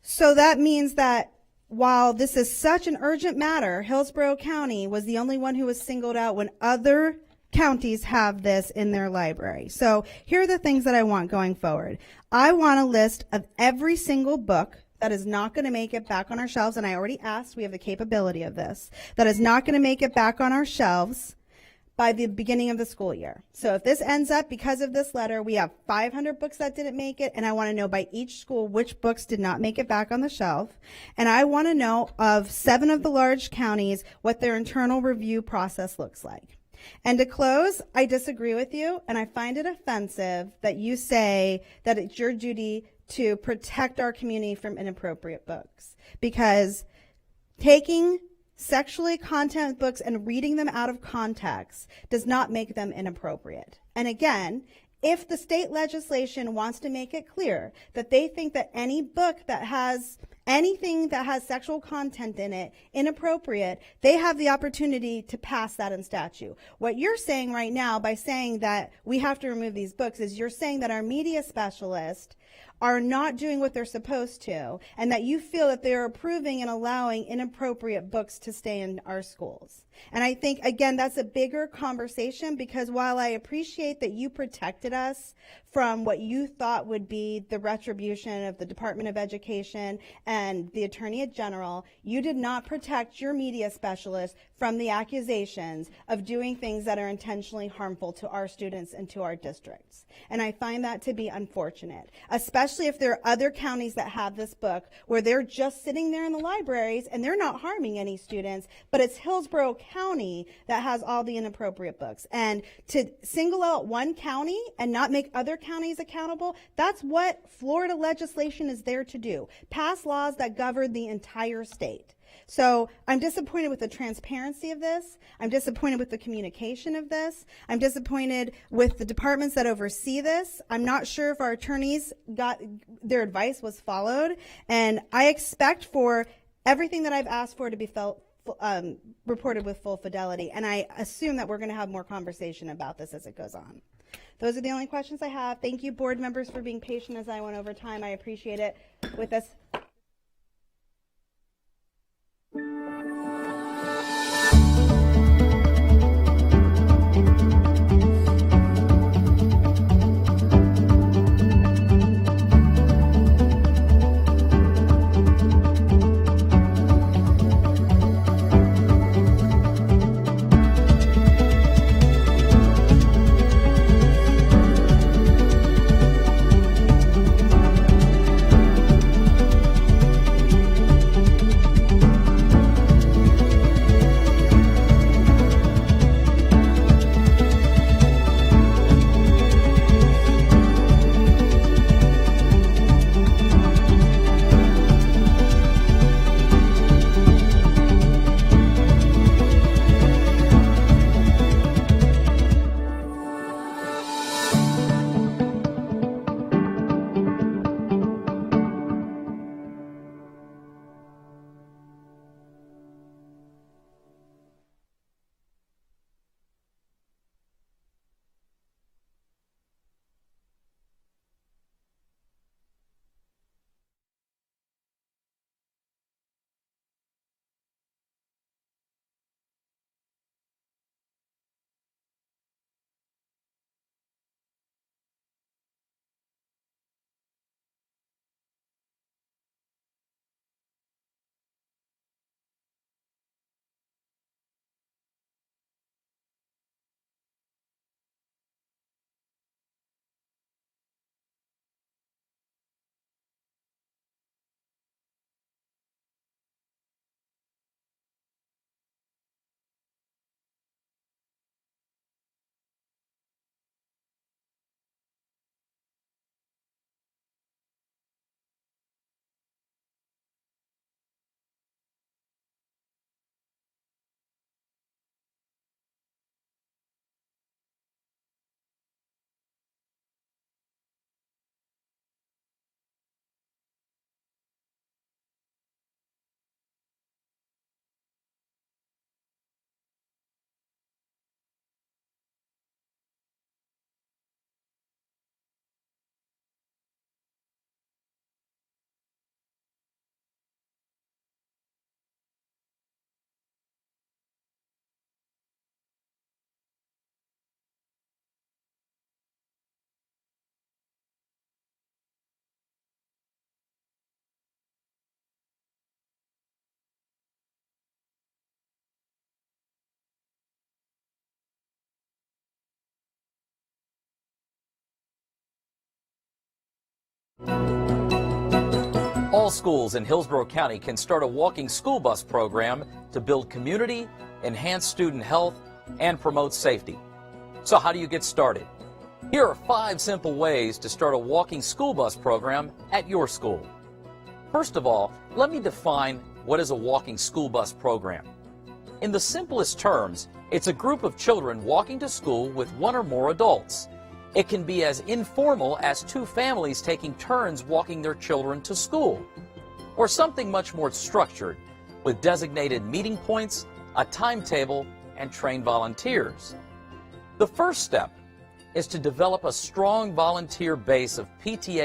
So that means that while this is such an urgent matter, Hillsborough County was the only one who was singled out when other counties have this in their library. So here are the things that I want going forward. I want a list of every single book that is not going to make it back on our shelves, and I already asked, we have the capability of this, that is not going to make it back on our shelves by the beginning of the school year. So if this ends up, because of this letter, we have 500 books that didn't make it, and I want to know by each school which books did not make it back on the shelf. And I want to know of 7 of the large counties what their internal review process looks like. And to close, I disagree with you, and I find it offensive that you say that it's your duty to protect our community from inappropriate books, because taking sexually content books and reading them out of context does not make them inappropriate. And again, if the state legislation wants to make it clear that they think that any book that has anything that has sexual content in it inappropriate, they have the opportunity to pass that in statute. What you're saying right now by saying that we have to remove these books is you're saying that our media specialists are not doing what they're supposed to, and that you feel that they're approving and allowing inappropriate books to stay in our schools. And I think, again, that's a bigger conversation, because while I appreciate that you protected us from what you thought would be the retribution of the Department of Education and the Attorney General, you did not protect your media specialists from the accusations of doing things that are intentionally harmful to our students and to our districts. And I find that to be unfortunate, especially if there are other counties that have this book where they're just sitting there in the libraries and they're not harming any students, but it's Hillsborough County that has all the inappropriate books. And to single out one county and not make other counties accountable, that's what Florida legislation is there to do. Pass laws that govern the entire state. So I'm disappointed with the transparency of this. I'm disappointed with the communication of this. I'm disappointed with the departments that oversee this. I'm not sure if our attorneys got their advice was followed. And I expect for everything that I've asked for to be reported with full fidelity. And I assume that we're going to have more conversation about this as it goes on. Those are the only questions I have. Thank you, board members, for being patient as I went over time. I appreciate it. With this. All schools in Hillsborough County can start a walking school bus program to build community, enhance student health, and promote safety. So how do you get started? Here are 5 simple ways to start a walking school bus program at your school. First of all, let me define what is a walking school bus program. In the simplest terms, it's a group of children walking to school with one or more adults. It can be as informal as 2 families taking turns walking their children to school, or something much more structured with designated meeting points, a timetable, and trained volunteers. The first step is to develop a strong volunteer base of PTA